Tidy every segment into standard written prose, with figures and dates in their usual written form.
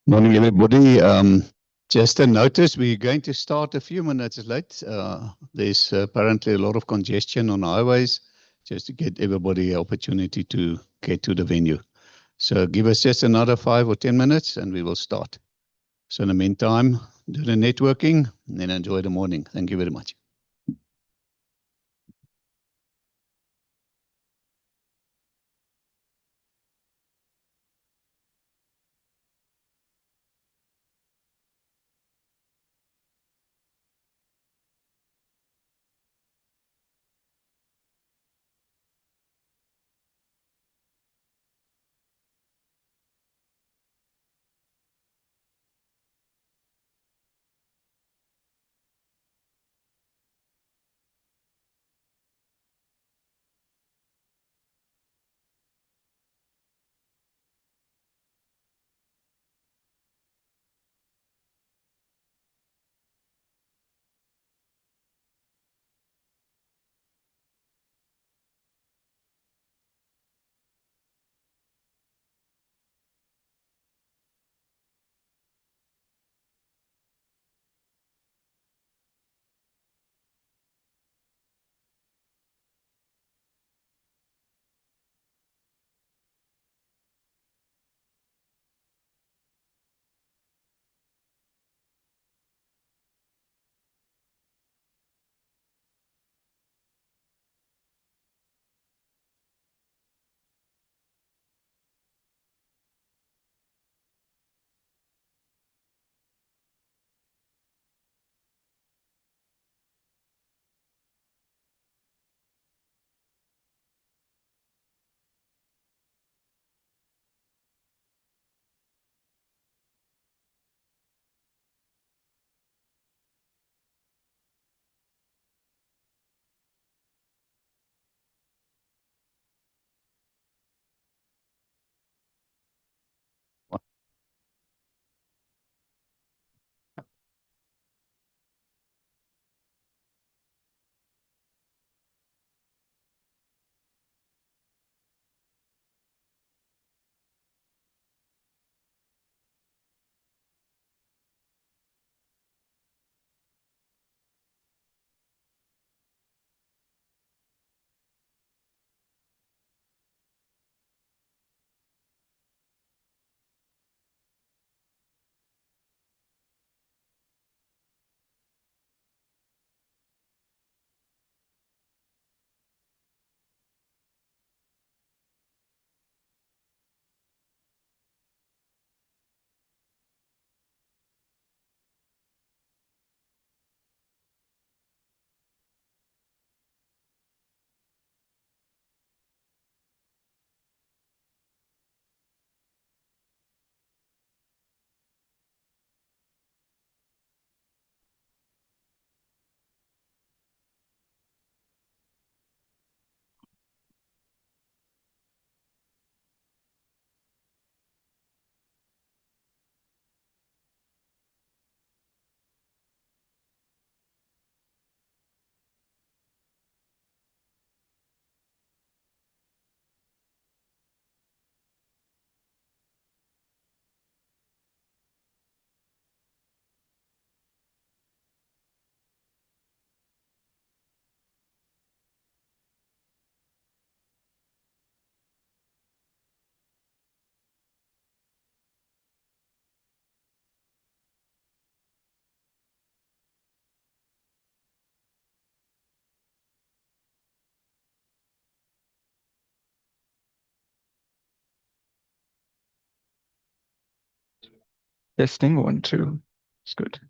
Morning, everybody. Just a notice, we're going to start a few minutes late. There's apparently a lot of congestion on highways, just to get everybody an opportunity to get to the venue. So give us just another 5 or 10 minutes and we will start. So in the meantime, do the networking and then enjoy the morning. Thank you very much. Testing 1, 2. It's good.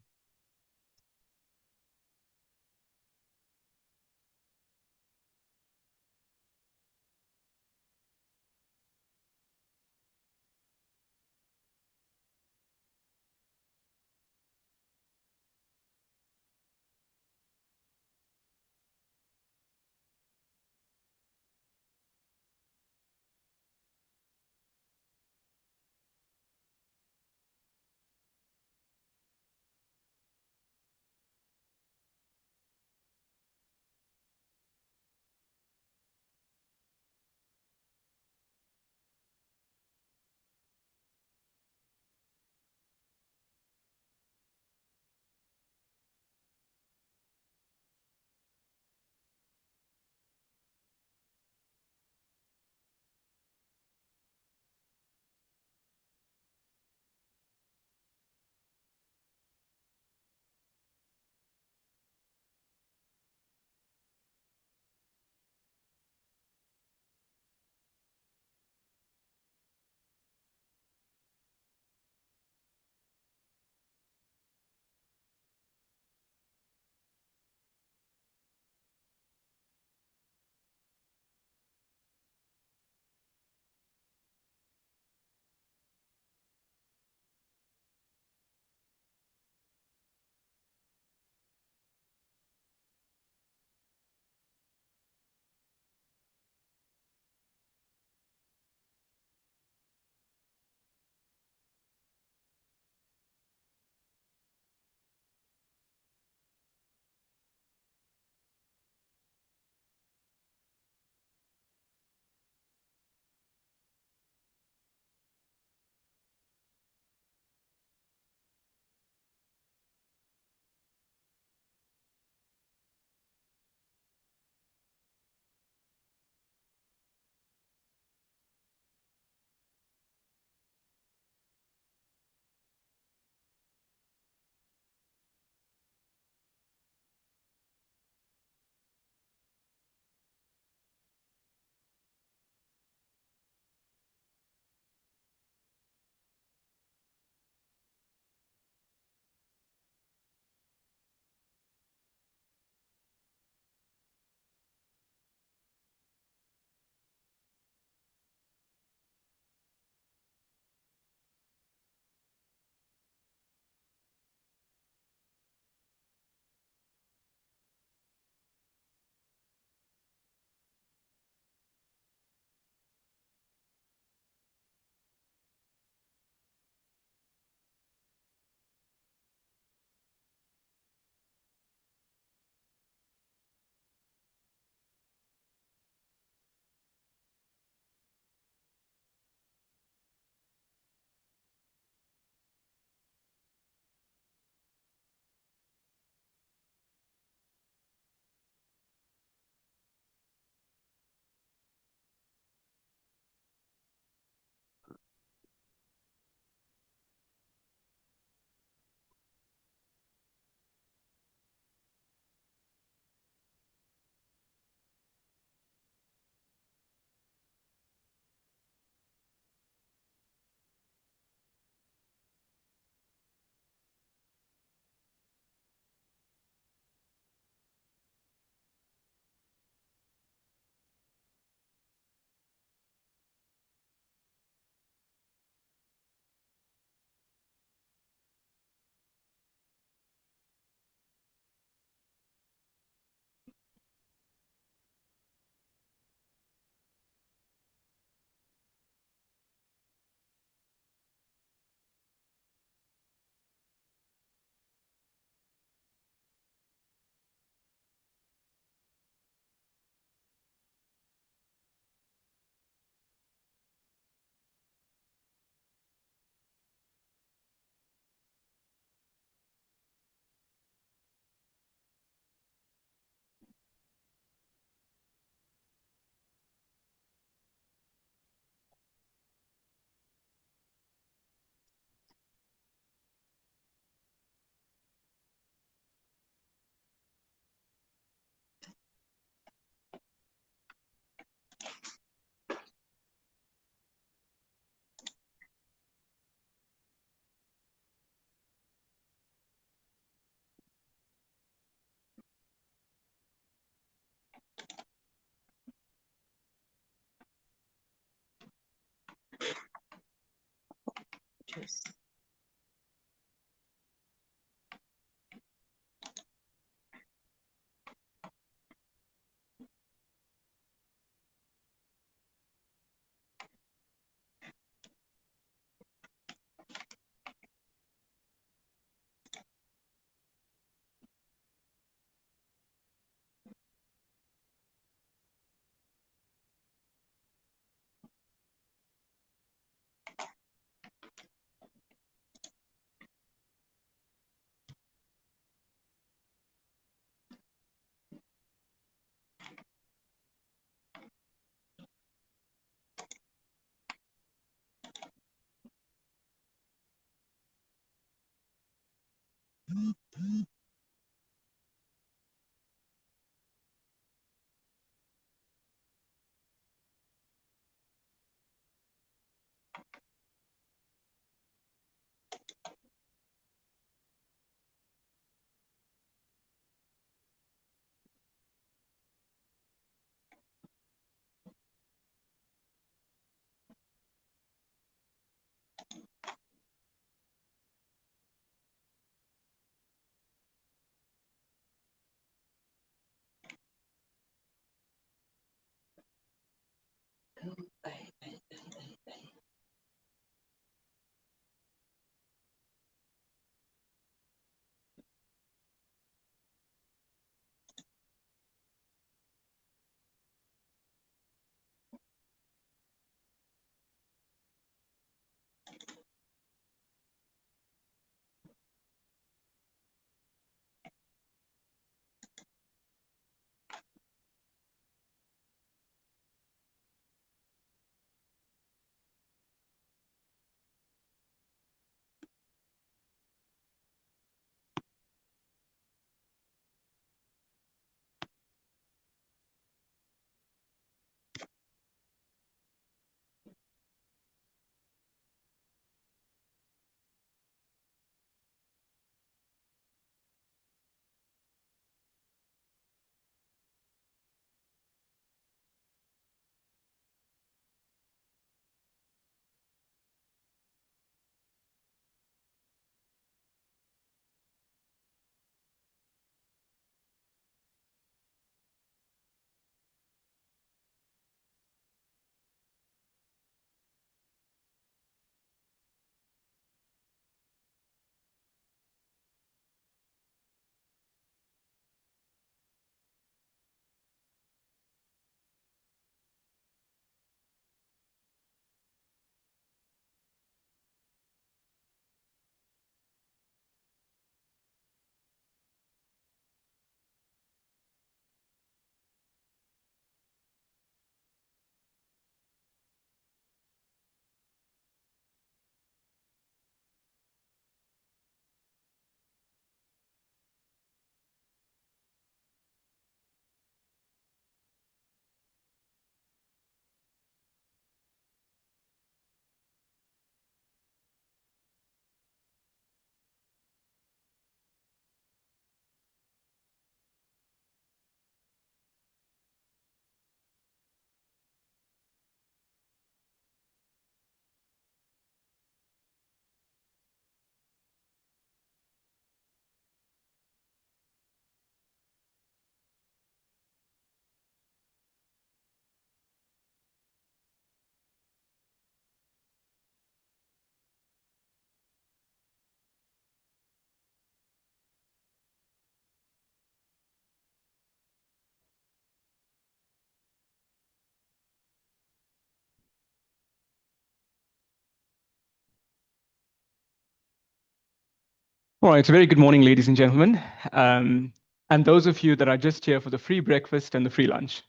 All right, a very good morning, ladies and gentlemen, and those of you that are just here for the free breakfast and the free lunch.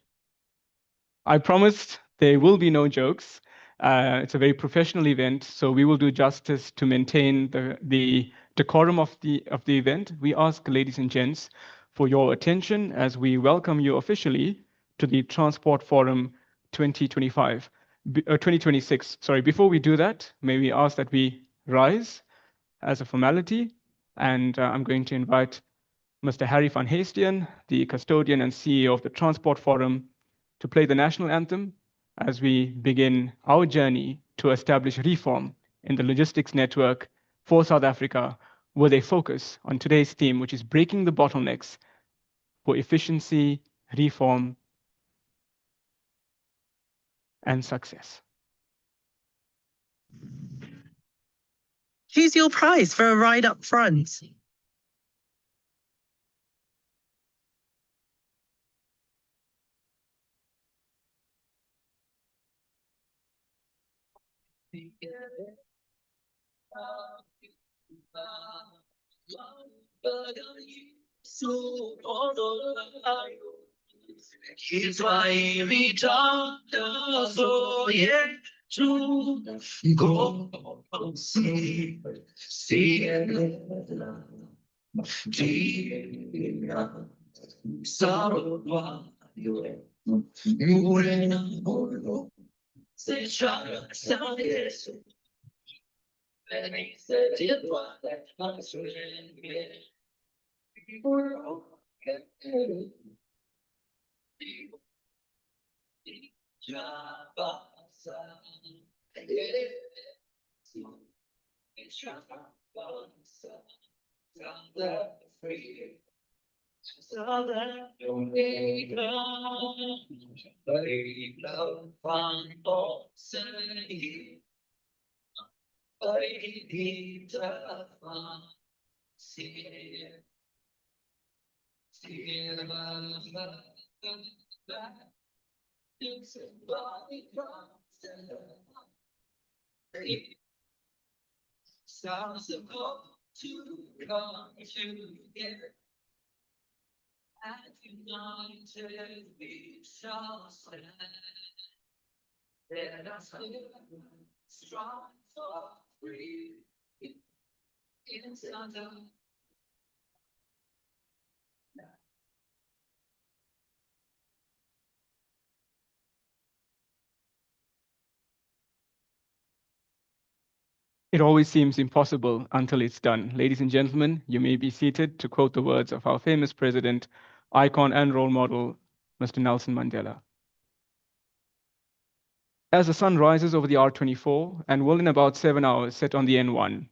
I promised there will be no jokes. It's a very professional event, so we will do justice to maintain the decorum of the event. We ask, ladies and gents, for your attention as we welcome you officially to the Transport Forum 2026. Sorry, before we do that, may we ask that we rise as a formality, and I'm going to invite Mr. Harry van Heestien, the custodian and CEO of the Transport Forum, to play the national anthem as we begin our journey to establish reform in the logistics network for South Africa with a focus on today's theme, which is breaking the bottlenecks for efficiency, reform, and success. Who's your prize for a ride up front? It always seems impossible until it's done. Ladies and gentlemen, you may be seated to quote the words of our famous president, icon and role model, Mr. Nelson Mandela. As the sun rises over the R24 and will in about 7 hours set on the N1,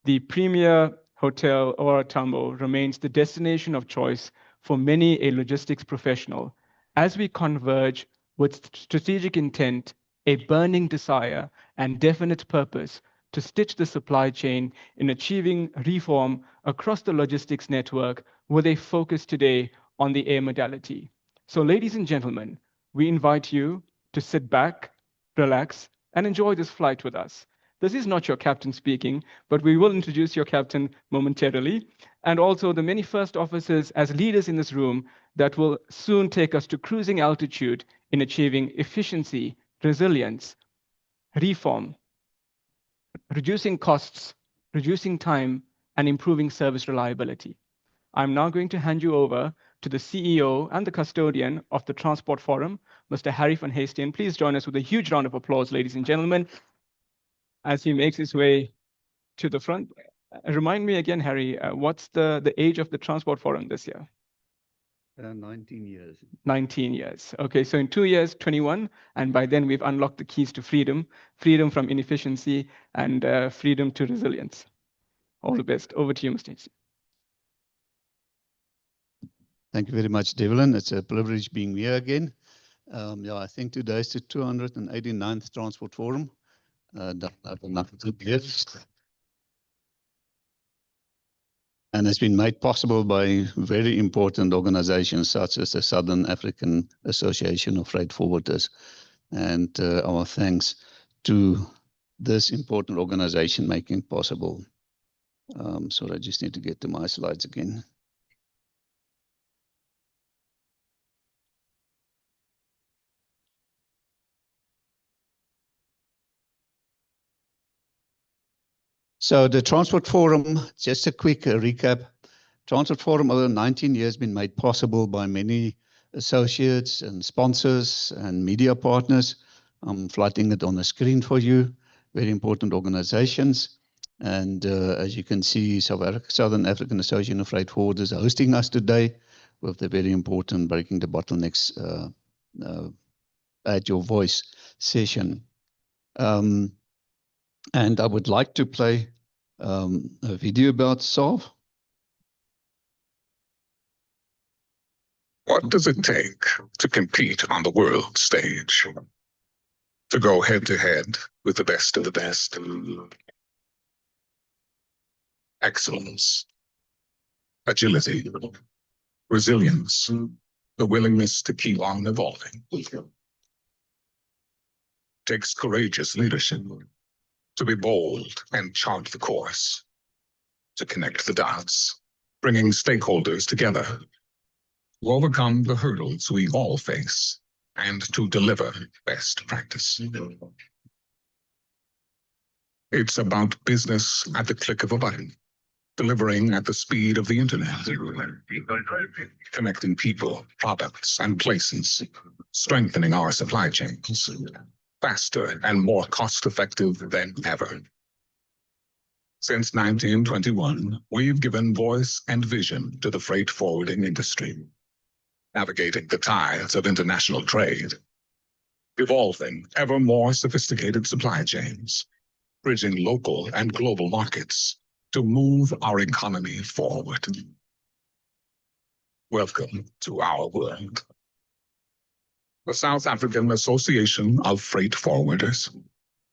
the premier hotel or Tambo remains the destination of choice for many a logistics professional as we converge with strategic intent, a burning desire, and definite purpose to stitch the supply chain in achieving reform across the logistics network with a focus today on the air modality. So, ladies and gentlemen, we invite you to sit back, relax, and enjoy this flight with us. This is not your captain speaking, but we will introduce your captain momentarily, and also the many first officers as leaders in this room that will soon take us to cruising altitude in achieving efficiency, resilience, reform, reducing costs, reducing time, and improving service reliability. I'm now going to hand you over to the CEO and the custodian of the Transport Forum, Mr. Harry van Heesteen. Please join us with a huge round of applause, ladies and gentlemen, as he makes his way to the front. Remind me again, Harry, what's the age of the Transport Forum this year? 19 years. 19 years. Okay, so in 2 years, 21, and by then we've unlocked the keys to freedom, freedom from inefficiency, and freedom to resilience. All the best. Over to you, Mr. Heesteen. Thank you very much, Devlin. It's a privilege being here again. Yeah, I think today is the 289th Transport Forum. Done over 9 years. And it's been made possible by very important organizations such as the Southern African Association of Freight Forwarders. And our thanks to this important organization making it possible. So I just need to get to my slides again. So the Transport Forum, just a quick recap. Transport Forum over 19 years been made possible by many associates and sponsors and media partners. I'm flighting it on the screen for you. Very important organizations. And as you can see, Southern African Association of Freight Forwarders are hosting us today with the very important Breaking the Bottlenecks Add Your Voice session. And I would like to play a video about SAAFF. What does it take to compete on the world stage? To go head to head with the best of the best? Excellence, agility, resilience, the willingness to keep on evolving. Takes courageous leadership to be bold and chart the course, to connect the dots, bringing stakeholders together, to overcome the hurdles we all face, and to deliver best practice. It's about business at the click of a button, delivering at the speed of the internet, connecting people, products, and places, strengthening our supply chains, faster and more cost-effective than ever. Since 1921, we've given voice and vision to the freight forwarding industry, navigating the tides of international trade, evolving ever more sophisticated supply chains, bridging local and global markets to move our economy forward. Welcome to our world. The South African Association of Freight Forwarders,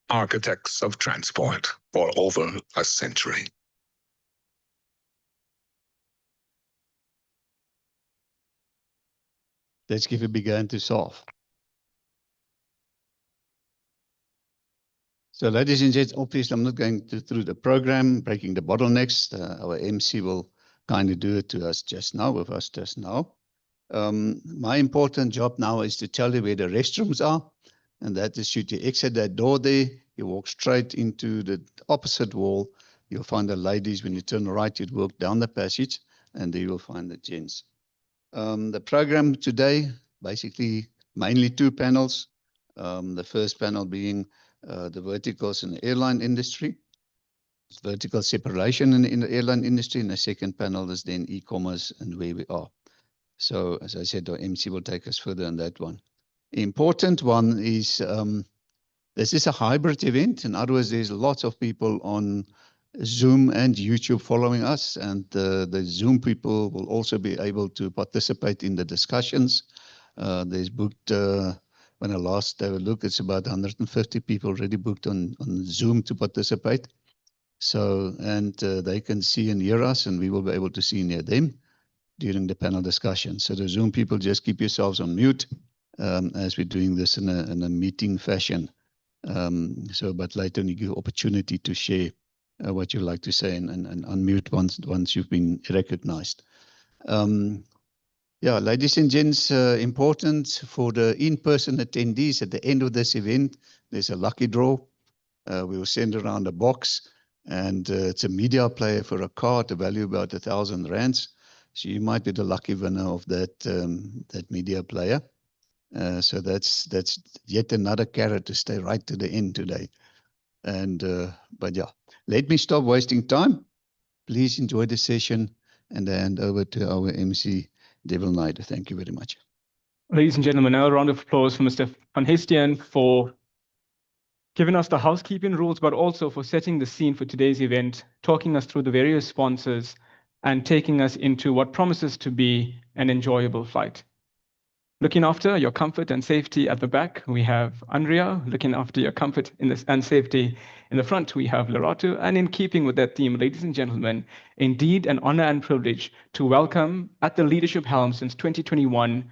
architects of transport for over a century. Let's give a big hand to SAAFF. So ladies and gents, obviously I'm not going through the program, breaking the bottlenecks. Our MC will kindly do it to us just now, with us just now. My important job now is to tell you where the restrooms are. And that is, should you exit that door there, you walk straight into the opposite wall. You'll find the ladies. When you turn right, you'd walk down the passage, and there you'll find the gents. The program today, basically mainly two panels. The first panel being the verticals in the airline industry, vertical separation in the airline industry, and the second panel is then e-commerce and where we are. So as I said, our MC will take us further on that one. The important one is this is a hybrid event. In other words, there's lots of people on Zoom and YouTube following us, and the Zoom people will also be able to participate in the discussions. There's booked, when I last looked, it's about 150 people already booked on Zoom to participate. So, and they can see and hear us, and we will be able to see and hear them during the panel discussion. So the Zoom people, just keep yourselves on mute as we're doing this in a meeting fashion. But later you give opportunity to share what you like to say and unmute once you've been recognized. Yeah, ladies and gents, important for the in-person attendees at the end of this event, there's a lucky draw. We will send around a box, and it's a media player for a card, the value about 1,000 rands. So you might be the lucky winner of that media player. So that's yet another carrot to stay right to the end today. And but yeah, let me stop wasting time. Please enjoy the session, and hand over to our MC, Devil Knight. Thank you very much. Ladies and gentlemen, now a round of applause for Mr. Van Hestian for giving us the housekeeping rules, but also for setting the scene for today's event, talking us through the various sponsors, and taking us into what promises to be an enjoyable flight. Looking after your comfort and safety at the back, we have Andrea. Looking after your comfort and safety in the front, we have Lerato. And in keeping with that theme, ladies and gentlemen, indeed an honor and privilege to welcome at the leadership helm since 2021,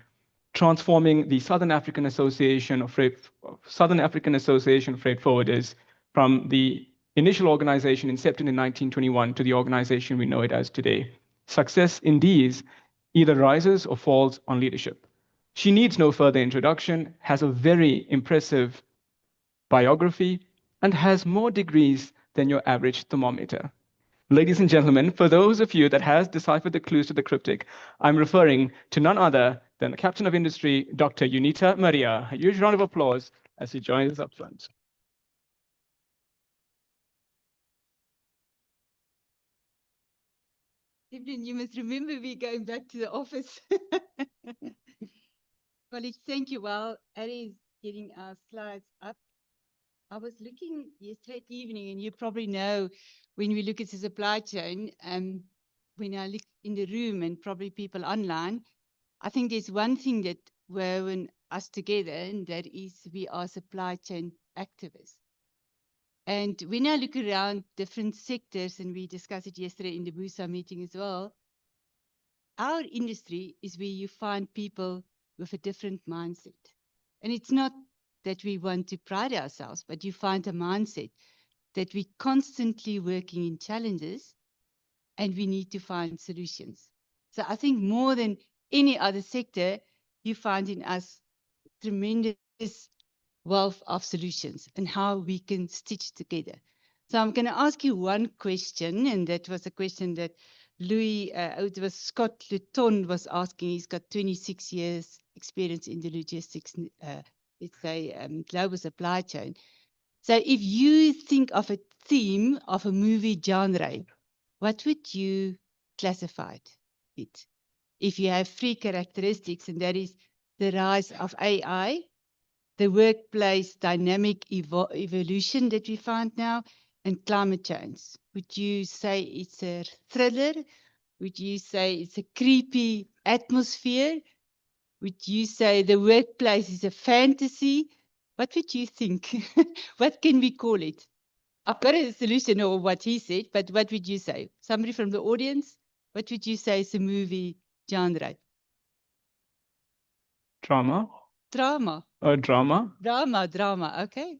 transforming the Southern African Association of Freight Forwarders from the initial organization incepted in 1921 to the organization we know it as today. Success in these either rises or falls on leadership. She needs no further introduction, has a very impressive biography, and has more degrees than your average thermometer. Ladies and gentlemen, for those of you that has deciphered the clues to the cryptic, I'm referring to none other than the Captain of Industry, Dr. Unita Maria. A huge round of applause as he joins us up front. Evelyn, you must remember we're going back to the office. Colleagues, thank you. While Ari is getting our slides up, I was looking yesterday evening, and you probably know when we look at the supply chain, when I look in the room and probably people online, I think there's one thing that woven us together, and that is we are supply chain activists. And when I look around different sectors, and we discussed it yesterday in the BUSA meeting as well, our industry is where you find people with a different mindset. And it's not that we want to pride ourselves, but you find a mindset that we're constantly working in challenges and we need to find solutions. So I think more than any other sector, you find in us tremendous wealth of solutions and how we can stitch together. So I'm going to ask you one question, and that was a question that it was Scott Luton was asking. He's got 26 years experience in the logistics, let's say, global supply chain. So if you think of a theme of a movie genre, what would you classify it? If you have three characteristics, and that is the rise of AI, the workplace dynamic evolution that we find now, and climate change. Would you say it's a thriller? Would you say it's a creepy atmosphere? Would you say the workplace is a fantasy? What would you think? What can we call it? I've got a solution or what he said, but what would you say? Somebody from the audience? What would you say is a movie genre? Drama. Drama. Drama. Drama. Okay.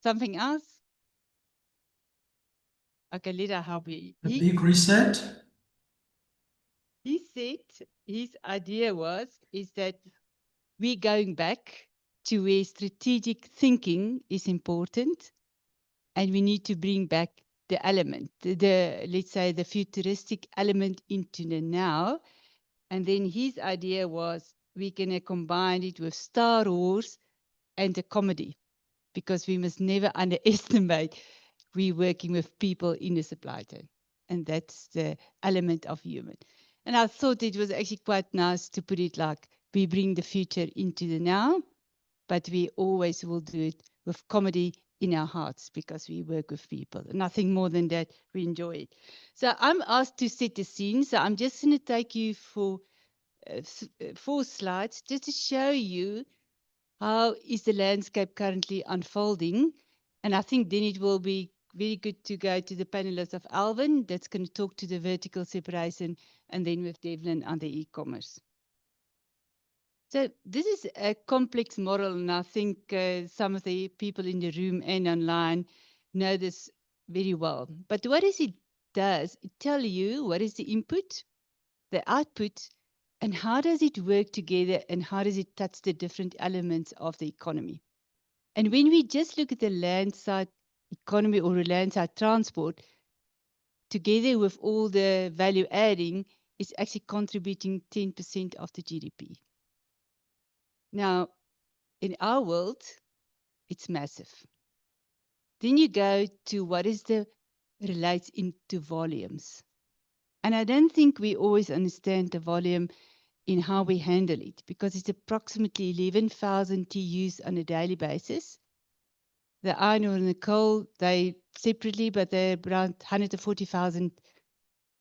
Something else? Okay, Lida, help you. The big reset. He said his idea is that we're going back to where strategic thinking is important, and we need to bring back the element, let's say the futuristic element into the now. And then his idea was we're going to combine it with Star Wars and a comedy, because we must never underestimate we're working with people in the supply chain. And that's the element of human. And I thought it was actually quite nice to put it like we bring the future into the now, but we always will do it with comedy in our hearts because we work with people. Nothing more than that, we enjoy it. So I'm asked to set the scene. So I'm just going to take you for 4 slides just to show you how is the landscape currently unfolding. And I think then it will be very good to go to the panelists of Alvin that's going to talk to the vertical separation, and then with Devlin on the e-commerce. So this is a complex model, and I think some of the people in the room and online know this very well. But what is it does, it tells you what is the input, the output, and how does it work together, and how does it touch the different elements of the economy. And when we just look at the landside economy or the landside transport, together with all the value adding, it's actually contributing 10% of the GDP. Now, in our world, it's massive. Then you go to what is the relates into volumes. And I don't think we always understand the volume in how we handle it, because it's approximately 11,000 TUs on a daily basis. The iron ore and the coal, they separately, but they're around 140,000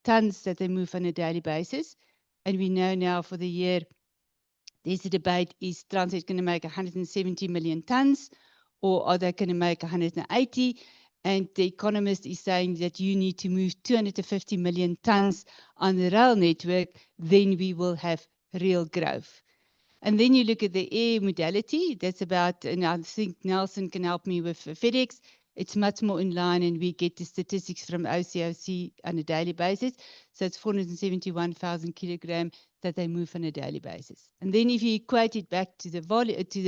tons that they move on a daily basis. And we know now for the year, there's a debate, is Transnet going to make 170 million tons, or are they going to make 180? And the economist is saying that you need to move 250 million tons on the rail network, then we will have real growth. And then you look at the air modality, that's about, and I think Nelson can help me with FedEx, it's much more in line, and we get the statistics from OCOC on a daily basis. So it's 471,000 kilograms that they move on a daily basis. And then if you equate it back to the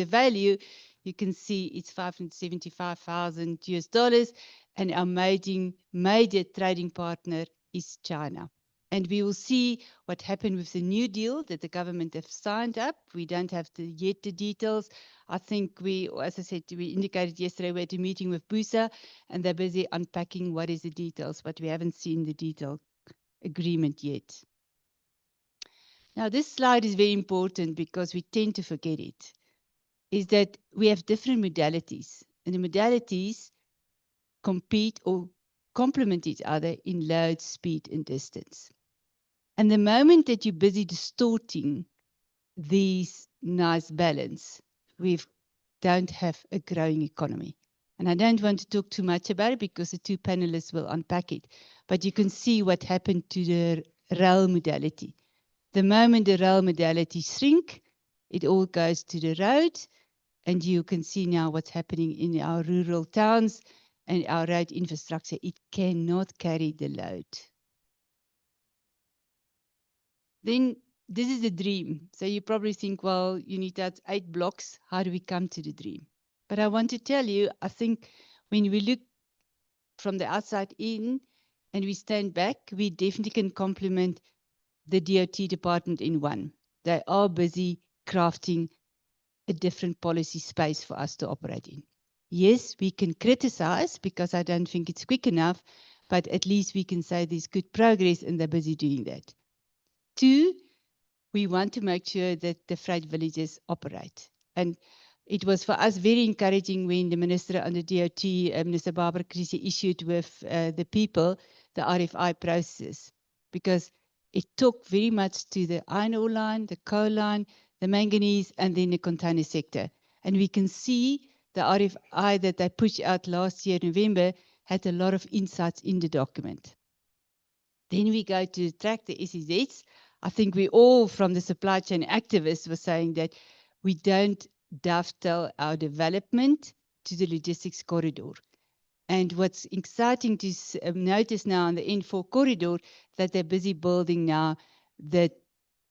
value, you can see it's $575,000, and our major trading partner is China. And we will see what happened with the new deal that the government have signed up. We don't have yet the details. I think as I said, we indicated yesterday, we had a meeting with BUSA, and they're busy unpacking what is the details, but we haven't seen the detailed agreement yet. Now, this slide is very important because we tend to forget it. is that we have different modalities, and the modalities compete or complement each other in load, speed, and distance. And the moment that you're busy distorting these nice balance, we don't have a growing economy. And I don't want to talk too much about it because the two panelists will unpack it. But you can see what happened to the rail modality. The moment the rail modality shrink, it all goes to the road. And you can see now what's happening in our rural towns and our road infrastructure. It cannot carry the load. Then this is the dream. So you probably think, well, you need that 8 blocks. How do we come to the dream? But I want to tell you, I think when we look from the outside in and we stand back, we definitely can complement the DOT department in one. They are busy crafting a different policy space for us to operate in. Yes, we can criticize because I don't think it's quick enough, but at least we can say there's good progress and they're busy doing that. 2, we want to make sure that the freight villages operate. And it was for us very encouraging when the Minister under DOT, Minister Barbara Krisi, issued with the people the RFI process, because it took very much to the iron ore line, the coal line, the manganese, and then the container sector. And we can see the RFI that they pushed out last year, November, had a lot of insights in the document. Then we go to track the SEZs. I think we all from the supply chain activists were saying that we don't dovetail our development to the logistics corridor. And what's exciting to notice now on the N4 corridor that they're busy building now that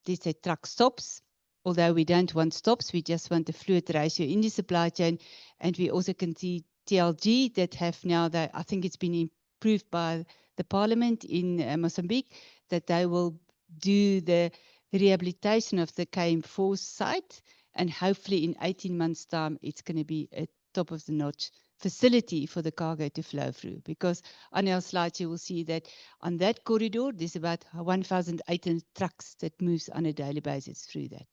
they say truck stops, although we don't want stops, we just want a fluid ratio in the supply chain. And we also can see TLG that have now, that I think it's been improved by the parliament in Mozambique, that they will do the rehabilitation of the KM4 site. And hopefully in 18 months' time, it's going to be a top of the notch facility for the cargo to flow through. Because on our slides, you will see that on that corridor, there's about 1,800 trucks that moves on a daily basis through that.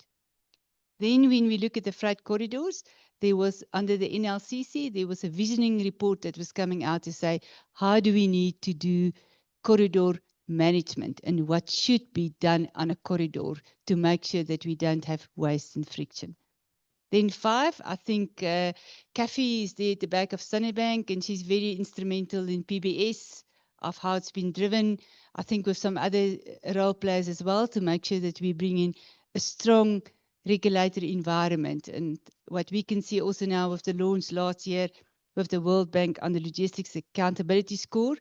Then when we look at the freight corridors, there was under the NLCC, there was a visioning report that was coming out to say, how do we need to do corridor management and what should be done on a corridor to make sure that we don't have waste and friction. Then 5, I think Kathy is there at the back of Sunnybank, and she's very instrumental in PBS of how it's been driven, I think with some other role players as well, to make sure that we bring in a strong regulatory environment. And what we can see also now with the launch last year with the World Bank on the Logistics Accountability Score,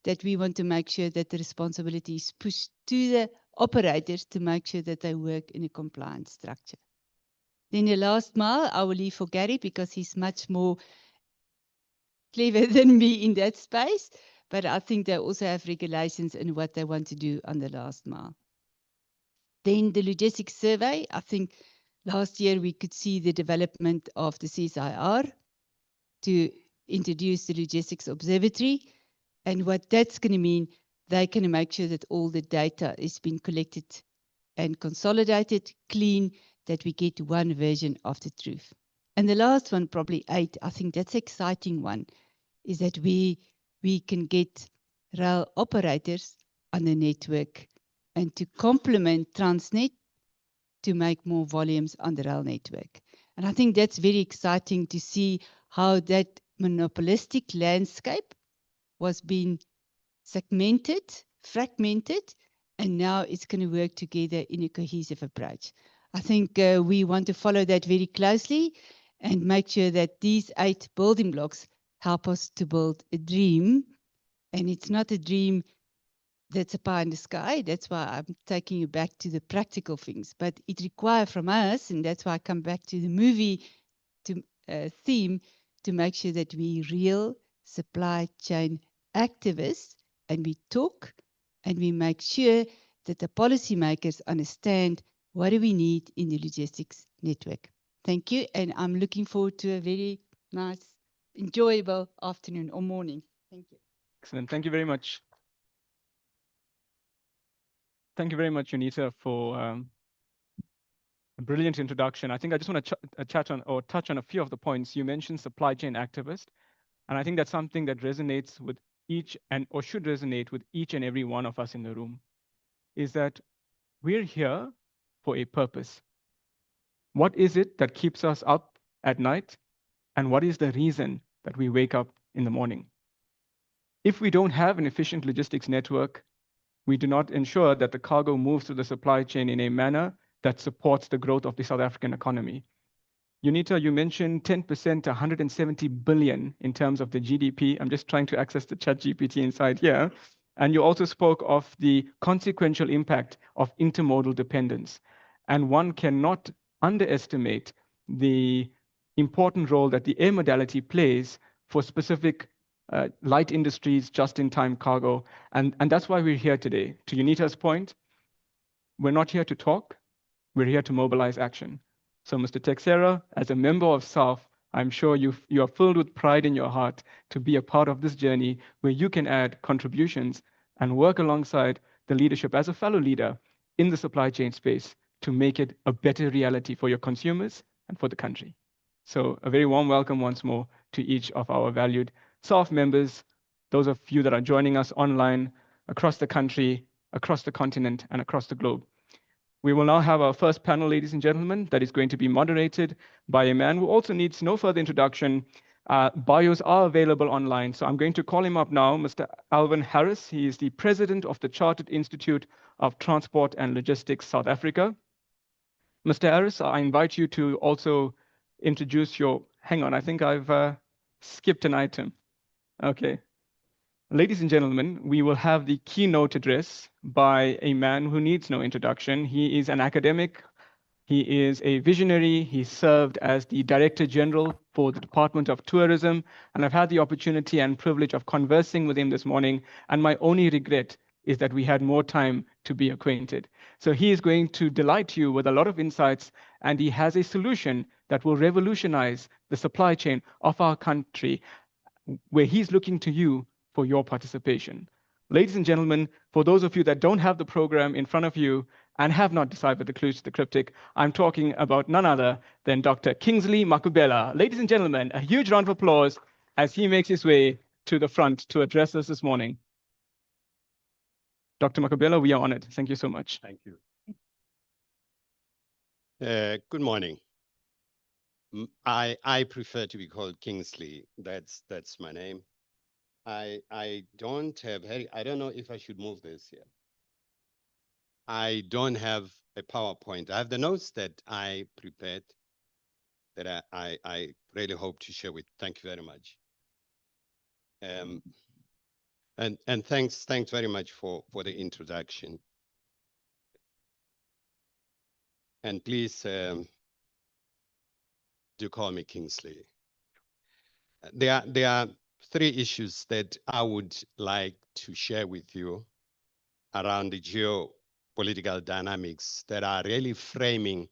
that we want to make sure that the responsibility is pushed to the operators to make sure that they work in a compliant structure. Then the last mile, I will leave for Gary because he's much more clever than me in that space. But I think they also have regulations and what they want to do on the last mile. Then the logistics survey, I think last year we could see the development of the CSIR to introduce the logistics observatory. And what that's going to mean, they're going to make sure that all the data is being collected and consolidated, clean, that we get one version of the truth. And the last one, probably 8, I think that's an exciting one, is that we can get rail operators on the network and to complement Transnet to make more volumes on the rail network. And I think that's very exciting to see how that monopolistic landscape was being segmented, fragmented, and now it's going to work together in a cohesive approach. I think we want to follow that very closely and make sure that these 8 building blocks help us to build a dream. And it's not a dream that's a pie in the sky. That's why I'm taking you back to the practical things. But it requires from us, and that's why I come back to the movie theme, to make sure that we real supply chain activists and we talk and we make sure that the policymakers understand what do we need in the logistics network. Thank you. And I'm looking forward to a very nice, enjoyable afternoon or morning. Thank you. Excellent. Thank you very much. Thank you very much, Unita, for a brilliant introduction. I think I just want to chat on or touch on a few of the points. You mentioned supply chain activist, and I think that's something that resonates with each and or should resonate with each and every one of us in the room, is that we're here for a purpose. What is it that keeps us up at night? And what is the reason that we wake up in the morning? If we don't have an efficient logistics network, we do not ensure that the cargo moves through the supply chain in a manner that supports the growth of the South African economy. Unita, you mentioned 10% to 170 billion in terms of the GDP. I'm just trying to access the chat GPT inside here. And you also spoke of the consequential impact of intermodal dependence. And one cannot underestimate the important role that the air modality plays for specific light industries, just-in-time cargo. And that's why we're here today. To Unita's point, we're not here to talk, we're here to mobilize action. So Mr. Texera, as a member of SAAFF, I'm sure you are filled with pride in your heart to be a part of this journey where you can add contributions and work alongside the leadership as a fellow leader in the supply chain space to make it a better reality for your consumers and for the country. So a very warm welcome once more to each of our valued SAAFF members, those of you that are joining us online, across the country, across the continent, and across the globe. We will now have our first panel, ladies and gentlemen, that is going to be moderated by a man who also needs no further introduction. Bios are available online, so I'm going to call him up now, Mr. Alvin Harris. He is the president of the Chartered Institute of Transport and Logistics, South Africa. Mr. Harris, I invite you to also introduce your, hang on, I think I've skipped an item. Okay. Ladies and gentlemen, we will have the keynote address by a man who needs no introduction. He is an academic. He is a visionary. He served as the Director General for the Department of Tourism. And I've had the opportunity and privilege of conversing with him this morning. And my only regret is that we had more time to be acquainted. So he is going to delight you with a lot of insights, and he has a solution that will revolutionize the supply chain of our country, where he's looking to you for your participation. Ladies and gentlemen, for those of you that don't have the program in front of you and have not deciphered the clues to the cryptic, I'm talking about none other than Dr. Kingsley Makubela. Ladies and gentlemen, a huge round of applause as he makes his way to the front to address us this morning. Dr. Makubela, we are honored. Thank you so much. Thank you. Good morning. I prefer to be called Kingsley. That's my name. I don't have, I don't know if I should move this here. I don't have a PowerPoint. I have the notes that I prepared that I really hope to share with. Thank you very much. And thanks very much for the introduction. And please do call me Kingsley. There are three issues that I would like to share with you around the geopolitical dynamics that are really framing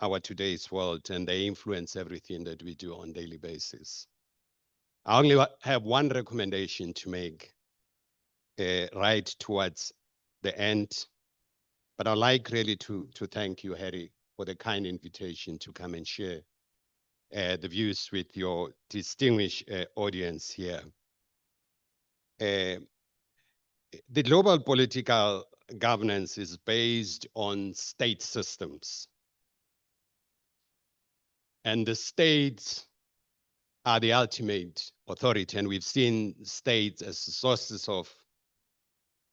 our today's world, and they influence everything that we do on a daily basis. I only have one recommendation to make right towards the end, but I'd like really to thank you, Harry, for the kind invitation to come and share the views with your distinguished audience here. The global political governance is based on state systems. And the states are the ultimate authority. And we've seen states as sources of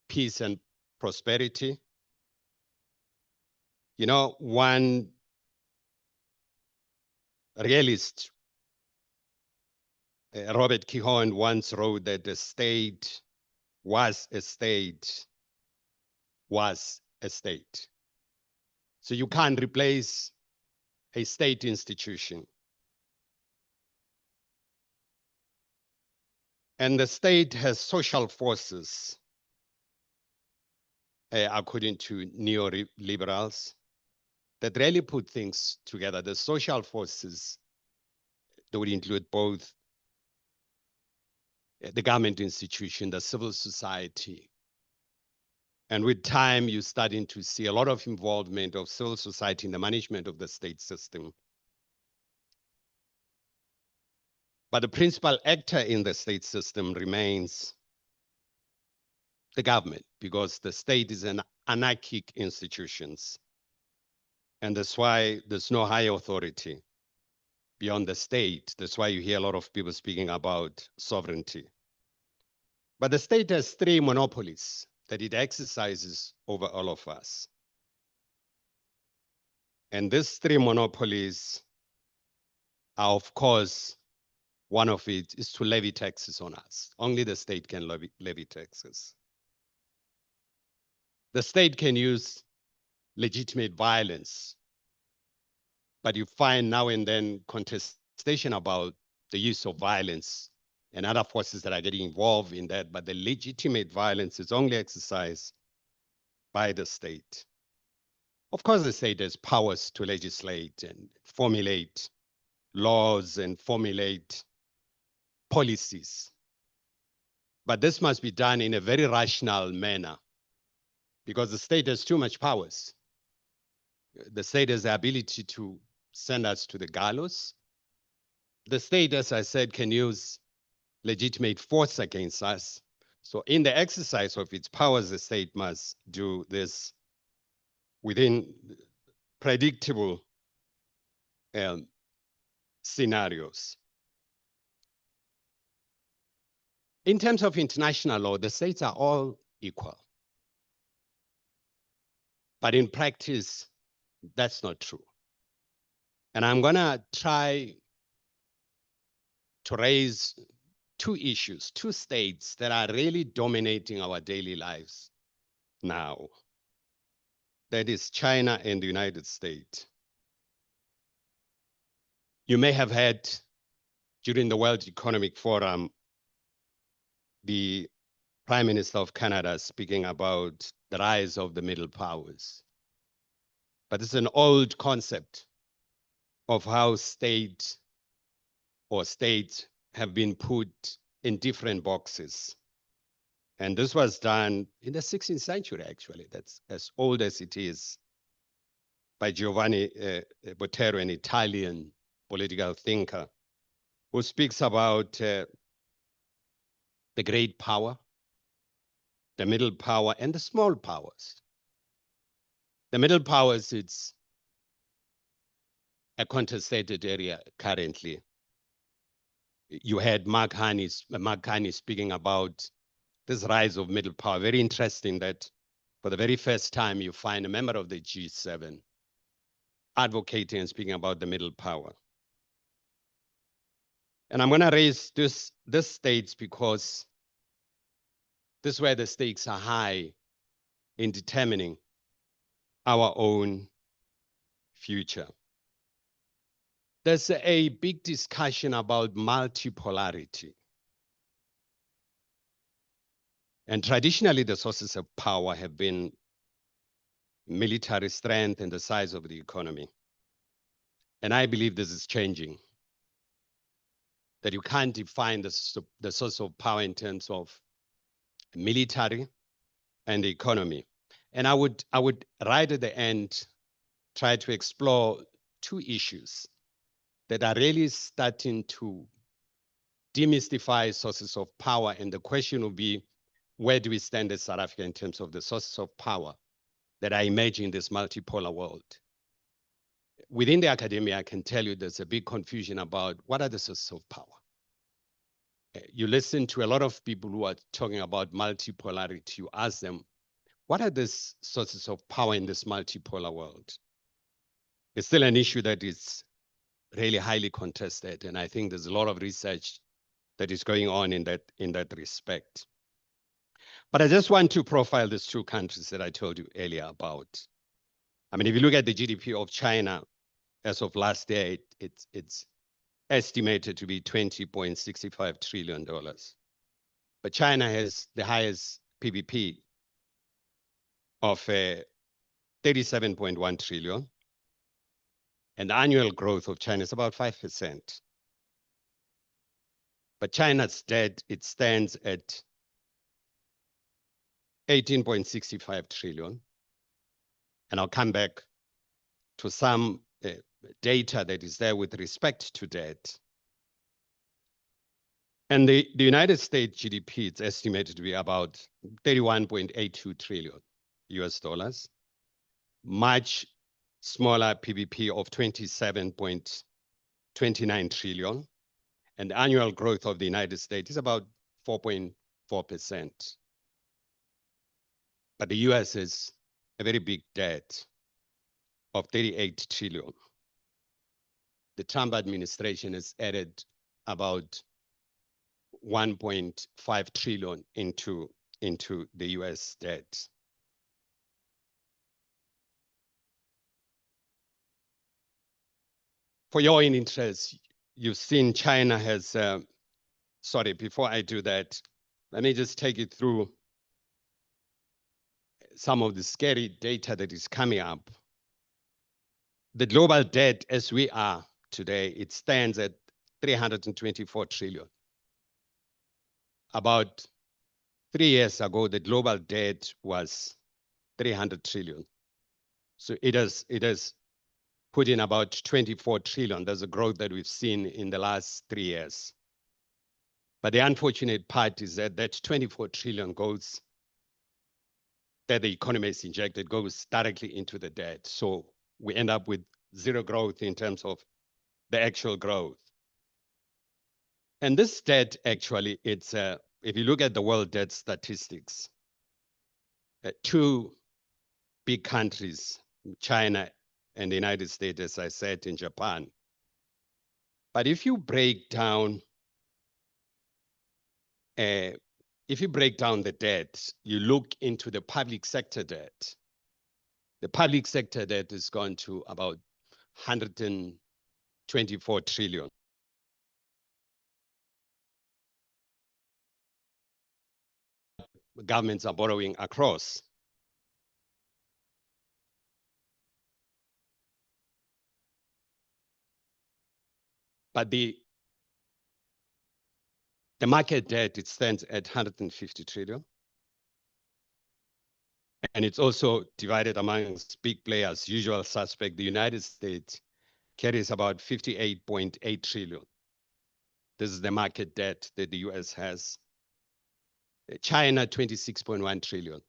peace and prosperity. You know, one realist, Robert Kihon, once wrote that the state was a state, was a state. So you can't replace a state institution. And the state has social forces, according to neoliberals, that really put things together. The social forces that would include both the government institution, the civil society, And with time, you're starting to see a lot of involvement of civil society in the management of the state system. But the principal actor in the state system remains the government, because the state is an anarchic institution. And that's why there's no higher authority beyond the state. That's why you hear a lot of people speaking about sovereignty. But the state has three monopolies that it exercises over all of us. And these three monopolies are, of course, one of it is to levy taxes on us. Only the state can levy taxes. The state can use legitimate violence, but you find now and then contestation about the use of violence and other forces that are getting involved in that, but the legitimate violence is only exercised by the state. Of course, the state has powers to legislate and formulate laws and formulate policies, but this must be done in a very rational manner, because the state has too much powers. The state has the ability to send us to the gallows. The state, as I said, can use legitimate force against us. So in the exercise of its powers, the state must do this within predictable scenarios. In terms of international law, the states are all equal. But in practice, that's not true. And I'm gonna try to raise two issues, two states that are really dominating our daily lives now. That is China and the United States. You may have heard during the World Economic Forum, the Prime Minister of Canada speaking about the rise of the middle powers. But it's an old concept of how states have been put in different boxes. And this was done in the 16th century, actually. That's as old as it is, by Giovanni Botero, an Italian political thinker, who speaks about the great power, the middle power, and the small powers. The middle powers, it's a area currently. You had Mark Carney speaking about this rise of middle power. Very interesting that for the very first time, you find a member of the G7 advocating and speaking about the middle power. And I'm gonna raise this states because this is where the stakes are high in determining our own future. There's a big discussion about multipolarity. And traditionally, the sources of power have been military strength and the size of the economy. And I believe this is changing. That you can't define the source of power in terms of military and the economy. And I would right at the end try to explore two issues that are really starting to demystify sources of power. And the question will be, where do we stand as South Africa in terms of the sources of power that are emerging in this multipolar world? Within the academia, I can tell you there's a big confusion about what are the sources of power. You listen to a lot of people who are talking about multipolarity, you ask them, what are the sources of power in this multipolar world? It's still an issue that is really highly contested, and I think there's a lot of research that is going on in that respect. But I just want to profile these two countries that I told you earlier about. I mean, if you look at the GDP of China, as of last year, it's estimated to be $20.65 trillion. But China has the highest PVP of 37.1 trillion. And the annual growth of China is about 5%. But China's debt, it stands at 18.65 trillion. And I'll come back to some data that is there with respect to debt. And the United States GDP is estimated to be about 31.82 trillion US dollars, much smaller PBP of 27.29 trillion. And the annual growth of the United States is about 4.4%. But the US is a very big debt of 38 trillion. The Trump administration has added about 1.5 trillion into the US debt. For your own interest, you've seen China has, sorry, before I do that, let me just take you through some of the scary data that is coming up. The global debt as we are today, it stands at 324 trillion. About 3 years ago, the global debt was 300 trillion. So it has put in about 24 trillion. There's a growth that we've seen in the last 3 years. But the unfortunate part is that that 24 trillion goes, that the economy is injected, goes directly into the debt. So we end up with zero growth in terms of the actual growth. And this debt, actually, it's if you look at the world debt statistics, 2 big countries, China and the United States, as I said, in Japan. But if you break down the debt, you look into the public sector debt. The public sector debt has gone to about 124 trillion. Governments are borrowing across. But the market debt, it stands at 150 trillion. And it's also divided amongst big players, usual suspect. The United States carries about 58.8 trillion. This is the market debt that the US has. China, 26.1 trillion.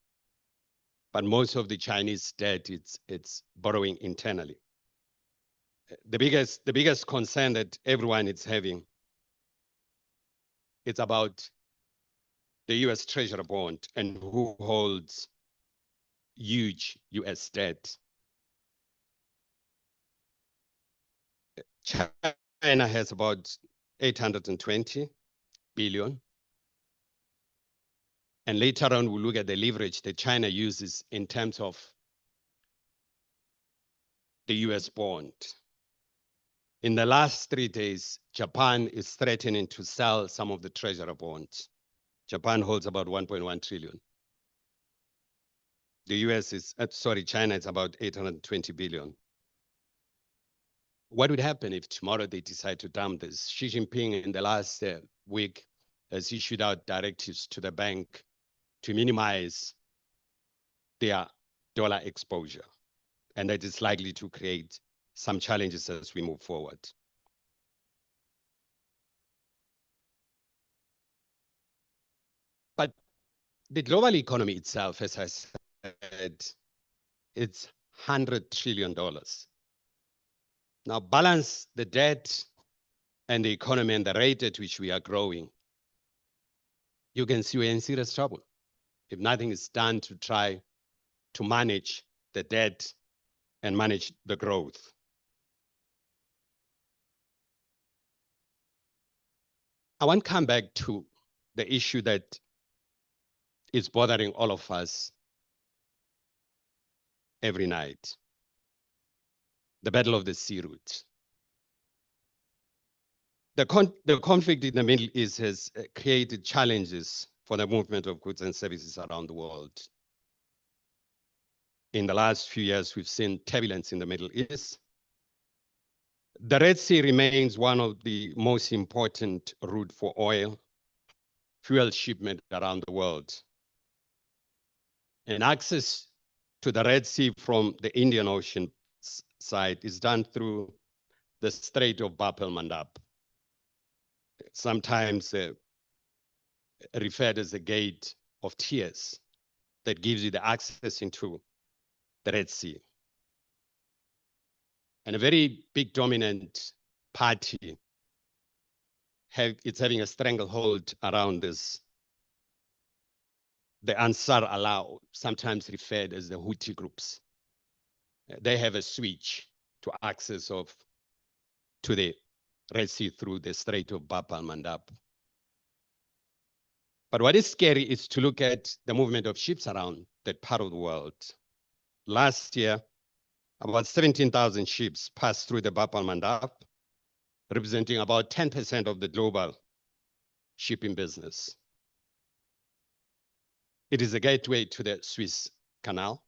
But most of the Chinese debt, it's borrowing internally. The biggest concern that everyone is having, it's about the US Treasury bond and who holds huge US debt. China has about 820 billion. And later on, we'll look at the leverage that China uses in terms of the US bond. In the last 3 days, Japan is threatening to sell some of the treasury bonds. Japan holds about 1.1 trillion. The US is, China is about 820 billion. What would happen if tomorrow they decide to dump this? Xi Jinping in the last week has issued out directives to the bank to minimize their dollar exposure. And that is likely to create some challenges as we move forward. But the global economy itself, as I said, it's $100 trillion. Now balance the debt and the economy and the rate at which we are growing. You can see we're in serious trouble if nothing is done to try to manage the debt and manage the growth. I want to come back to the issue that is bothering all of us every night, the Battle of the Sea Route. The conflict in the Middle East has created challenges for the movement of goods and services around the world. In the last few years, we've seen turbulence in the Middle East. The Red Sea remains one of the most important routes for oil, fuel shipment around the world. And access to the Red Sea from the Indian Ocean side is done through the Strait of Bab el-Mandab, sometimes referred as the Gate of Tears, that gives you the access into the Red Sea. And a very big dominant party it's having a stranglehold around this. The Ansar Allah, sometimes referred as the Houthi groups. They have a switch to access to the Red Sea through the Strait of Bab el-Mandab. But what is scary is to look at the movement of ships around that part of the world. Last year, about 17,000 ships passed through the Bab el-Mandab, representing about 10% of the global shipping business. It is a gateway to the Suez Canal.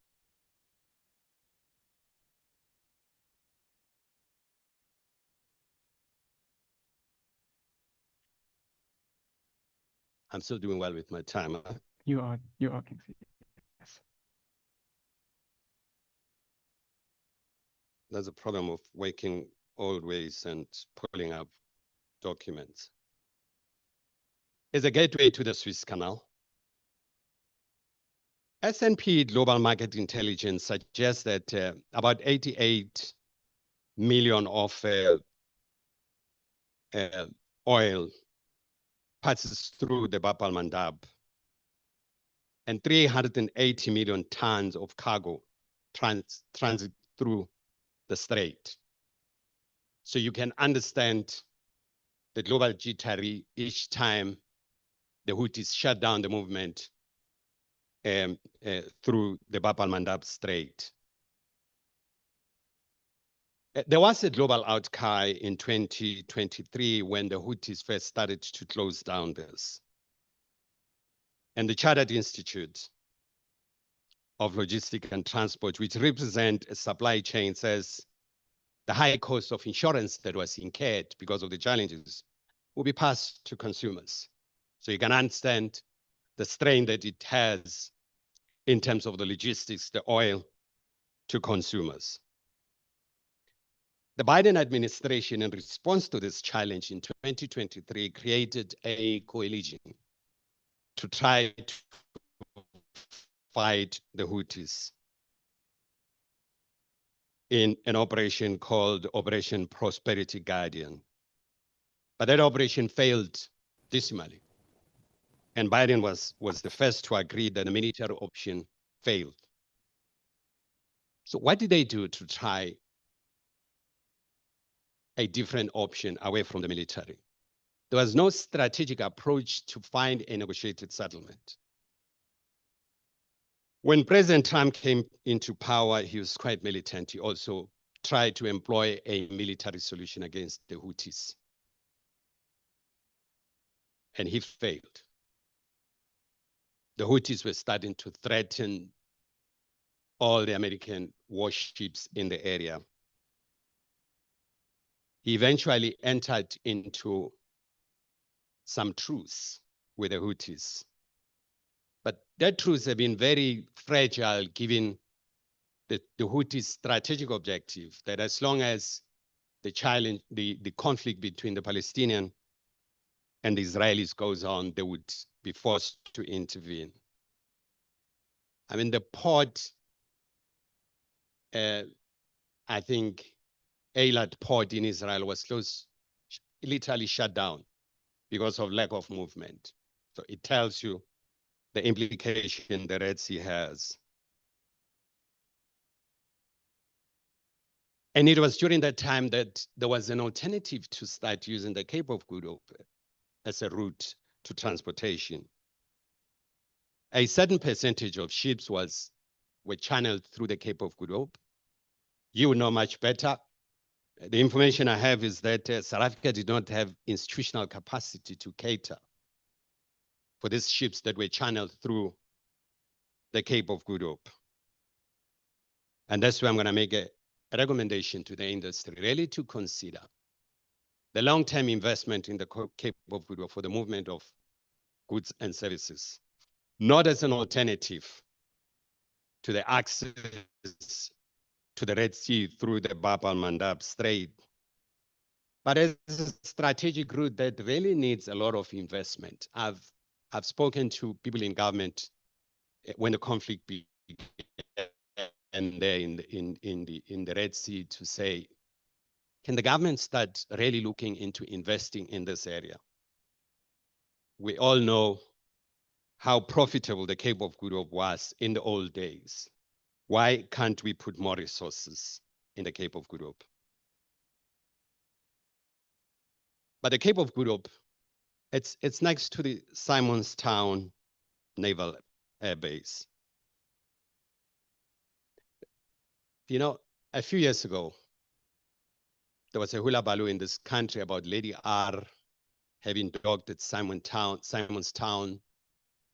I'm still doing well with my time. Huh? You are, Kingsley. Yes. There's a problem of waking old ways and pulling up documents. It's a gateway to the Suez Canal. S&P Global Market Intelligence suggests that about 88 million of oil passes through the Bab el-Mandab, and 380 million tons of cargo transit through the strait. So you can understand the global jittery each time the Houthis shut down the movement through the Bab el-Mandab Strait. There was a global outcry in 2023 when the Houthis first started to close down this. And the Chartered Institute of Logistics and Transport, which represent a supply chain, says the high cost of insurance that was incurred because of the challenges will be passed to consumers. So you can understand the strain that it has in terms of the logistics, the oil to consumers. The Biden administration, in response to this challenge in 2023, created a coalition to try to fight the Houthis in an operation called Operation Prosperity Guardian. But that operation failed dismally. And Biden was the first to agree that the military option failed. So what did they do to try a different option away from the military? There was no strategic approach to find a negotiated settlement. When President Trump came into power, he was quite militant. He also tried to employ a military solution against the Houthis. And he failed. The Houthis were starting to threaten all the American warships in the area. He eventually entered into some truce with the Houthis. But that truce has been very fragile given the Houthis' strategic objective that as long as the challenge, the conflict between the Palestinian and the Israelis goes on, they would be forced to intervene. I mean, the port, I think, Eilat port in Israel was closed, literally shut down because of lack of movement. So it tells you the implication the Red Sea has. And it was during that time that there was an alternative to start using the Cape of Good Hope as a route to transportation. A certain percentage of ships were channeled through the Cape of Good Hope. You would know much better. The information I have is that South Africa did not have institutional capacity to cater for these ships that were channeled through the Cape of Good Hope. And that's why I'm going to make a recommendation to the industry really to consider the long-term investment in the Cape of Good Hope for the movement of goods and services, not as an alternative to the access to the Red Sea through the Bab al-Mandab Strait. But it's a strategic route that really needs a lot of investment. I've spoken to people in government when the conflict began there in the Red Sea to say, can the government start really looking into investing in this area? We all know how profitable the Cape of Good Hope was in the old days. Why can't we put more resources in the Cape of Good Hope? But the Cape of Good Hope, it's next to the Simonstown Naval Air Base. You know, a few years ago, there was a hula baloo in this country about Lady R having docked at Simonstown,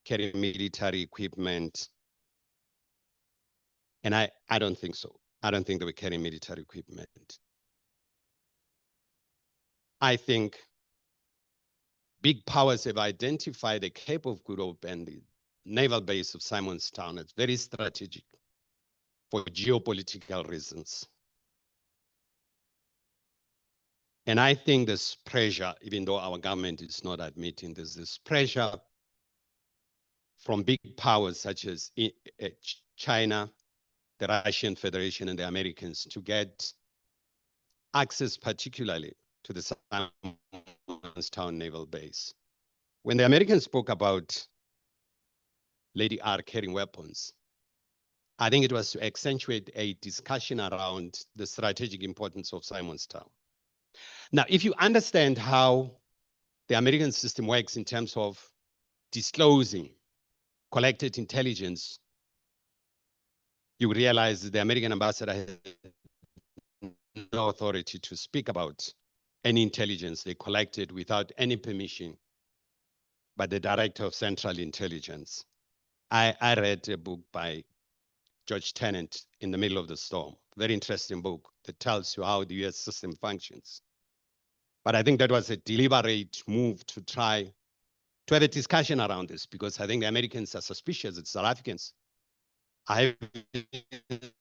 carrying military equipment. And I don't think so. I don't think they were carrying military equipment. I think big powers have identified the Cape of Good Hope and the naval base of Simonstown as very strategic for geopolitical reasons. And I think there's pressure, even though our government is not admitting this pressure from big powers such as China, the Russian Federation, and the Americans to get access particularly to the Simonstown Naval Base. When the Americans spoke about Lady R carrying weapons, I think it was to accentuate a discussion around the strategic importance of Simonstown. Now, if you understand how the American system works in terms of disclosing collected intelligence, you realize that the American ambassador has no authority to speak about any intelligence they collected without any permission by the Director of Central Intelligence. I read a book by George Tennant, In the Middle of the Storm, very interesting book that tells you how the US system functions. But I think that was a deliberate move to try to have a discussion around this, because I think the Americans are suspicious that South Africans are having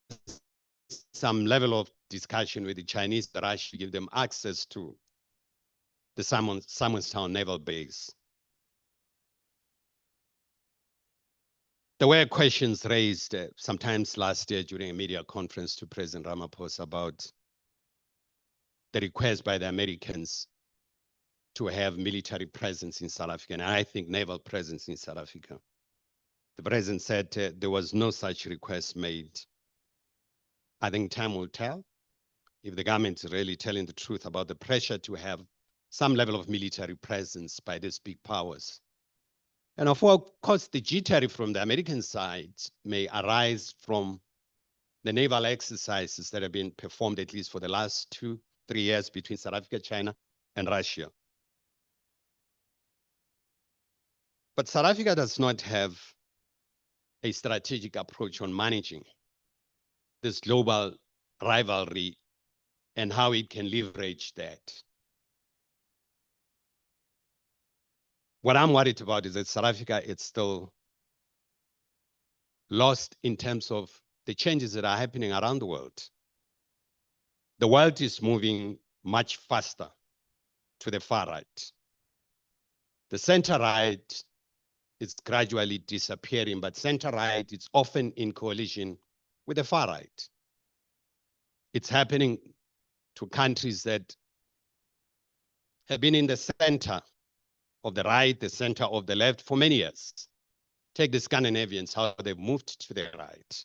some level of discussion with the Chinese that I should give them access to the Simonstown Naval Base. There were questions raised sometimes last year during a media conference to President Ramaphosa about the request by the Americans to have military presence in South Africa, and I think naval presence in South Africa. The president said there was no such request made. I think time will tell if the government is really telling the truth about the pressure to have some level of military presence by these big powers. And of course, the jittery from the American side may arise from the naval exercises that have been performed at least for the last 2-3 years between South Africa, China, and Russia. But South Africa does not have a strategic approach on managing this global rivalry and how it can leverage that. What I'm worried about is that South Africa is still lost in terms of the changes that are happening around the world. The world is moving much faster to the far right. The center right is gradually disappearing, but center right is often in coalition with the far right. It's happening to countries that have been in the center of the right, the center of the left for many years. Take the Scandinavians, how they've moved to the right.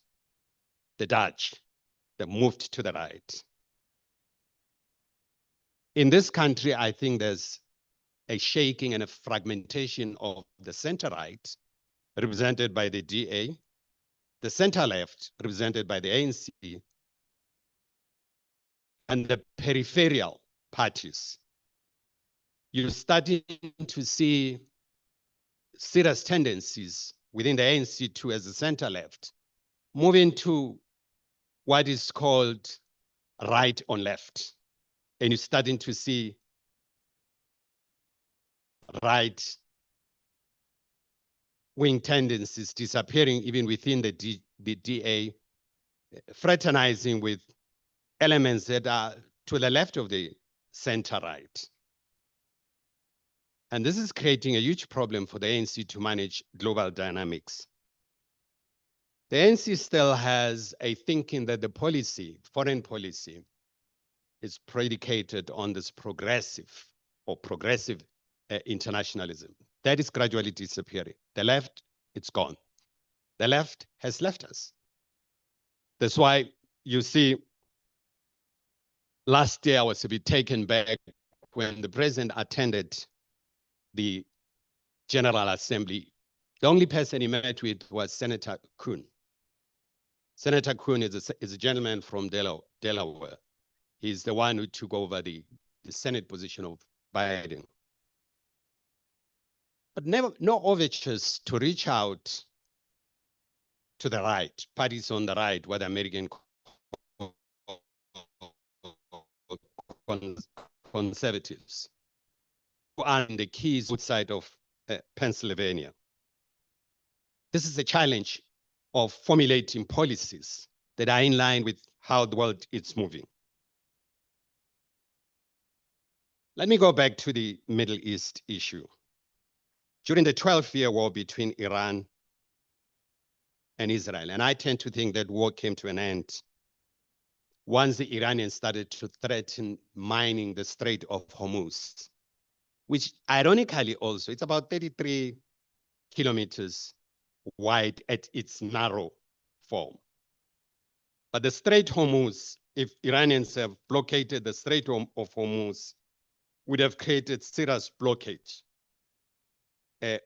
The Dutch, they moved to the right. In this country, I think there's a shaking and a fragmentation of the center right, represented by the DA, the center left, represented by the ANC, and the peripheral parties. You're starting to see serious tendencies within the ANC too, as the center left, moving to what is called right on left. And you're starting to see right wing tendencies disappearing even within the the DA fraternizing with elements that are to the left of the center-right. And this is creating a huge problem for the ANC to manage global dynamics. The ANC still has a thinking that the policy, foreign policy, is predicated on this progressive internationalism. That is gradually disappearing. The left, it's gone. The left has left us. That's why you see last year I was a bit taken back when the president attended the General Assembly. The only person he met with was Senator Kuhn. Senator Kuhn is a gentleman from Delaware. He's the one who took over the Senate position of Biden. But no overtures to reach out to the right, parties on the right, whether American conservatives, who are in the keys outside of Pennsylvania. This is a challenge of formulating policies that are in line with how the world is moving. Let me go back to the Middle East issue. During the 12-year war between Iran and Israel, and I tend to think that war came to an end once the Iranians started to threaten mining the Strait of Hormuz, which ironically also, it's about 33 kilometers wide at its narrow form. But the Strait of Hormuz, if Iranians have blockaded the Strait of Hormuz, would have created serious blockage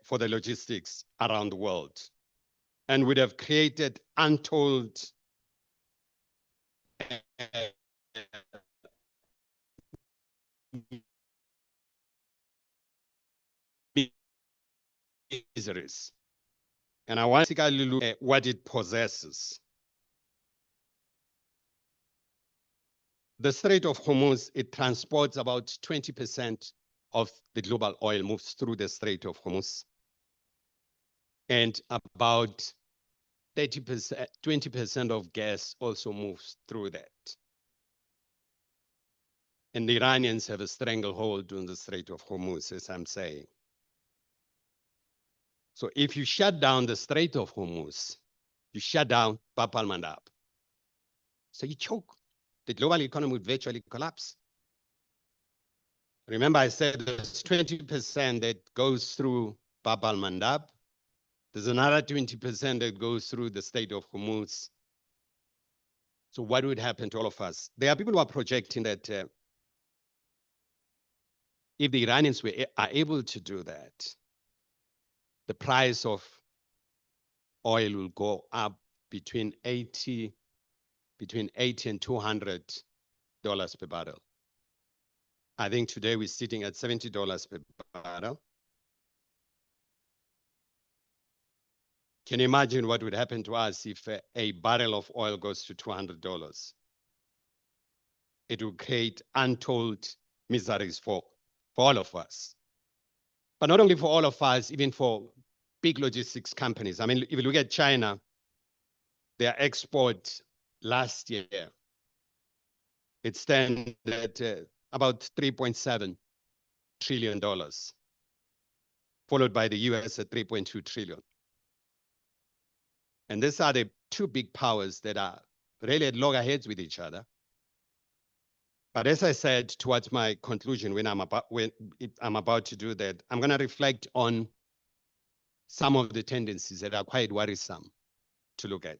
for the logistics around the world and would have created untold miseries. And I want to look at what it possesses. The Strait of Hormuz, it transports about 20% of the global oil moves through the Strait of Hormuz. And about 30%, 20% of gas also moves through that. And the Iranians have a stranglehold on the Strait of Hormuz, as I'm saying. So if you shut down the Strait of Hormuz, you shut down Bab al-Mandab. So you choke. The global economy would virtually collapse. Remember, I said there's 20% that goes through Bab al-Mandab. There's another 20% that goes through the Strait of Hormuz. So what would happen to all of us? There are people who are projecting that if the Iranians are able to do that, the price of oil will go up between 80 and $200 per barrel. I think today we're sitting at $70 per barrel. Can you imagine what would happen to us if a barrel of oil goes to $200? It will create untold miseries for all of us. But not only for all of us, even for big logistics companies. I mean, if you look at China, their export last year, it stands at about $3.7 trillion, followed by the US at 3.2 trillion. And these are the two big powers that are really at loggerheads with each other. But as I said, towards my conclusion, when I'm about to do that, I'm going to reflect on some of the tendencies that are quite worrisome to look at.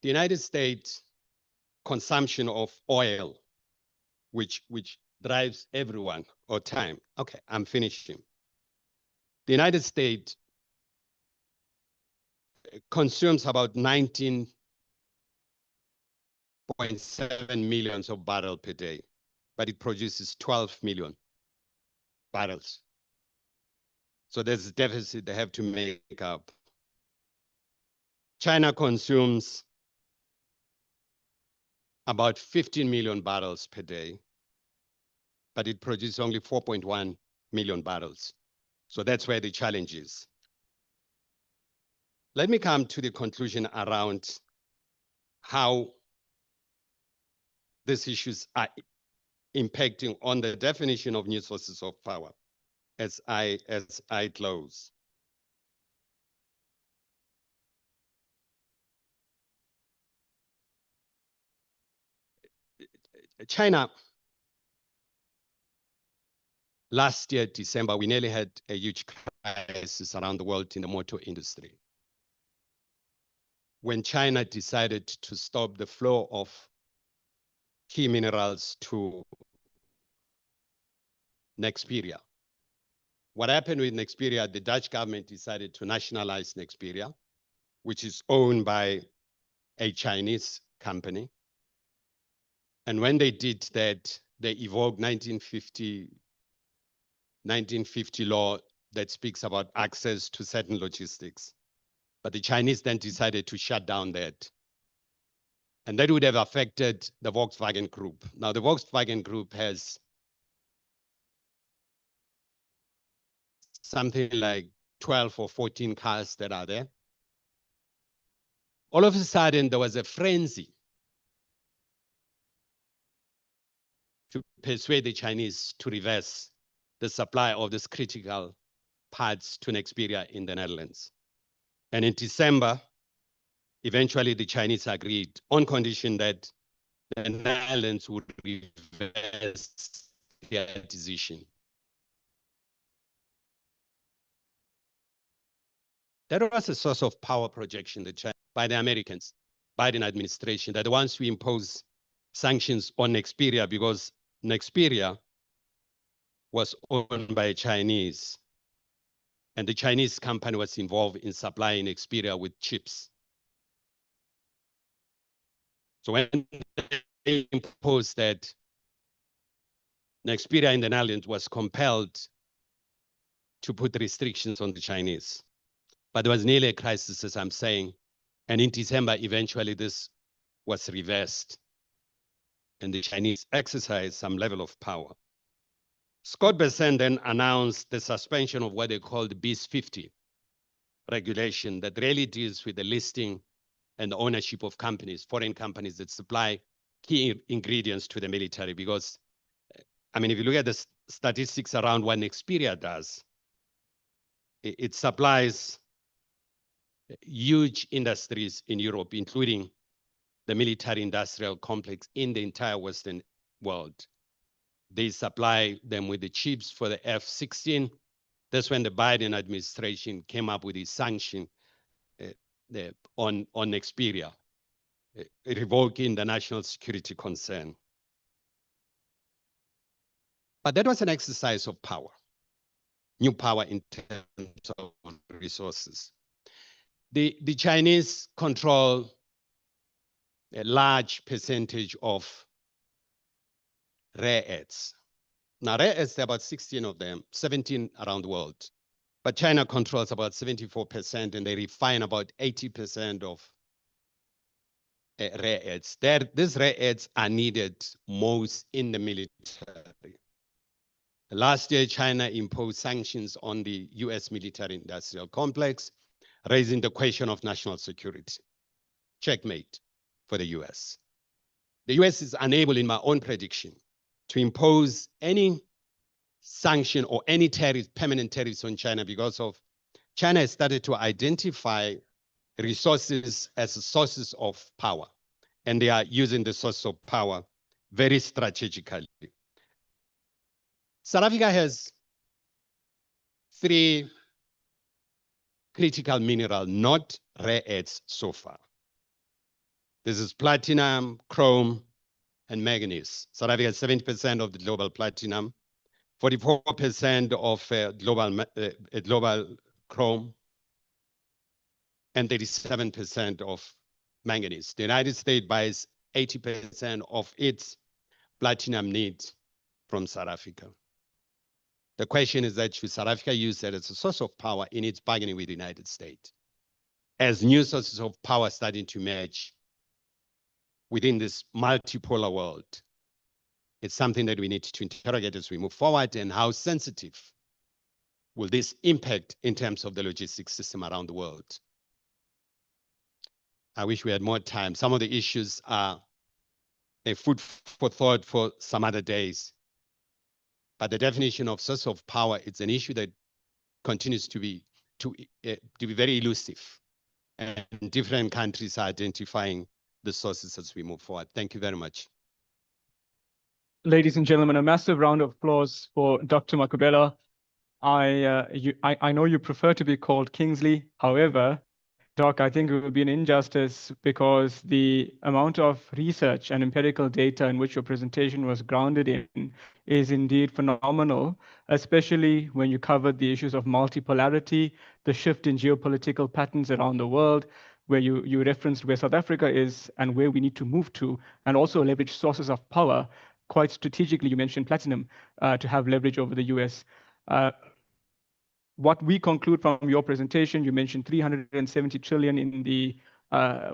The United States consumption of oil, which drives everyone all time. Okay, I'm finishing. The United States consumes about 19.7 million of barrels per day, but it produces 12 million barrels. So there's a deficit they have to make up. China consumes about 15 million barrels per day. but it produces only 4.1 million barrels. So that's where the challenge is. Let me come to the conclusion around how these issues are impacting on the definition of new sources of power as I close. China, last year, December, we nearly had a huge crisis around the world in the motor industry. When China decided to stop the flow of key minerals to Nexperia. What happened with Nexperia, the Dutch government decided to nationalize Nexperia, which is owned by a Chinese company. And when they did that, they evoked 1950 law that speaks about access to certain logistics. But the Chinese then decided to shut down that. And that would have affected the Volkswagen Group. Now, the Volkswagen Group has something like 12 or 14 cars that are there. All of a sudden, there was a frenzy to persuade the Chinese to reverse the supply of these critical parts to Nexperia in the Netherlands. And in December, eventually the Chinese agreed on condition that the Netherlands would reverse their decision. That was a source of power projection by the Americans, Biden administration, that once we impose sanctions on Nexperia, because Nexperia was owned by Chinese, and the Chinese company was involved in supplying Nexperia with chips. So when they imposed that, Nexperia in the Netherlands was compelled to put restrictions on the Chinese. But there was nearly a crisis, as I'm saying. And in December, eventually this was reversed. And the Chinese exercised some level of power. Scott Bessent then announced the suspension of what they call the BIS 50 regulation that really deals with the listing and the ownership of companies, foreign companies that supply key ingredients to the military. Because, I mean, if you look at the statistics around what Nexperia does, it supplies huge industries in Europe, including the military industrial complex in the entire Western world. They supply them with the chips for the F-16. That's when the Biden administration came up with a sanction on Nexperia, revoking the national security concern. But that was an exercise of power, new power in terms of resources. The Chinese control a large percentage of rare earths. Now, rare earths, there are about 16 of them, 17 around the world. But China controls about 74%, and they refine about 80% of rare earths. These rare earths are needed most in the military. Last year, China imposed sanctions on the US military industrial complex, raising the question of national security. Checkmate for the US. The US is unable, in my own prediction, to impose any sanction or any tariffs, permanent tariffs on China, because of China has started to identify resources as sources of power, and they are using the source of power very strategically. South Africa has 3 critical minerals, not rare earths so far. This is platinum, chrome, and manganese. South Africa has 70% of the global platinum, 44% of global chrome, and 37% of manganese. The United States buys 80% of its platinum needs from South Africa. The question is that should South Africa use that as a source of power in its bargaining with the United States? As new sources of power starting to emerge within this multipolar world, It's something that we need to interrogate as we move forward, and how sensitive will this impact in terms of the logistics system around the world? I wish we had more time. Some of the issues are a food for thought for some other days. But the definition of source of power, it's an issue that continues to be very elusive. And different countries are identifying the sources as we move forward. Thank you very much. Ladies and gentlemen, a massive round of applause for Dr. Makubela. I know you prefer to be called Kingsley. However, Doc, I think it would be an injustice because the amount of research and empirical data in which your presentation was grounded in is indeed phenomenal, especially when you covered the issues of multipolarity, the shift in geopolitical patterns around the world, where you referenced where South Africa is and where we need to move to, and also leverage sources of power. Quite strategically, you mentioned platinum to have leverage over the US. What we conclude from your presentation, you mentioned 370 trillion in the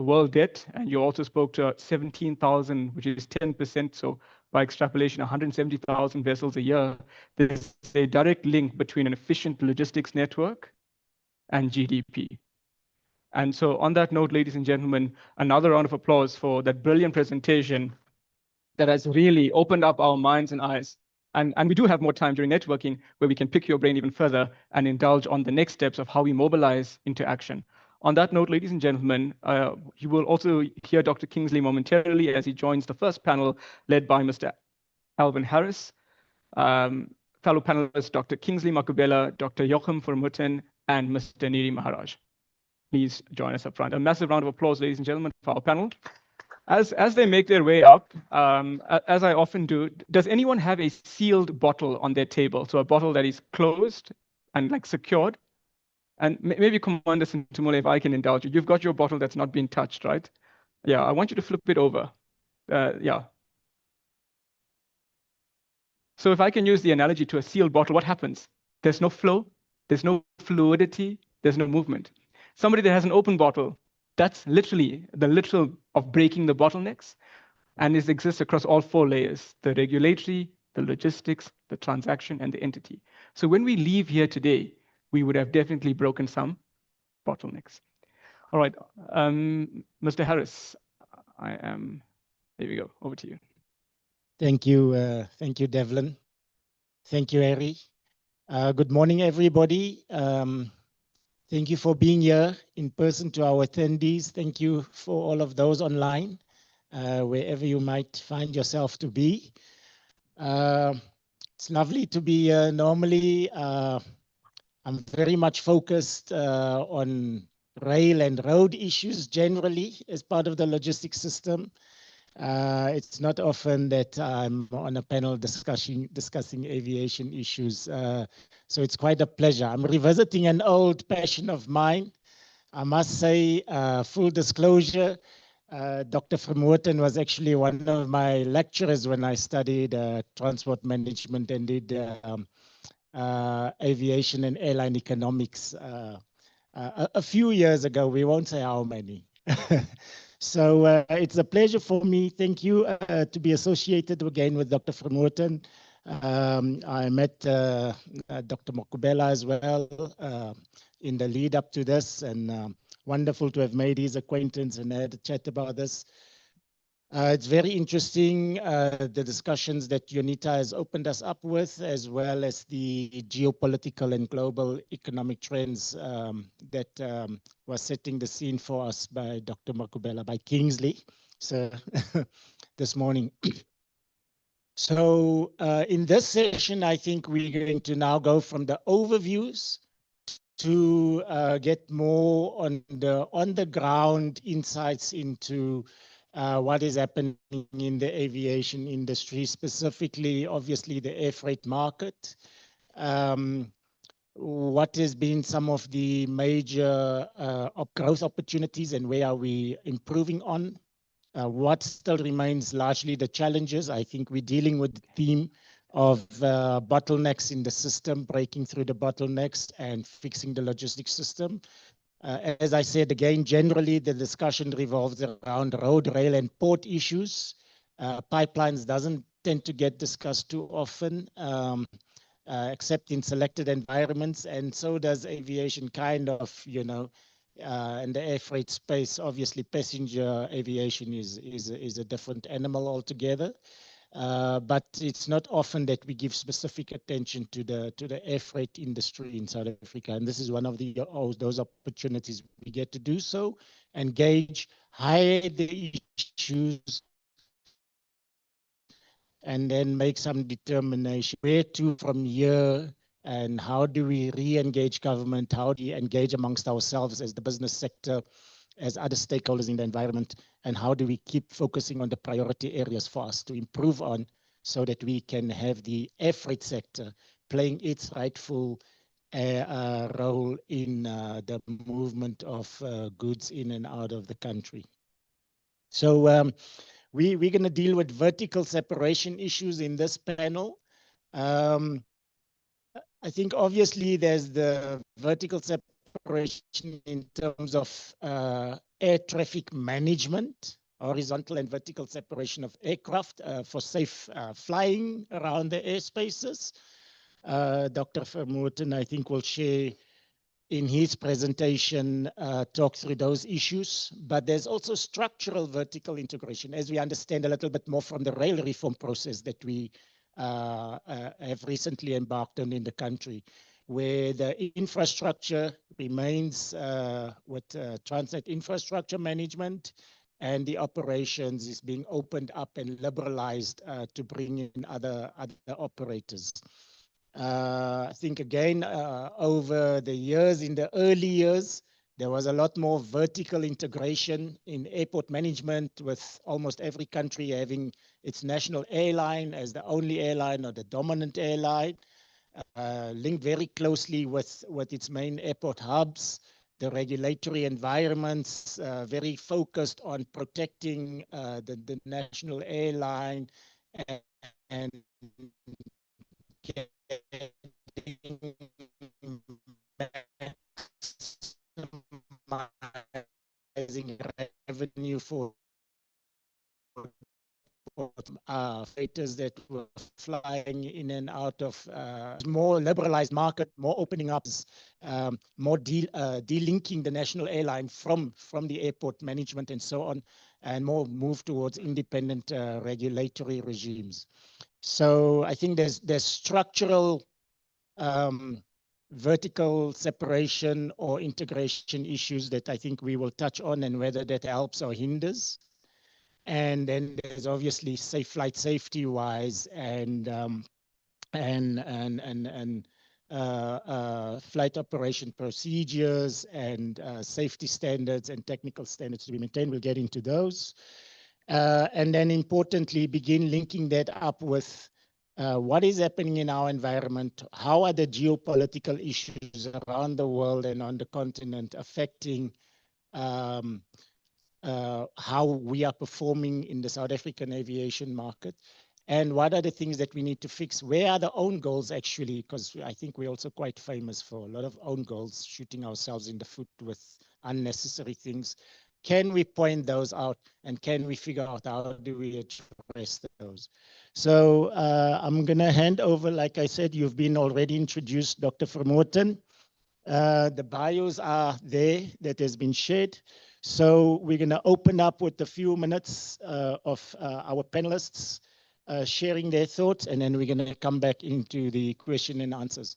world debt, and you also spoke to 17,000, which is 10%. So by extrapolation, 170,000 vessels a year. There's a direct link between an efficient logistics network and GDP. And so on that note, ladies and gentlemen, another round of applause for that brilliant presentation that has really opened up our minds and eyes. And we do have more time during networking where we can pick your brain even further and indulge on the next steps of how we mobilize into action. On that note, ladies and gentlemen, you will also hear Dr. Kingsley momentarily as he joins the first panel led by Mr. Alvin Harris, fellow panelists Dr. Kingsley Makubela, Dr. Joachim Vermeulen, and Mr. Niri Maharaj. Please join us up front. A massive round of applause, ladies and gentlemen, for our panel. As they make their way up, as I often do, does anyone have a sealed bottle on their table? So a bottle that is closed and like secured? And maybe Commander Sintumule, if I can indulge you, you've got your bottle that's not been touched, right? Yeah, I want you to flip it over. Yeah. So if I can use the analogy to a sealed bottle, what happens? There's no flow, there's no fluidity, there's no movement. Somebody that has an open bottle, that's literally the literal of breaking the bottlenecks, and it exists across all four layers: the regulatory, the logistics, the transaction, and the entity. So when we leave here today, we would have definitely broken some bottlenecks. All right, Mr. Harris, there we go, over to you. Thank you, Devlin. Thank you, Harry. Good morning, everybody. Thank you for being here in person to our attendees. Thank you for all of those online, wherever you might find yourself to be. It's lovely to be here. Normally, I'm very much focused on rail and road issues generally as part of the logistics system. It's not often that I'm on a panel discussing aviation issues. So it's quite a pleasure. I'm revisiting an old passion of mine. I must say, full disclosure, Dr. Vermeulen was actually one of my lecturers when I studied transport management and did aviation and airline economics a few years ago. We won't say how many. So it's a pleasure for me. Thank you to be associated again with Dr. Vermeulen. I met Dr. Makubela as well in the lead up to this, and wonderful to have made his acquaintance and had a chat about this. It's very interesting, the discussions that UNITA has opened us up with, as well as the geopolitical and global economic trends that was setting the scene for us by Dr. Makubela, by Kingsley, so this morning. So in this session, I think we're going to now go from the overviews to get more on the ground insights into what is happening in the aviation industry, specifically, obviously, the air freight market. What has been some of the major growth opportunities and where are we improving on? What still remains largely the challenges? I think we're dealing with the theme of bottlenecks in the system, breaking through the bottlenecks and fixing the logistics system. As I said, again, generally, the discussion revolves around road, rail, and port issues. Pipelines doesn't tend to get discussed too often, except in selected environments. And so does aviation, kind of, you know, in the air freight space. Obviously, passenger aviation is a different animal altogether. But it's not often that we give specific attention to the air freight industry in South Africa, and this is one of those opportunities we get to do so, engage, highlight the issues, and then make some determination where to from here, and how do we re-engage government, how do we engage amongst ourselves as the business sector, as other stakeholders in the environment, and how do we keep focusing on the priority areas for us to improve on, so that we can have the air freight sector playing its rightful role in the movement of goods in and out of the country. So we're going to deal with vertical separation issues in this panel. I think obviously there's the vertical separation in terms of air traffic management, horizontal and vertical separation of aircraft for safe flying around the airspaces. Dr. Vermooten, I think, will share in his presentation, talk through those issues. But there's also structural vertical integration, as we understand a little bit more from the rail reform process that we have recently embarked on in the country, where the infrastructure remains with Transnet Infrastructure Management, and the operations is being opened up and liberalized to bring in other operators. I think, again, over the years, in the early years, there was a lot more vertical integration in airport management, with almost every country having its national airline as the only airline or the dominant airline, linked very closely with its main airport hubs. The regulatory environments very focused on protecting the national airline and maximizing revenue for freighters that were flying in and out of more liberalized market, more opening up, more delinking the national airline from the airport management and so on, and more move towards independent regulatory regimes. So I think there's structural vertical separation or integration issues that I think we will touch on, and whether that helps or hinders. And then there's obviously safe flight safety wise and flight operation procedures and safety standards and technical standards to be maintained. We'll get into those. And then importantly, begin linking that up with what is happening in our environment, how are the geopolitical issues around the world and on the continent affecting how we are performing in the South African aviation market, and what are the things that we need to fix? Where are the own goals actually? Because I think we're also quite famous for a lot of own goals, shooting ourselves in the foot with unnecessary things. Can we point those out, and can we figure out how do we address those? So I'm going to hand over, like I said, you've been already introduced, Dr. Vermooten. The bios are there that has been shared. So we're going to open up with a few minutes of our panelists sharing their thoughts, and then we're going to come back into the question and answers.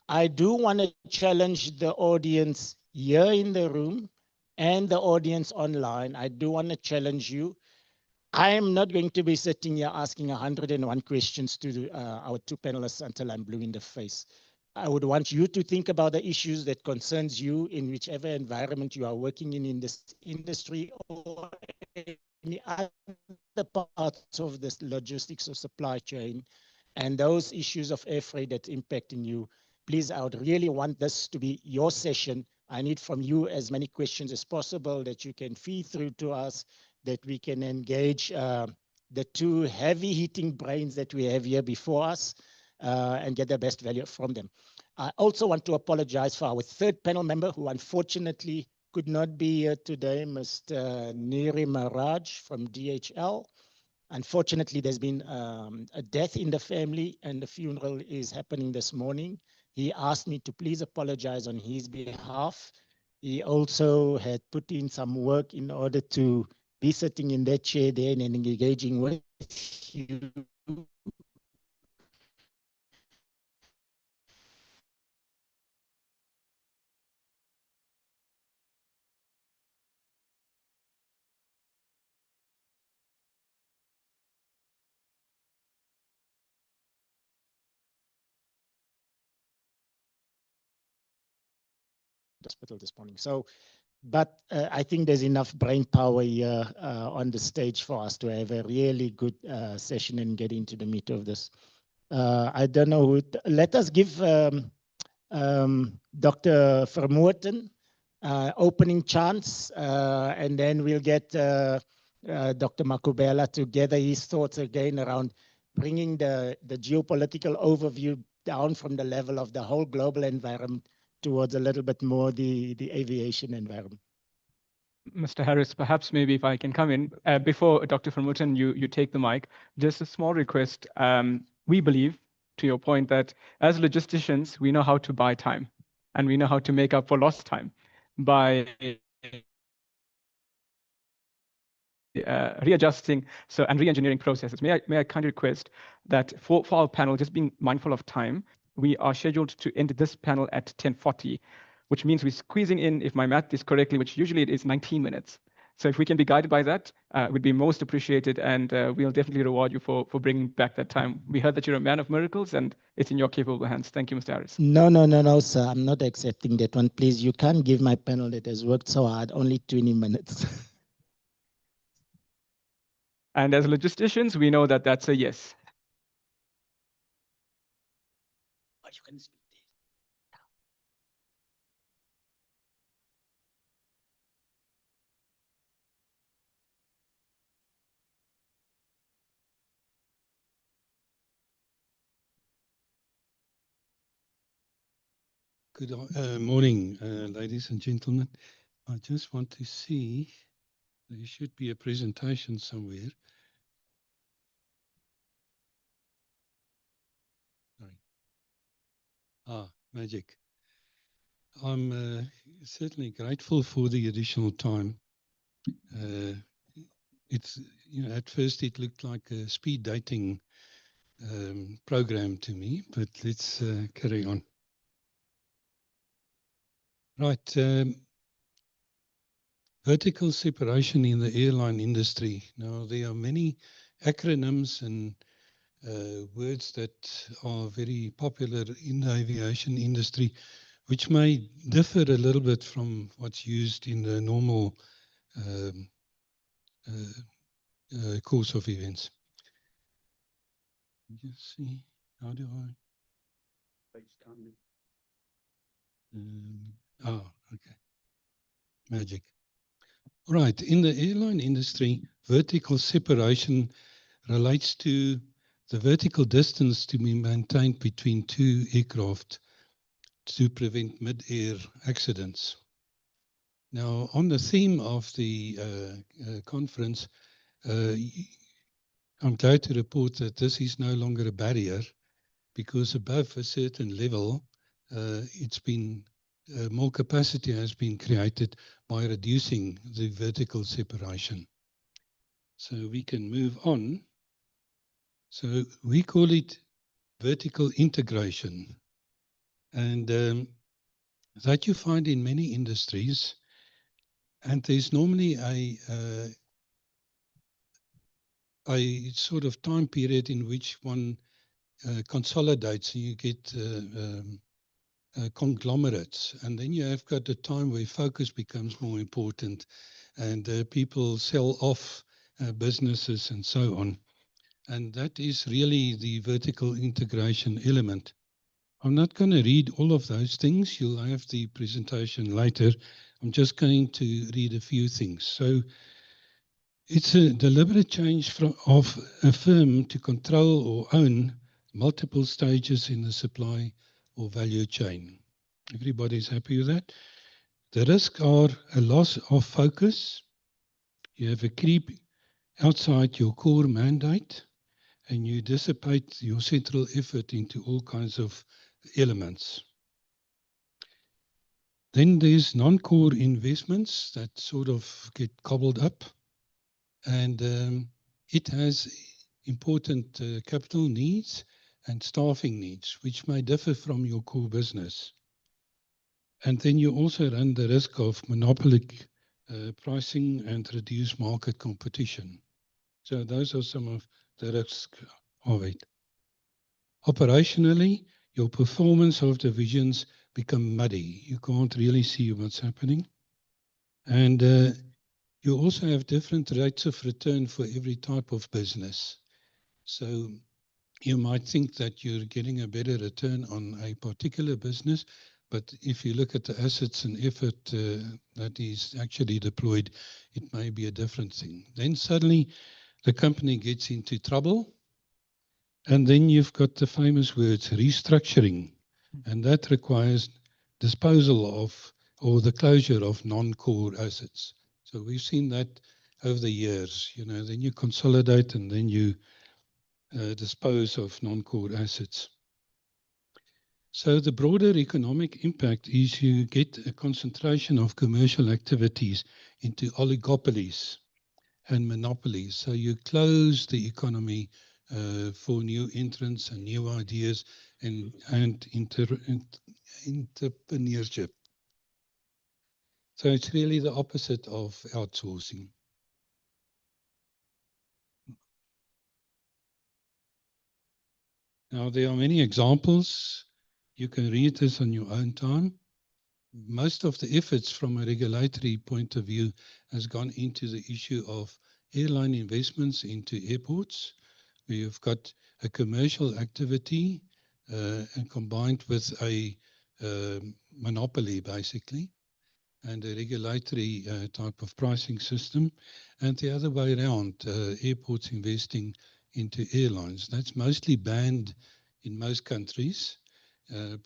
I do want to challenge the audience here in the room and the audience online. I do want to challenge you. I am not going to be sitting here asking 101 questions to our two panelists until I'm blue in the face. I would want you to think about the issues that concerns you in whichever environment you are working in this industry or any other parts of this logistics or supply chain, and those issues of air freight that's impacting you. Please, I would really want this to be your session. I need from you as many questions as possible that you can feed through to us, that we can engage the two heavy hitting brains that we have here before us and get the best value from them. I also want to apologize for our third panel member who unfortunately could not be here today, Mr. Niri Maraj from DHL. Unfortunately, there's been a death in the family, and the funeral is happening this morning. He asked me to please apologize on his behalf. He also had put in some work in order to be sitting in that chair there and engaging with you. Hospital this morning. So, but I think there's enough brain power here on the stage for us to have a really good session and get into the meat of this. I don't know who, let us give Dr. Vermoorten opening chance, and then we'll get Dr. Makubela to gather his thoughts again around bringing the geopolitical overview down from the level of the whole global environment towards a little bit more the aviation environment. Mr. Harris, perhaps maybe if I can come in before Dr. Vermoorten, you take the mic, just a small request. We believe, to your point, that as logisticians, we know how to buy time and we know how to make up for lost time by readjusting and re-engineering processes. May I kindly request that for our panel, just being mindful of time, we are scheduled to end this panel at 10:40, which means we're squeezing in, if my math is correctly, which usually it is 19 minutes. So if we can be guided by that, it would be most appreciated, and we'll definitely reward you for bringing back that time. We heard that you're a man of miracles, and it's in your capable hands. Thank you, Mr. Harris. No, sir. I'm not accepting that one. Please, you can't give my panel that has worked so hard only 20 minutes. And as logisticians, we know that that's a yes. Oh, you can speak. Good morning, ladies and gentlemen. I just want to see, there should be a presentation somewhere. Sorry. Magic. I'm certainly grateful for the additional time. It's, at first it looked like a speed dating program to me, but let's carry on. Right. Vertical separation in the airline industry. Now, there are many acronyms and words that are very popular in the aviation industry, which may differ a little bit from what's used in the normal course of events. Just see, how do I? Okay. Magic. Right. In the airline industry, vertical separation relates to the vertical distance to be maintained between two aircraft to prevent mid-air accidents. Now, on the theme of the conference, I'm glad to report that this is no longer a barrier, because above a certain level, it's been more capacity has been created by reducing the vertical separation. So we can move on. So we call it vertical integration. And that you find in many industries. And there's normally a sort of time period in which one consolidates, and you get conglomerates, and then you have got a time where focus becomes more important, and people sell off businesses and so on. And that is really the vertical integration element. I'm not going to read all of those things. You'll have the presentation later. I'm just going to read a few things. So it's a deliberate change of a firm to control or own multiple stages in the supply or value chain. Everybody's happy with that? The risks are a loss of focus. You have a creep outside your core mandate, and you dissipate your central effort into all kinds of elements. Then there's non-core investments that sort of get cobbled up, and it has important capital needs and staffing needs, which may differ from your core business. And then you also run the risk of monopolistic pricing and reduced market competition. So those are some of the risks of it. Operationally, your performance of divisions become muddy. You can't really see what's happening. And you also have different rates of return for every type of business. So you might think that you're getting a better return on a particular business, but if you look at the assets and effort that is actually deployed, it may be a different thing. Then suddenly the company gets into trouble, and then you've got the famous words restructuring, and that requires disposal of or the closure of non-core assets. So we've seen that over the years. You know, then you consolidate and then you dispose of non-core assets. So the broader economic impact is you get a concentration of commercial activities into oligopolies and monopolies. So you close the economy for new entrants and new ideas and entrepreneurship. So it's really the opposite of outsourcing. Now, there are many examples. You can read this on your own time. Most of the efforts from a regulatory point of view has gone into the issue of airline investments into airports. We've got a commercial activity and combined with a monopoly, basically, and a regulatory type of pricing system, and the other way around, airports investing into airlines. That's mostly banned in most countries,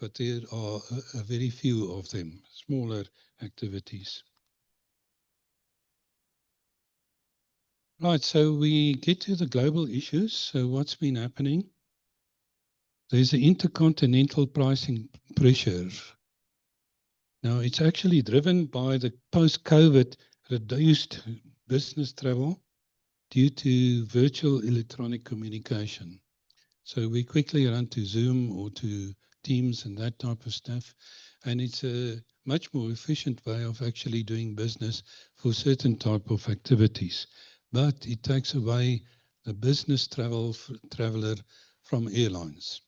but there are a very few of them, smaller activities. Right, so we get to the global issues. So what's been happening? There's an intercontinental pricing pressure. Now, it's actually driven by the post-COVID reduced business travel due to virtual electronic communication. So we quickly run to Zoom or to Teams and that type of stuff. And it's a much more efficient way of actually doing business for certain type of activities. But it takes away the business traveler from airlines.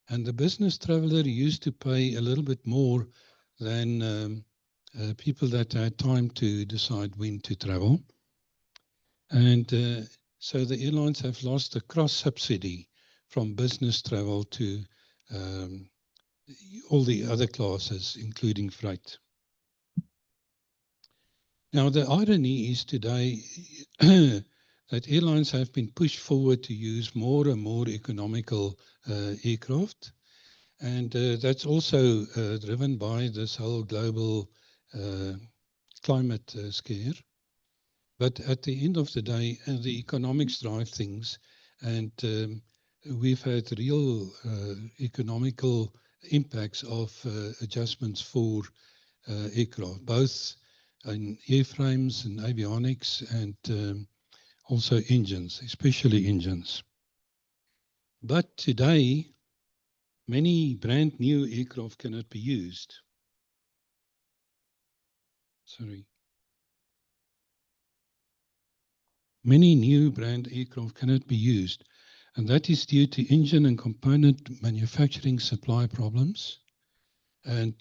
And the business traveler used to pay a little bit more than people that had time to decide when to travel. And so the airlines have lost the cross-subsidy from business travel to all the other classes, including freight. Now, the irony is today that airlines have been pushed forward to use more and more economical aircraft. And that's also driven by this whole global climate scare. But at the end of the day, the economics drive things. And we've had real economical impacts of adjustments for aircraft, both in airframes and avionics and also engines, especially engines. But today, many brand new aircraft cannot be used. Sorry. Many new brand aircraft cannot be used, and that is due to engine and component manufacturing supply problems, and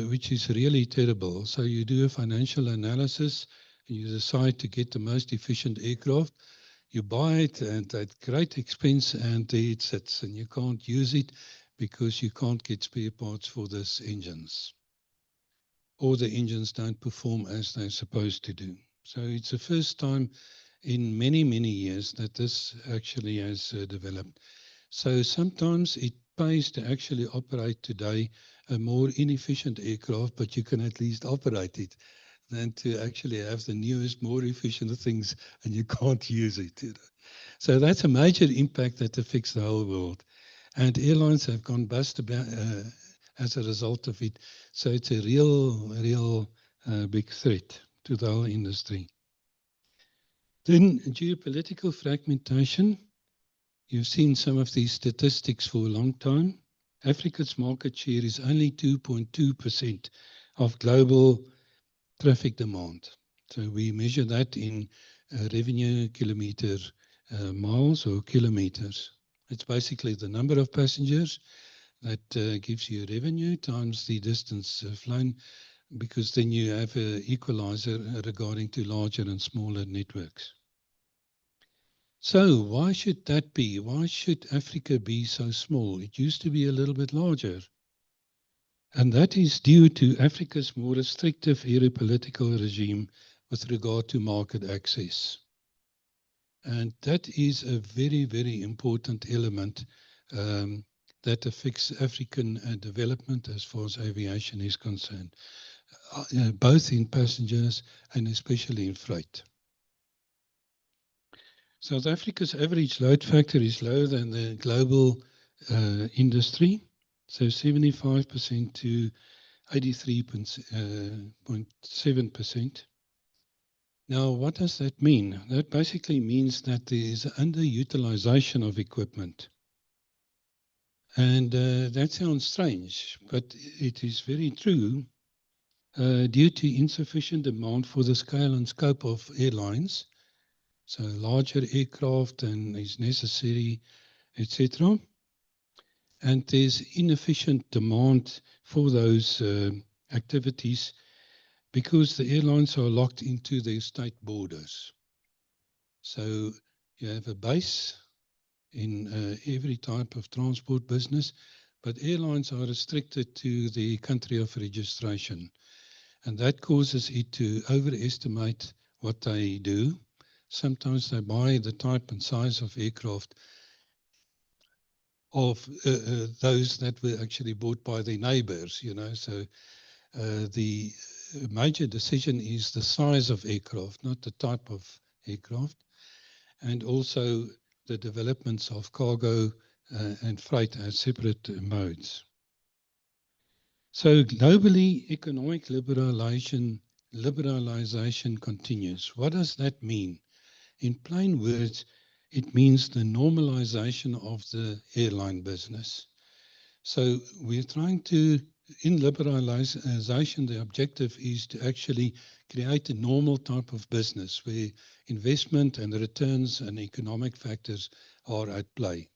which is really terrible. So you do a financial analysis, and you decide to get the most efficient aircraft. You buy it and at great expense, and there it sits, and you can't use it because you can't get spare parts for these engines, or the engines don't perform as they're supposed to do. So it's the first time in many, many years that this actually has developed. So sometimes it pays to actually operate today a more inefficient aircraft, but you can at least operate it than to actually have the newest, more efficient things and you can't use it. So that's a major impact that affects the whole world. And airlines have gone bust as a result of it. So it's a real big threat to the whole industry. Then geopolitical fragmentation. You've seen some of these statistics for a long time. Africa's market share is only 2.2% of global traffic demand. So we measure that in revenue kilometer miles or kilometers. It's basically the number of passengers that gives you revenue times the distance flown, because then you have an equalizer regarding to larger and smaller networks. So why should that be? Why should Africa be so small? It used to be a little bit larger. And that is due to Africa's more restrictive political regime with regard to market access. And that is a very, very important element that affects African development as far as aviation is concerned, both in passengers and especially in freight. South Africa's average load factor is lower than the global industry, so 75% to 83.7%. Now, what does that mean? That basically means that there is underutilization of equipment. And that sounds strange, but it is very true due to insufficient demand for the scale and scope of airlines. So larger aircraft than is necessary, etc. And there's inefficient demand for those activities because the airlines are locked into their state borders. So you have a base in every type of transport business, but airlines are restricted to the country of registration. And that causes it to overestimate what they do. Sometimes they buy the type and size of aircraft of those that were actually bought by their neighbors, you know. So the major decision is the size of aircraft, not the type of aircraft, and also the developments of cargo and freight as separate modes. So globally, economic liberalization continues. What does that mean? In plain words, it means the normalization of the airline business. So we're trying to, in liberalization, the objective is to actually create a normal type of business where investment and returns and economic factors are at play.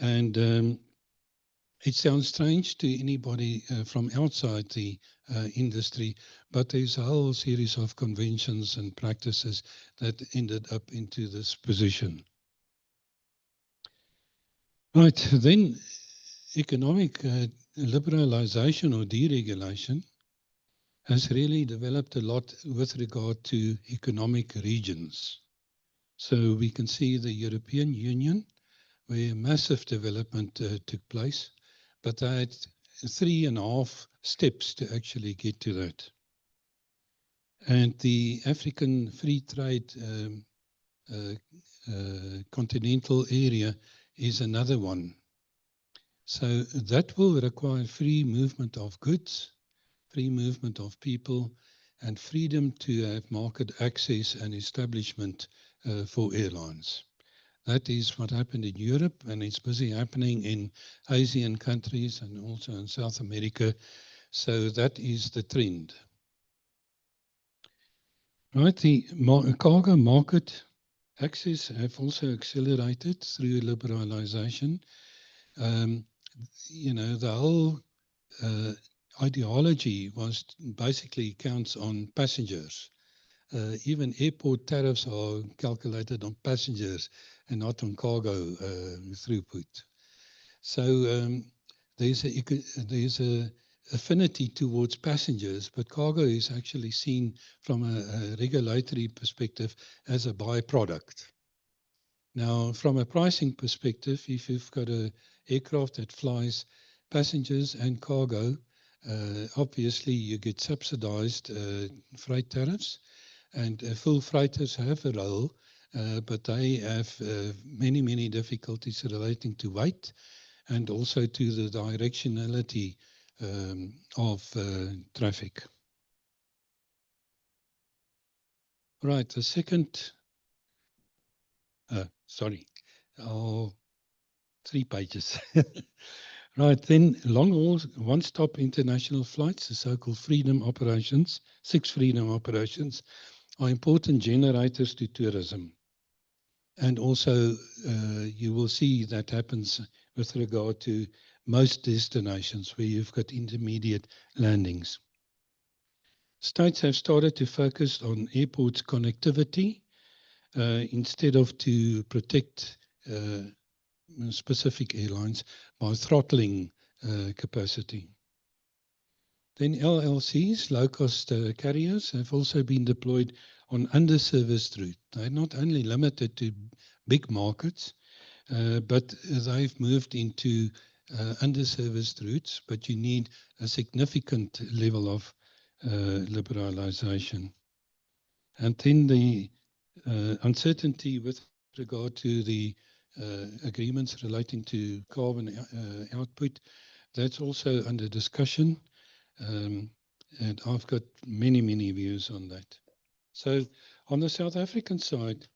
And it sounds strange to anybody from outside the industry, but there's a whole series of conventions and practices that ended up into this position. Right, then economic liberalization or deregulation has really developed a lot with regard to economic regions. So we can see the European Union, where massive development took place, but they had 3.5 steps to actually get to that. And the African Free Trade continental area is another one. So that will require free movement of goods, free movement of people, and freedom to have market access and establishment for airlines. That is what happened in Europe, and it's busy happening in Asian countries and also in South America. So that is the trend. Right, the cargo market access have also accelerated through liberalization. You know, the whole ideology was basically counts on passengers. Even airport tariffs are calculated on passengers and not on cargo throughput. So there's a affinity towards passengers, but cargo is actually seen from a regulatory perspective as a byproduct. Now, from a pricing perspective, if you've got an aircraft that flies passengers and cargo, Obviously, you get subsidized freight tariffs, and full freighters have a role, but they have many difficulties relating to weight and also to the directionality of traffic. Right, the second, sorry, 3 pages. Right, then long-haul one-stop international flights, the so-called freedom operations, 6 freedom operations, are important generators to tourism. And also, you will see that happens with regard to most destinations where you've got intermediate landings. States have started to focus on airports connectivity instead of to protect specific airlines by throttling capacity. Then LLCs, low-cost carriers, have also been deployed on underserviced routes. They're not only limited to big markets, but they've moved into underserviced routes, but you need a significant level of liberalization. And then the uncertainty with regard to the agreements relating to carbon output, that's also under discussion. And I've got many views on that. So on the South African side,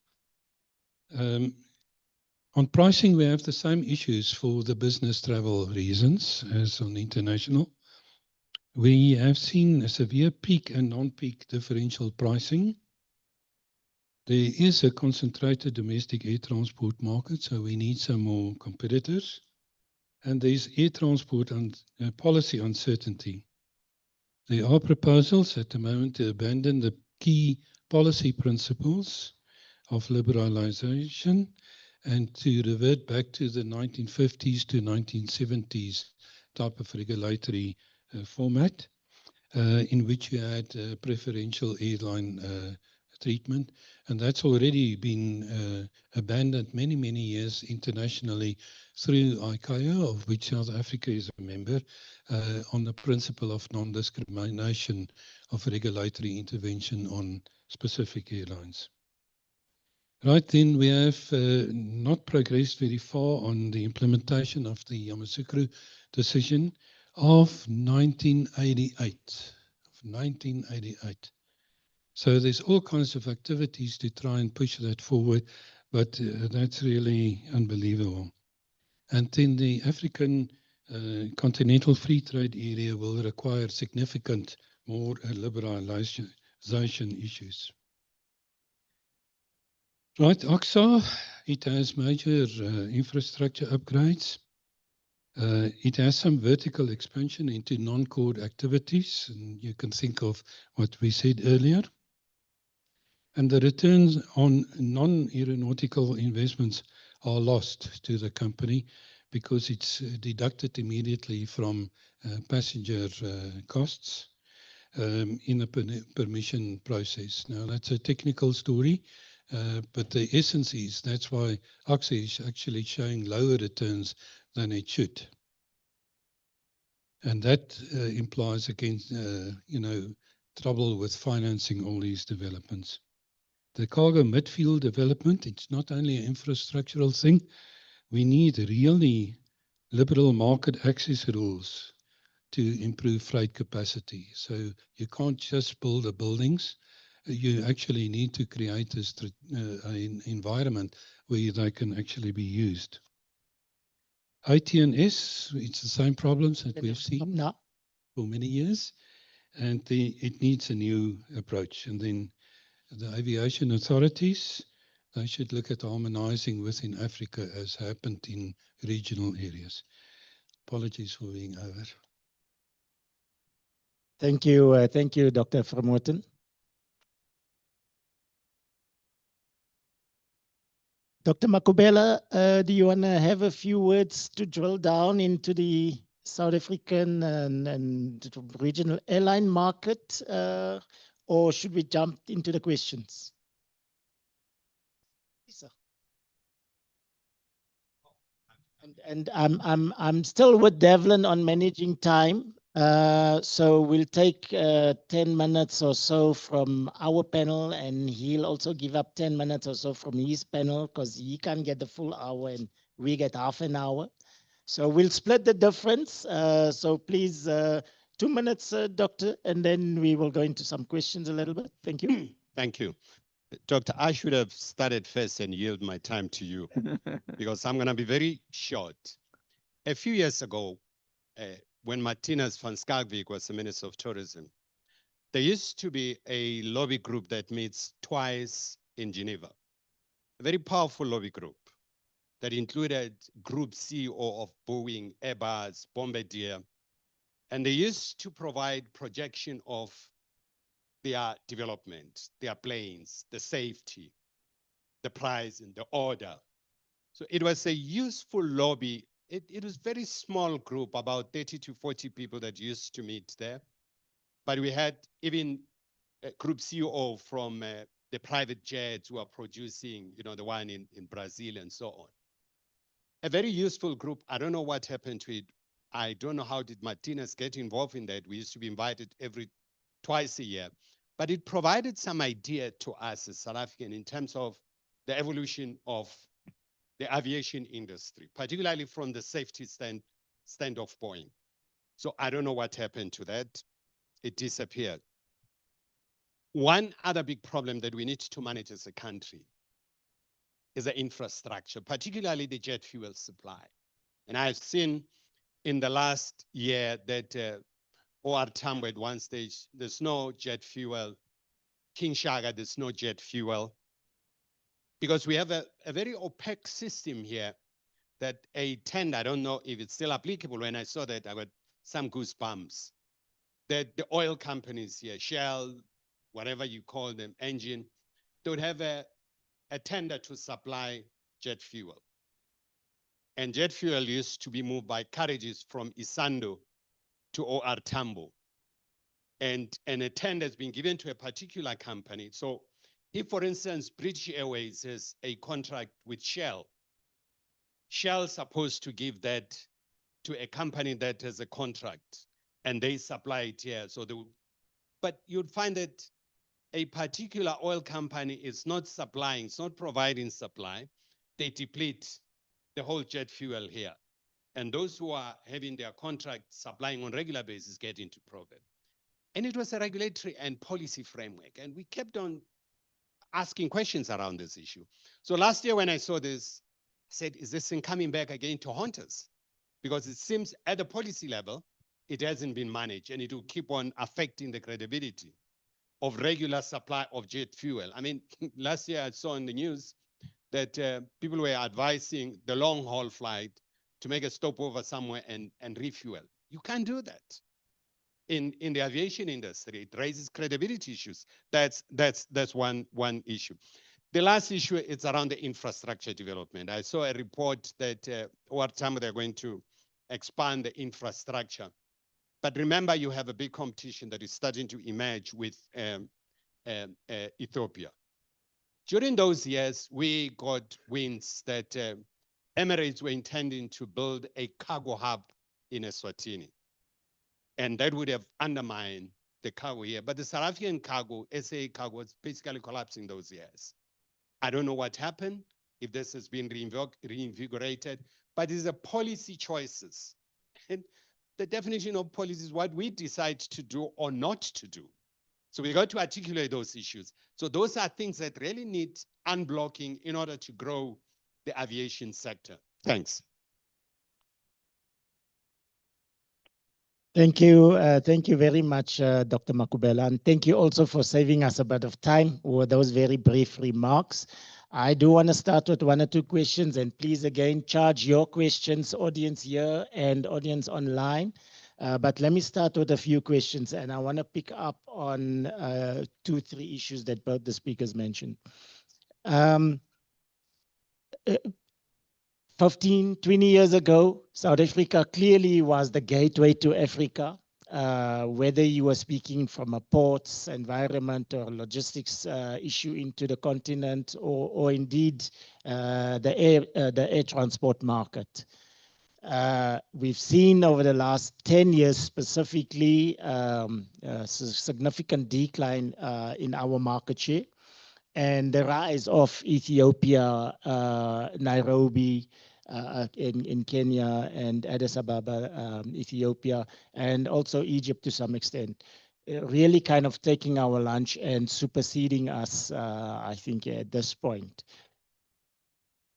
on pricing, we have the same issues for the business travel reasons as on international. We have seen a severe peak and non-peak differential pricing. There is a concentrated domestic air transport market, so we need some more competitors. And there's air transport and policy uncertainty. There are proposals at the moment to abandon the key policy principles of liberalization and to revert back to the 1950s to 1970s type of regulatory format in which you had preferential airline treatment. And that's already been abandoned many years internationally through ICAO, of which South Africa is a member, on the principle of non-discrimination of regulatory intervention on specific airlines. Right, then we have not progressed very far on the implementation of the Yamoussoukro decision of 1988. So there's all kinds of activities to try and push that forward, but that's really unbelievable. And then the African continental free trade area will require significant more liberalization issues. Right, AXA, it has major infrastructure upgrades. It has some vertical expansion into non-core activities, and you can think of what we said earlier. And the returns on non-aeronautical investments are lost to the company because it's deducted immediately from passenger costs in the permission process. Now, that's a technical story, but the essence is that's why AXA is actually showing lower returns than it should. And that implies, again, trouble with financing all these developments. The cargo midfield development, it's not only an infrastructural thing. We need really liberal market access rules to improve freight capacity. So you can't just build the buildings. You actually need to create an environment where they can actually be used. AT&S, it's the same problems that we've seen for many years, and it needs a new approach. And then the aviation authorities, they should look at harmonizing within Africa as happened in regional areas. Apologies for being over. Thank you, Dr. Vermooten. Dr. Makubela, do you want to have a few words to drill down into the South African and regional airline market, or should we jump into the questions? And I'm still with Devlin on managing time. So we'll take 10 minutes or so from our panel, and he'll also give up 10 minutes or so from his panel because he can't get the full hour and we get half an hour. So we'll split the difference. So please, 2 minutes, Doctor, and then we will go into some questions a little bit. Thank you. Thank you. Doctor, I should have started first and yield my time to you because I'm going to be very short. A few years ago, when Martinez van Schalkwyk was the Minister of Tourism, there used to be a lobby group that meets twice in Geneva, a very powerful lobby group that included Group CEO of Boeing, Airbus, Bombardier, and they used to provide projection of their development, their planes, the safety, the price, and the order. So it was a useful lobby. It was a very small group, about 30 to 40 people that used to meet there. But we had even a group CEO from the private jets who are producing, the one in Brazil and so on. A very useful group. I don't know what happened to it. I don't know how did Martinez get involved in that. We used to be invited twice a year. But it provided some idea to us as South African in terms of the evolution of the aviation industry, particularly from the safety stand of Boeing. So I don't know what happened to that. It disappeared. One other big problem that we need to manage as a country is the infrastructure, particularly the jet fuel supply. And I've seen in the last year that OR Tambo at one stage, there's no jet fuel. King Shaka, there's no jet fuel. Because we have a very opaque system here that a tender, I don't know if it's still applicable. When I saw that, I got some goosebumps. That the oil companies here, Shell, whatever you call them, Engine, they would have a tender to supply jet fuel. And jet fuel used to be moved by carriages from Isando to OR Tambo. And a tender has been given to a particular company. So if, for instance, British Airways has a contract with Shell, Shell's supposed to give that to a company that has a contract, and they supply it here. So but you'd find that a particular oil company is not supplying, it's not providing supply. They deplete the whole jet fuel here. And those who are having their contract supplying on a regular basis get into problem. And it was a regulatory and policy framework. And we kept on asking questions around this issue. So last year when I saw this, I said, is this thing coming back again to haunt us? Because it seems at the policy level, it hasn't been managed, and it will keep on affecting the credibility of regular supply of jet fuel. I mean, last year I saw in the news that people were advising the long haul flight to make a stopover somewhere and refuel. You can't do that. In the aviation industry, it raises credibility issues. That's one issue. The last issue is around the infrastructure development. I saw a report that over time they're going to expand the infrastructure. But remember, you have a big competition that is starting to emerge with Ethiopia. During those years, we got winds that Emirates were intending to build a cargo hub in Eswatini. And that would have undermined the cargo here. But the South African cargo, SA cargo, was basically collapsing those years. I don't know what happened, if this has been reinvigorated, but it's a policy choices. And the definition of policy is what we decide to do or not to do. So we got to articulate those issues. So those are things that really need unblocking in order to grow the aviation sector. Thanks. Thank you very much, Dr. Makubela, and thank you also for saving us a bit of time with those very brief remarks. I do want to start with 1 or 2 questions, and please again charge your questions, audience here and audience online. But let me start with a few questions, and I want to pick up on 2, 3 issues that both the speakers mentioned. 15, 20 years ago, South Africa clearly was the gateway to Africa, whether you were speaking from a ports environment or logistics issue into the continent, or indeed the air transport market. We've seen over the last 10 years specifically significant decline in our market share, and the rise of Ethiopia, Nairobi in Kenya, and Addis Ababa, Ethiopia, and also Egypt to some extent, really kind of taking our lunch and superseding us, I think, at this point.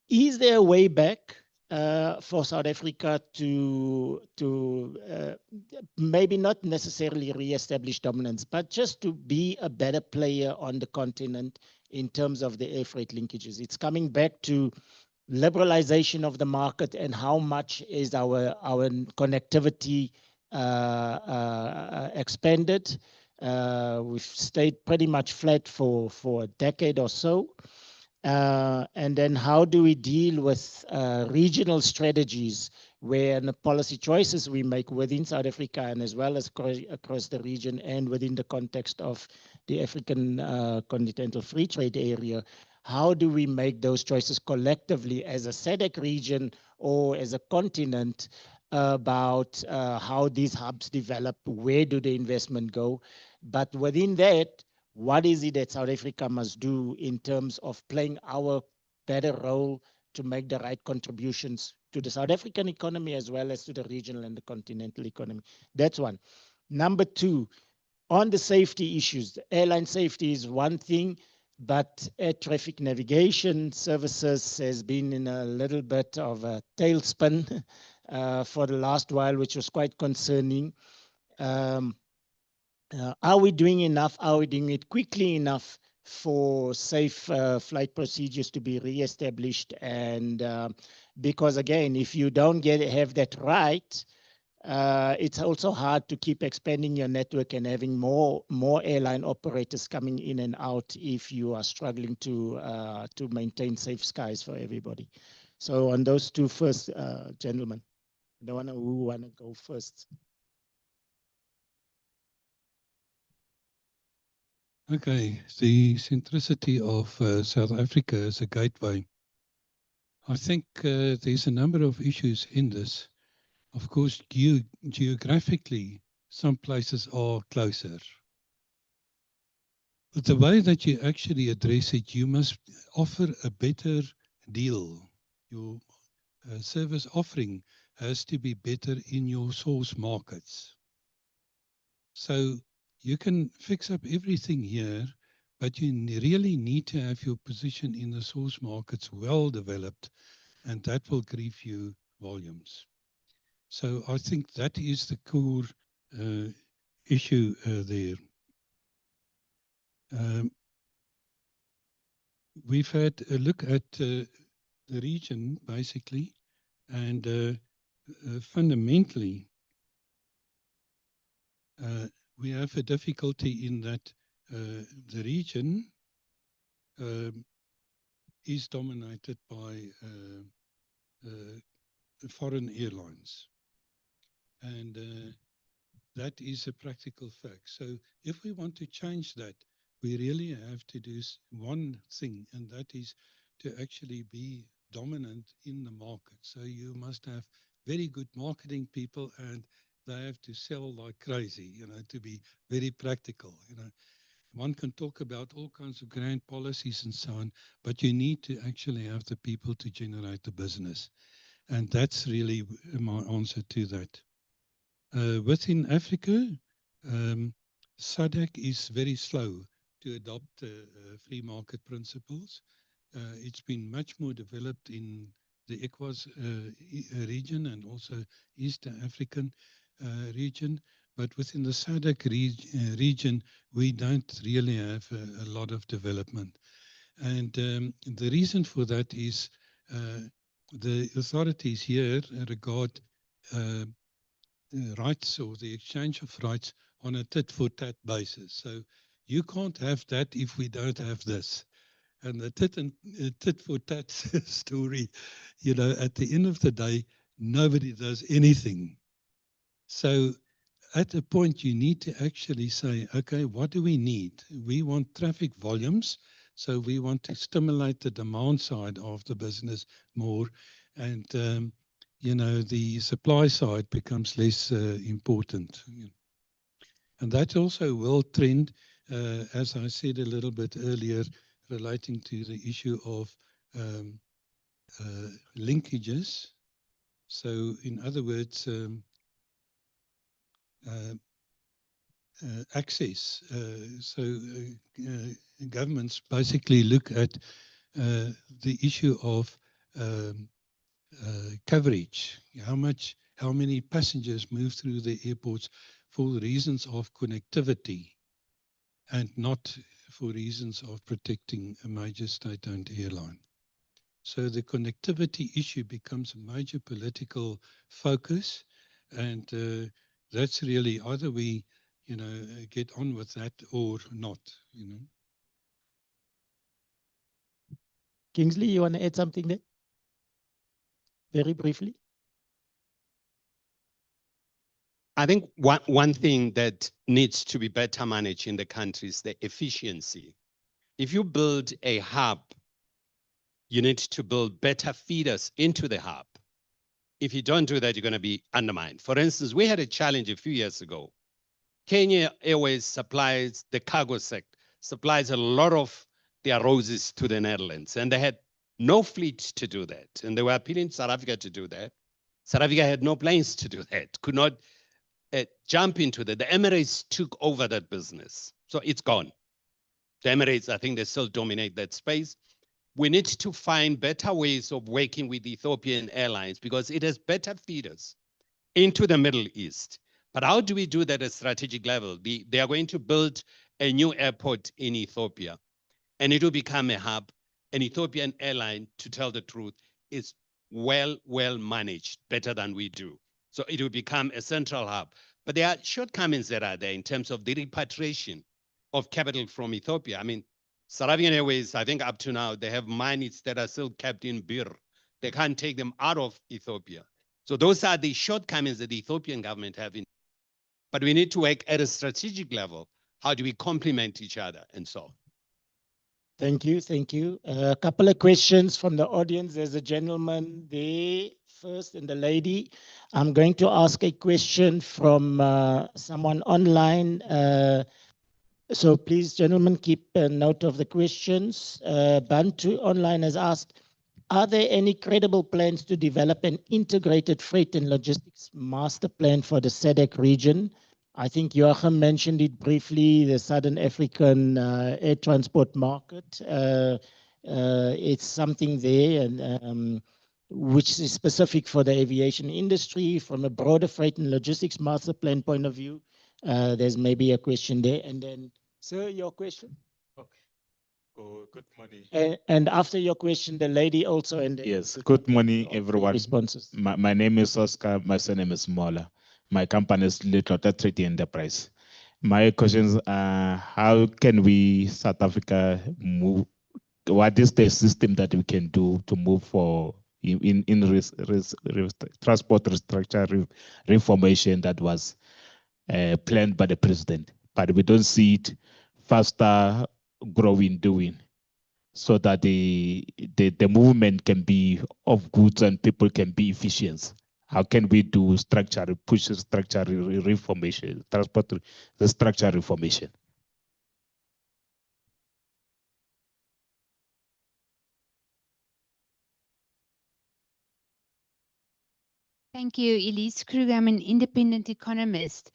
Is there a way back for South Africa to maybe not necessarily re-establish dominance, but just to be a better player on the continent in terms of the air freight linkages? It's coming back to liberalization of the market and how much is our connectivity expanded. We've stayed pretty much flat for a decade or so. And then how do we deal with regional strategies where the policy choices we make within South Africa and as well as across the region and within the context of the African Continental Free Trade Area, how do we make those choices collectively as a SADC region or as a continent about how these hubs develop, where do the investment go? But within that, what is it that South Africa must do in terms of playing our better role to make the right contributions to the South African economy as well as to the regional and the continental economy? That's one. Number two, on the safety issues, the airline safety is one thing, but air traffic navigation services has been in a little bit of a tailspin for the last while, which was quite concerning. Are we doing enough? Are we doing it quickly enough for safe flight procedures to be reestablished? And because again, if you don't have that right, it's also hard to keep expanding your network and having more airline operators coming in and out if you are struggling to maintain safe skies for everybody. So on those two first, gentlemen, I don't know who want to go first. Okay, the centricity of South Africa as a gateway. I think there's a number of issues in this. Of course, geographically, some places are closer. But the way that you actually address it, you must offer a better deal. Your service offering has to be better in your source markets. So you can fix up everything here, but you really need to have your position in the source markets well developed, and that will give you volumes. So I think that is the core issue there. We've had a look at the region, basically, and fundamentally, we have a difficulty in that the region is dominated by foreign airlines. And that is a practical fact. So if we want to change that, we really have to do one thing, and that is to actually be dominant in the market. So you must have very good marketing people, and they have to sell like crazy, to be very practical. One can talk about all kinds of grand policies and so on, but you need to actually have the people to generate the business. And that's really my answer to that. Within Africa, SADC is very slow to adopt free market principles. It's been much more developed in the ECOWAS region and also East African region. But within the SADC region, we don't really have a lot of development. And the reason for that is the authorities here regard rights or the exchange of rights on a tit-for-tat basis. So you can't have that if we don't have this. And the tit-for-tat story, at the end of the day, nobody does anything. So at a point, you need to actually say, okay, what do we need? We want traffic volumes. So we want to stimulate the demand side of the business more. And the supply side becomes less important. And that also will trend, as I said a little bit earlier, relating to the issue of linkages. So in other words, access. Governments basically look at the issue of coverage. How many passengers move through the airports for reasons of connectivity and not for reasons of protecting a major state-owned airline. So the connectivity issue becomes a major political focus, and that's really either we, get on with that or not. Kingsley, you want to add something there? Very briefly. I think one thing that needs to be better managed in the country is the efficiency. If you build a hub, you need to build better feeders into the hub. If you don't do that, you're going to be undermined. For instance, we had a challenge a few years ago. Kenya Airways supplies the cargo sector, supplies a lot of their roses to the Netherlands, and they had no fleet to do that. And they were appealing to South Africa to do that. South Africa had no planes to do that, could not jump into that. The Emirates took over that business. So it's gone. The Emirates, I think they still dominate that space. We need to find better ways of working with Ethiopian Airlines because it has better feeders into the Middle East. But how do we do that at strategic level? They are going to build a new airport in Ethiopia, and it will become a hub. An Ethiopian airline, to tell the truth, is well managed, better than we do. So it will become a central hub. But there are shortcomings that are there in terms of the repatriation of capital from Ethiopia. I mean, South African Airways, I think up to now, they have mines that are still kept in Bir. They can't take them out of Ethiopia. So those are the shortcomings that the Ethiopian government have. But we need to work at a strategic level. How do we complement each other and so on? Thank you. Thank you. A couple of questions from the audience. There's a gentleman there first and the lady. I'm going to ask a question from someone online. So please, gentlemen, keep a note of the questions. Bantu online has asked, are there any credible plans to develop an integrated freight and logistics master plan for the SADC region? I think Joachim mentioned it briefly, the Southern African air transport market. It's something there and which is specific for the aviation industry. From a broader freight and logistics master plan point of view, there's maybe a question there. And then, sir, your question? Good morning. And after your question, the lady also. And yes, good morning, everyone. Responses. My name is Oscar. My surname is Mola. My company is Little Treaty Enterprise. My questions are, how can we, South Africa, move? What is the system that we can do to move for in transport restructure reformation that was planned by the president? But we don't see it faster growing doing, so that the movement can be of goods and people can be efficient. How can we do push structure reformation, transport the structure reformation? Thank you, Elise Kruger. I'm an independent economist.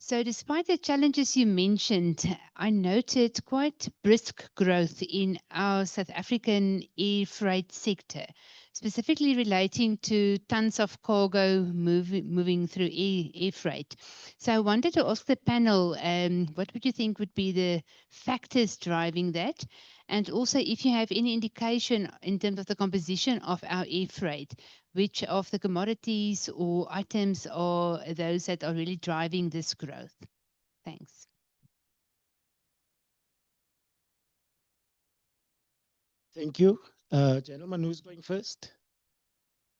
So despite the challenges you mentioned, I noted quite brisk growth in our South African air freight sector, specifically relating to tons of cargo moving through air freight. So I wanted to ask the panel, what would you think would be the factors driving that? And also, if you have any indication in terms of the composition of our air freight, which of the commodities or items are those that are really driving this growth? Thanks. Thank you. Gentleman, who's going first?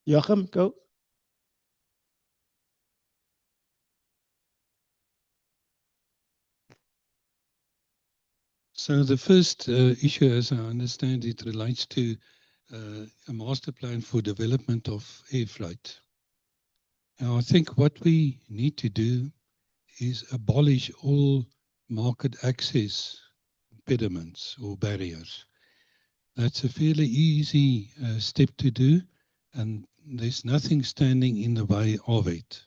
Joachim, go. So the first issue, as I understand it, relates to a master plan for development of air freight. Now, I think what we need to do is abolish all market access impediments or barriers. That's a fairly easy step to do, and there's nothing standing in the way of it.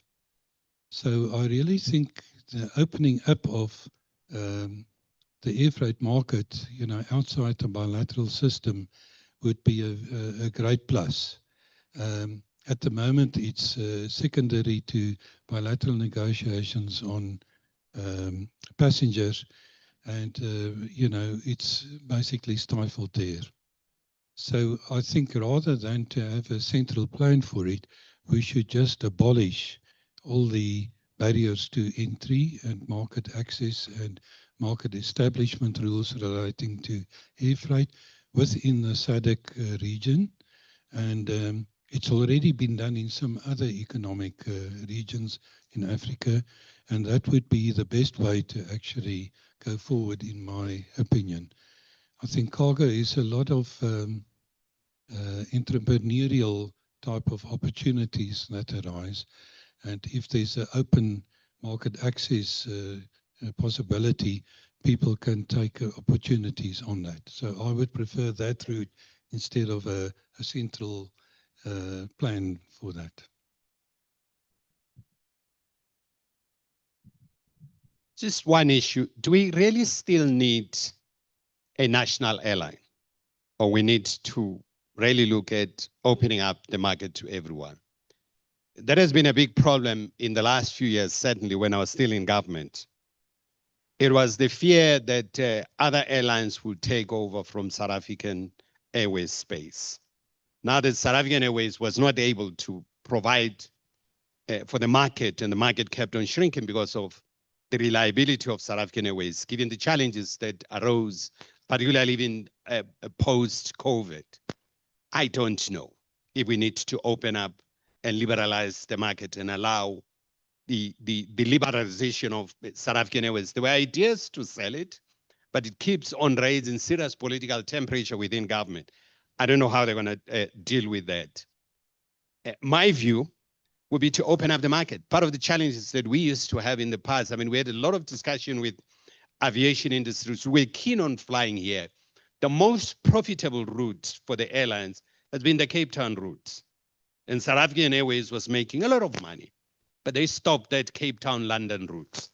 So I really think the opening up of the air freight market, outside the bilateral system would be a great plus. At the moment, it's secondary to bilateral negotiations on passengers, and it's basically stifled there. So I think rather than to have a central plan for it, we should just abolish all the barriers to entry and market access and market establishment rules relating to air freight within the SADC region. And it's already been done in some other economic regions in Africa, and that would be the best way to actually go forward, in my opinion. I think cargo is a lot of entrepreneurial type of opportunities that arise, and if there's an open market access possibility, people can take opportunities on that. So I would prefer that route instead of a central plan for that. Just one issue. Do we really still need a national airline? Or we need to really look at opening up the market to everyone? That has been a big problem in the last few years, certainly when I was still in government. It was the fear that other airlines would take over from South African Airways space. Now that South African Airways was not able to provide for the market, and the market kept on shrinking because of the reliability of South African Airways, given the challenges that arose, particularly in post-COVID. I don't know if we need to open up and liberalize the market and allow the liberalization of South African Airways. There were ideas to sell it, but it keeps on raising serious political temperature within government. I don't know how they're going to deal with that. My view would be to open up the market. Part of the challenges that we used to have in the past, I mean, we had a lot of discussion with aviation industries. We're keen on flying here. The most profitable route for the airlines has been the Cape Town route. And South African Airways was making a lot of money, but they stopped that Cape Town London route.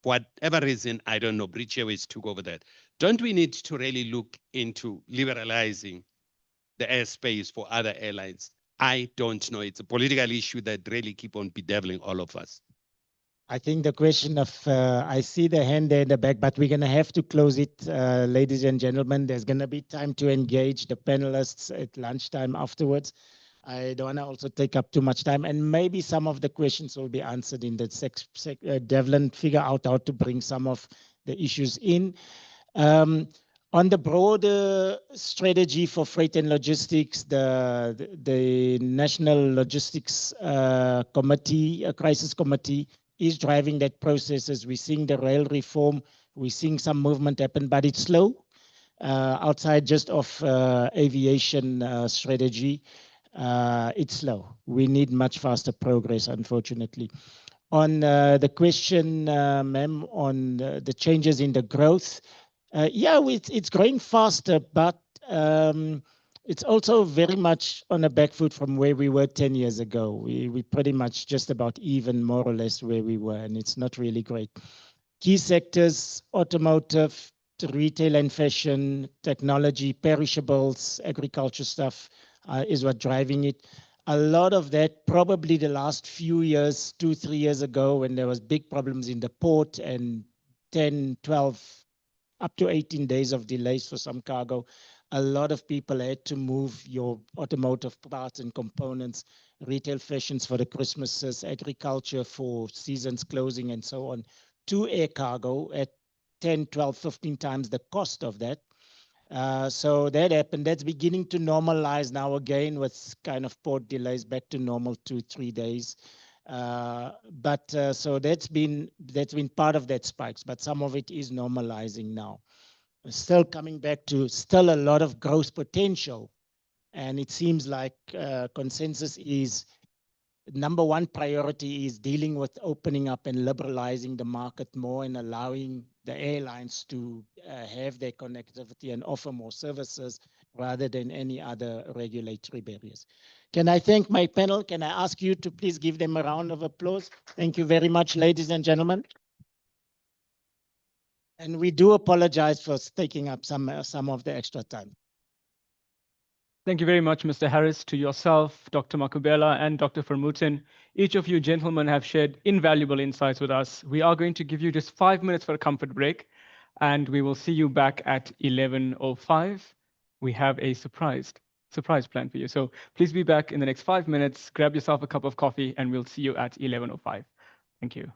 For whatever reason, I don't know, British Airways took over that. Don't we need to really look into liberalizing the airspace for other airlines? I don't know. It's a political issue that really keep on bedeviling all of us. I think the question of, I see the hand there in the back, but we're going to have to close it, ladies and gentlemen. There's going to be time to engage the panelists at lunchtime afterwards. I don't want to also take up too much time, and maybe some of the questions will be answered in the Devlin figure out how to bring some of the issues in. On the broader strategy for freight and logistics, the National Logistics Committee, Crisis Committee, is driving that process. As we're seeing the rail reform, we're seeing some movement happen, but it's slow. Outside just of aviation strategy, it's slow. We need much faster progress, unfortunately. On the question, ma'am, on the changes in the growth, yeah, it's growing faster, but it's also very much on a back foot from where we were 10 years ago. We pretty much just about even more or less where we were, and it's not really great. Key sectors, automotive, retail and fashion, technology, perishables, agriculture stuff is what driving it. A lot of that probably the last few years, 2-3 years ago, when there was big problems in the port and 10, 12, up to 18 days of delays for some cargo, a lot of people had to move your automotive parts and components, retail fashions for the Christmases, agriculture for seasons closing and so on, to air cargo at 10, 12, 15 times the cost of that. So that happened. That's beginning to normalize now again with kind of port delays back to normal 2-3 days. So that's been part of that spikes, but some of it is normalizing now. Still coming back to still a lot of growth potential, and it seems like consensus is number one priority is dealing with opening up and liberalizing the market more and allowing the airlines to have their connectivity and offer more services rather than any other regulatory barriers. Can I thank my panel? Can I ask you to please give them a round of applause? Thank you very much, ladies and gentlemen. And we do apologize for taking up some of the extra time. Thank you very much, Mr. Harris, to yourself, Dr. Makubela, and Dr. Vermooten. Each of you gentlemen have shared invaluable insights with us. We are going to give you just 5 minutes for a comfort break, and we will see you back at 11:05. We have a surprise plan for you. So please be back in the next 5 minutes. Grab yourself a cup of coffee, and we'll see you at 11:05. Thank you.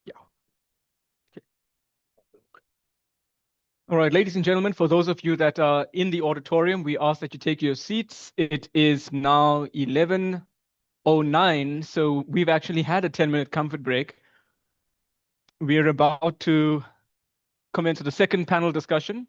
Yeah. Okay. All right, ladies and gentlemen, for those of you that are in the auditorium, we ask that you take your seats. It is now 11:09, so we've actually had a 10-minute comfort break. We're about to commence the second panel discussion.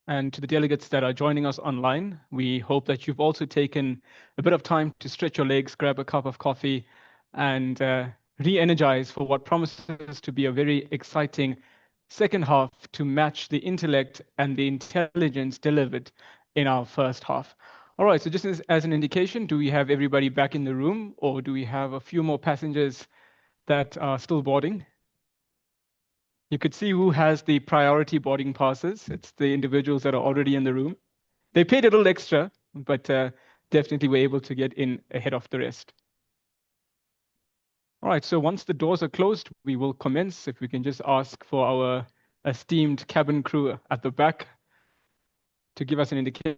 And to the delegates that are joining us online, we hope that you've also taken a bit of time to stretch your legs, grab a cup of coffee, and re-energize for what promises to be a very exciting second half to match the intellect and the intelligence delivered in our first half. All right, so just as an indication, do we have everybody back in the room, or do we have a few more passengers that are still boarding? You could see who has the priority boarding passes. It's the individuals that are already in the room. They paid a little extra, but definitely were able to get in ahead of the rest. All right, so once the doors are closed, we will commence. If we can just ask for our esteemed cabin crew at the back to give us an indication,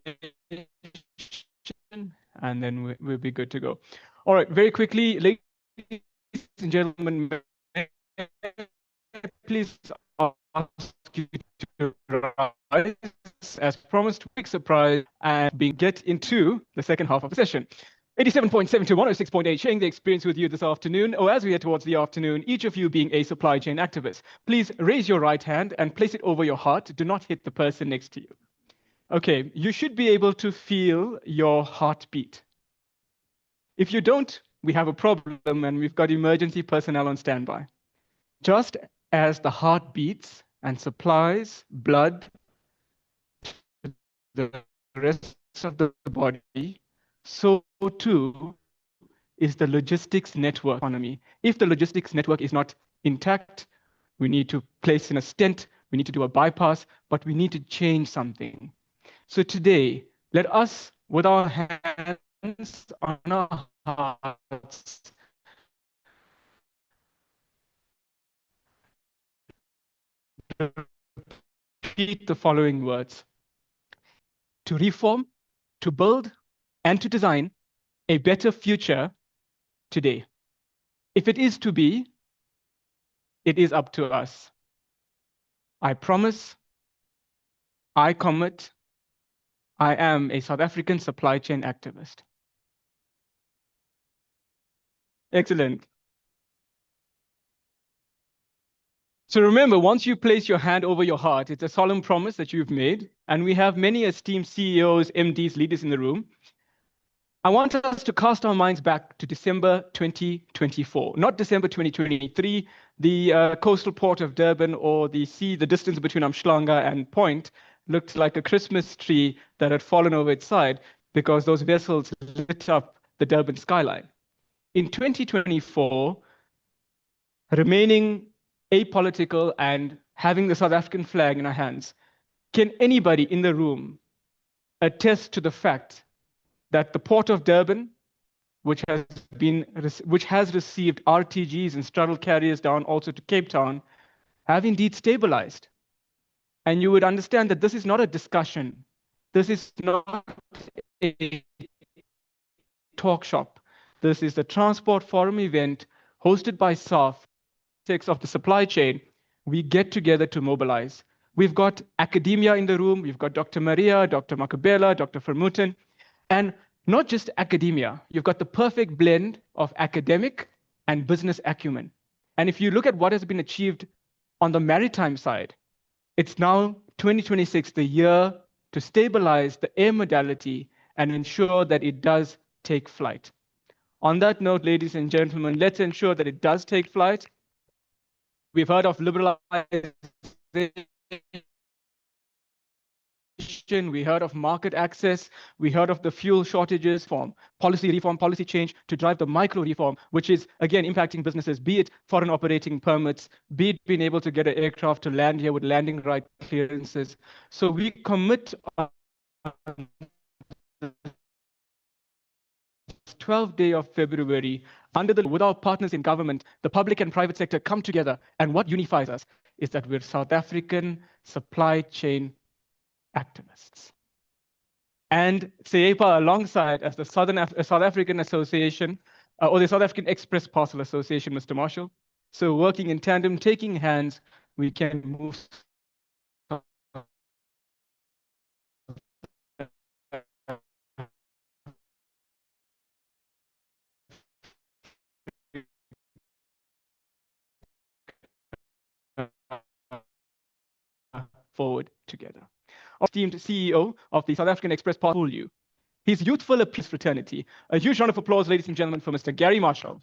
and then we'll be good to go. All right, very quickly, ladies and gentlemen, please ask you to rise. As promised, quick surprise and get into the second half of the session. 87.7 to 106.8, sharing the experience with you this afternoon, or as we head towards the afternoon, each of you being a supply chain activist. Please raise your right hand and place it over your heart. Do not hit the person next to you. Okay, you should be able to feel your heartbeat. If you don't, we have a problem and we've got emergency personnel on standby. Just as the heart beats and supplies blood to the rest of the body, so too is the logistics network economy. If the logistics network is not intact, we need to place in a stent, we need to do a bypass, but we need to change something. So today, let us, with our hands on our hearts, repeat the following words. To reform, to build, and to design a better future today. If it is to be, it is up to us. I promise, I commit, I am a South African supply chain activist. Excellent. So remember, once you place your hand over your heart, it's a solemn promise that you've made, and we have many esteemed CEOs, MDs, leaders in the room. I want us to cast our minds back to December 2024, not December 2023. The coastal port of Durban or the sea, the distance between Umhlanga and Point looked like a Christmas tree that had fallen over its side because those vessels lit up the Durban skyline. In 2024, remaining apolitical and having the South African flag in our hands, can anybody in the room attest to the fact that the port of Durban, which has received RTGs and straddle carriers down also to Cape Town, have indeed stabilized? And you would understand that this is not a discussion. This is not a talk shop. This is the Transport Forum event hosted by SAAFF, of the supply chain. We get together to mobilize. We've got academia in the room. We've got Dr. Maria, Dr. Makabela, Dr. Vermooten, and not just academia. You've got the perfect blend of academic and business acumen. And if you look at what has been achieved on the maritime side, it's now 2026, the year to stabilize the air modality and ensure that it does take flight. On that note, ladies and gentlemen, let's ensure that it does take flight. We've heard of liberalization, we heard of market access, we heard of the fuel shortages, policy reform, policy change to drive the micro reform, which is again impacting businesses, be it foreign operating permits, be it being able to get an aircraft to land here with landing right clearances. So we commit on the 12th day of February, with our partners in government, the public and private sector come together, and what unifies us is that we're South African supply chain activists. And SAAFF, alongside as the South African Association, or the South African Express Parcel Association, Mr. Marshall. So working in tandem, taking hands, we can move forward together. Esteemed CEO of the South African Express Parcel, his youthful appeal fraternity. A huge round of applause, ladies and gentlemen, for Mr. Gary Marshall.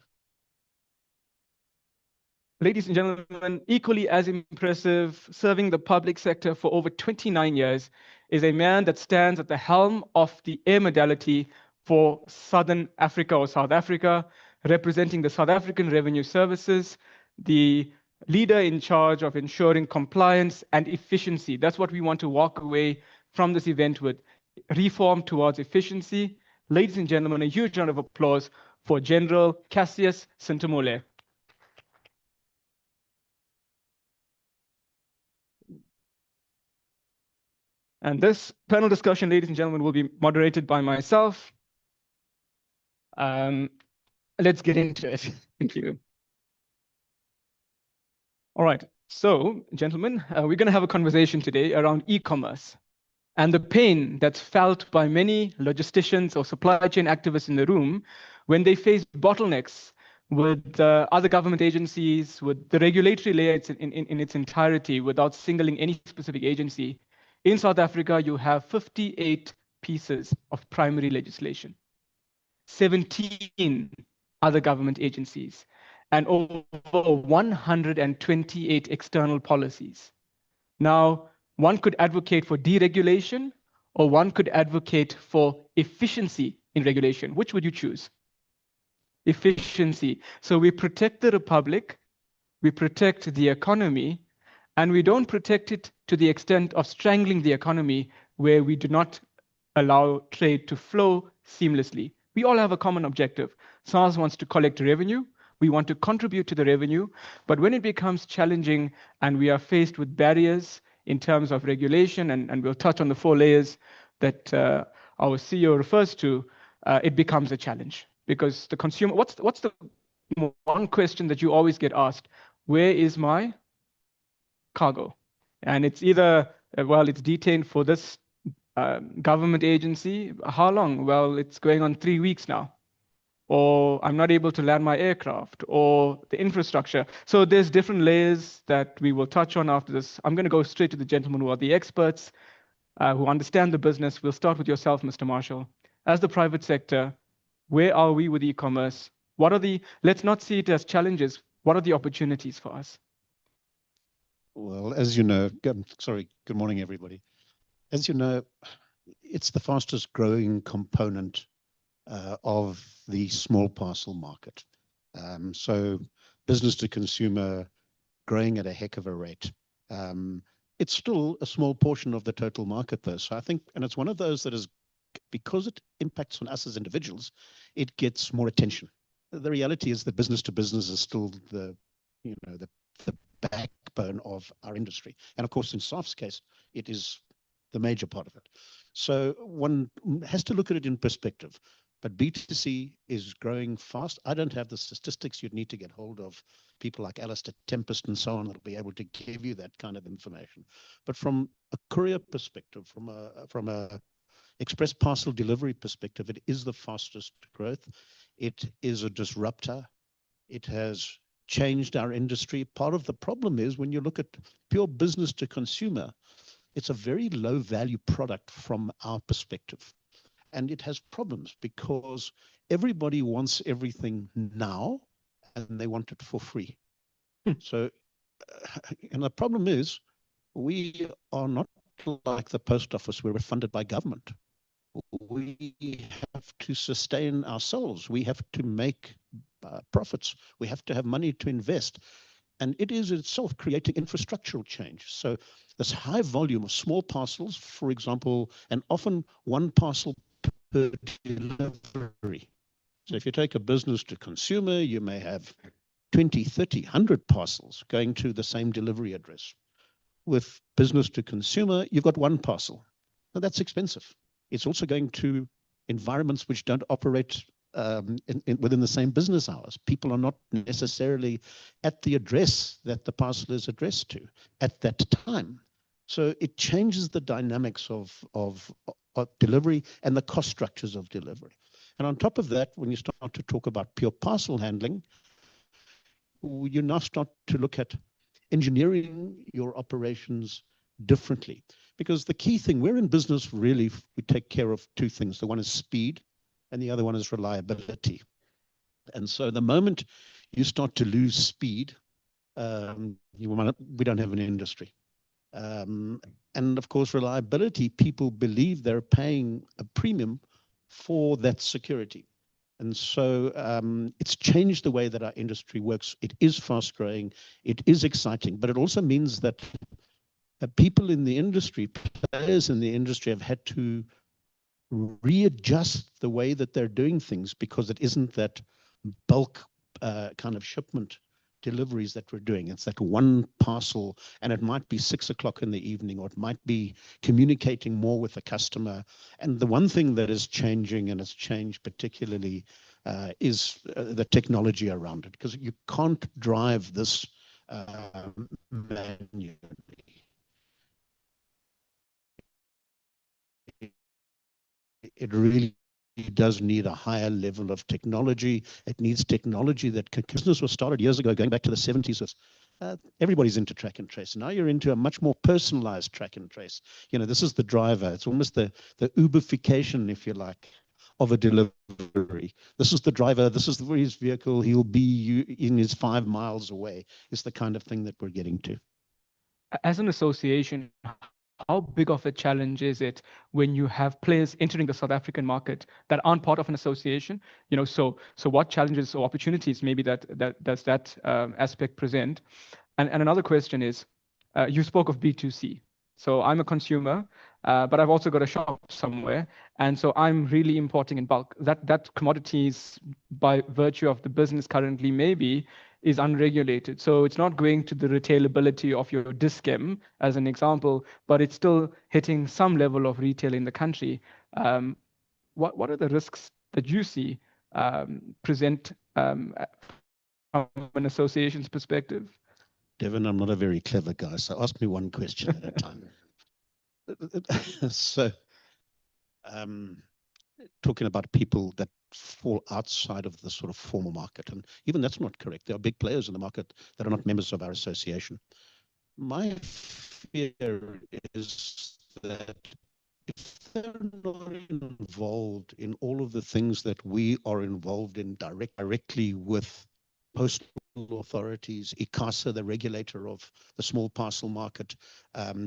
Ladies and gentlemen, equally as impressive, serving the public sector for over 29 years, is a man that stands at the helm of the air modality for Southern Africa or South Africa, representing the South African Revenue Services, the leader in charge of ensuring compliance and efficiency. That's what we want to walk away from this event with, reform towards efficiency. Ladies and gentlemen, a huge round of applause for General Cassius Sintamule. And this panel discussion, ladies and gentlemen, will be moderated by myself. Let's get into it. Thank you. All right, so gentlemen, we're going to have a conversation today around e-commerce and the pain that's felt by many logisticians or supply chain activists in the room when they face bottlenecks with other government agencies, with the regulatory layer in its entirety, without singling any specific agency. In South Africa, you have 58 pieces of primary legislation, 17 other government agencies, and over 128 external policies. Now, one could advocate for deregulation, or one could advocate for efficiency in regulation. Which would you choose? Efficiency. So we protect the republic, we protect the economy, and we don't protect it to the extent of strangling the economy where we do not allow trade to flow seamlessly. We all have a common objective. SARS wants to collect revenue. We want to contribute to the revenue. But when it becomes challenging and we are faced with barriers in terms of regulation, and we'll touch on the 4 layers that our CEO refers to, it becomes a challenge. Because the consumer, what's the one question that you always get asked? Where is my cargo? And it's either, well, it's detained for this government agency. How long? Well, it's going on 3 weeks now. Or I'm not able to land my aircraft, or the infrastructure. So there's different layers that we will touch on after this. I'm going to go straight to the gentlemen who are the experts, who understand the business. We'll start with yourself, Mr. Marshall. As the private sector, where are we with e-commerce? What are the, let's not see it as challenges. What are the opportunities for us? Well, as you know, sorry, good morning, everybody. As you know, it's the fastest growing component of the small parcel market. So business to consumer growing at a heck of a rate. It's still a small portion of the total market though. So I think, and it's one of those that is, because it impacts on us as individuals, it gets more attention. The reality is that business to business is still the backbone of our industry. And of course, in SAAFF's case, it is the major part of it. So one has to look at it in perspective. But B2C is growing fast. I don't have the statistics. You'd need to get hold of people like Alistair Tempest and so on that'll be able to give you that kind of information. But from a courier perspective, from a express parcel delivery perspective, it is the fastest growth. It is a disruptor. It has changed our industry. Part of the problem is when you look at pure business to consumer, it's a very low value product from our perspective. And it has problems because everybody wants everything now and they want it for free. So, and the problem is we are not like the post office where we're funded by government. We have to sustain ourselves. We have to make profits. We have to have money to invest. And it is itself creating infrastructural change. So this high volume of small parcels, for example, and often one parcel per delivery. So if you take a business to consumer, you may have 20, 30, 100 parcels going to the same delivery address. With business to consumer, you've got one parcel. Now that's expensive. It's also going to environments which don't operate within the same business hours. People are not necessarily at the address that the parcel is addressed to at that time. So it changes the dynamics of delivery and the cost structures of delivery. And on top of that, when you start to talk about pure parcel handling, you now start to look at engineering your operations differently. Because the key thing, we're in business really, we take care of two things. The one is speed and the other one is reliability. And so the moment you start to lose speed, we don't have an industry. And of course, reliability, people believe they're paying a premium for that security. And so it's changed the way that our industry works. It is fast growing. It is exciting, but it also means that people in the industry, players in the industry have had to readjust the way that they're doing things because it isn't that bulk kind of shipment deliveries that we're doing. It's that one parcel, and it might be 6 o'clock in the evening, or it might be communicating more with the customer. And the one thing that is changing, and it's changed particularly, is the technology around it, because you can't drive this manually. It really does need a higher level of technology. It needs technology that business was started years ago, going back to the 70s. Everybody's into track and trace. Now you're into a much more personalized track and trace. You know, this is the driver. It's almost the Uberification, if you like, of a delivery. This is the driver. This is his vehicle. He'll be in his 5 miles away. It's the kind of thing that we're getting to. As an association, how big of a challenge is it when you have players entering the South African market that aren't part of an association? You know, so what challenges or opportunities maybe does that aspect present? And another question is, you spoke of B2C. So I'm a consumer, but I've also got a shop somewhere, and so I'm really importing in bulk. That commodities, by virtue of the business currently, maybe is unregulated. So it's not going to the retailability of your Dis-Chem, as an example, but it's still hitting some level of retail in the country. What are the risks that you see present from an association's perspective? Devin, I'm not a very clever guy, so ask me one question at a time. So, talking about people that fall outside of the sort of formal market, and even that's not correct. There are big players in the market that are not members of our association. My fear is that if they're not involved in all of the things that we are involved in directly with postal authorities, ICASA, the regulator of the small parcel market,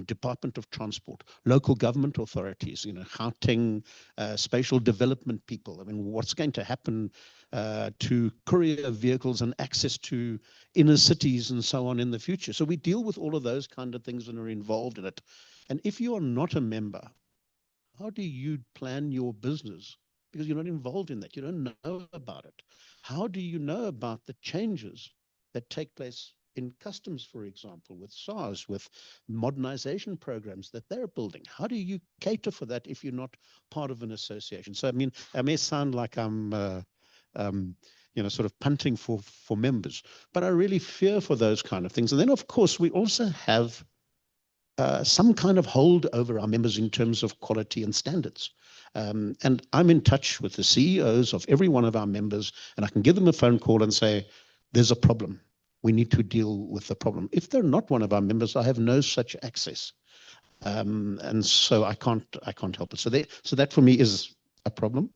Department of Transport, local government authorities, you know, Gauteng, spatial development people. I mean, what's going to happen to courier vehicles and access to inner cities and so on in the future? So we deal with all of those kind of things and are involved in it. And if you are not a member, how do you plan your business? Because you're not involved in that. You don't know about it. How do you know about the changes that take place in customs, for example, with SARS, with modernization programs that they're building. How do you cater for that if you're not part of an association? So, I mean, I may sound like I'm, sort of punting for members, but I really fear for those kind of things. And then, of course, we also have some kind of hold over our members in terms of quality and standards. And I'm in touch with the CEOs of every one of our members, and I can give them a phone call and say, there's a problem. We need to deal with the problem. If they're not one of our members, I have no such access. And so I can't help it. So that for me is a problem.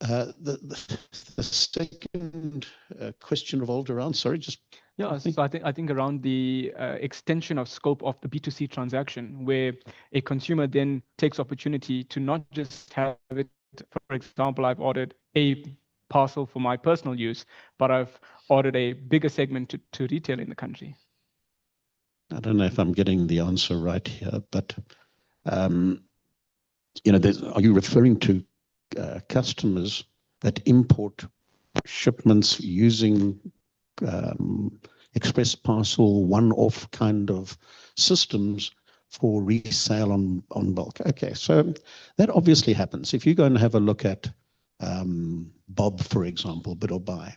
The second question revolved around, sorry, just yeah. So I think around the extension of scope of the B2C transaction, where a consumer then takes opportunity to not just have it. For example, I've ordered a parcel for my personal use, but I've ordered a bigger segment to retail in the country. I don't know if I'm getting the answer right here, but are you referring to customers that import shipments using express parcel one-off kind of systems for resale on bulk? Okay, so that obviously happens. If you go and have a look at Bob, for example, Bid or Buy,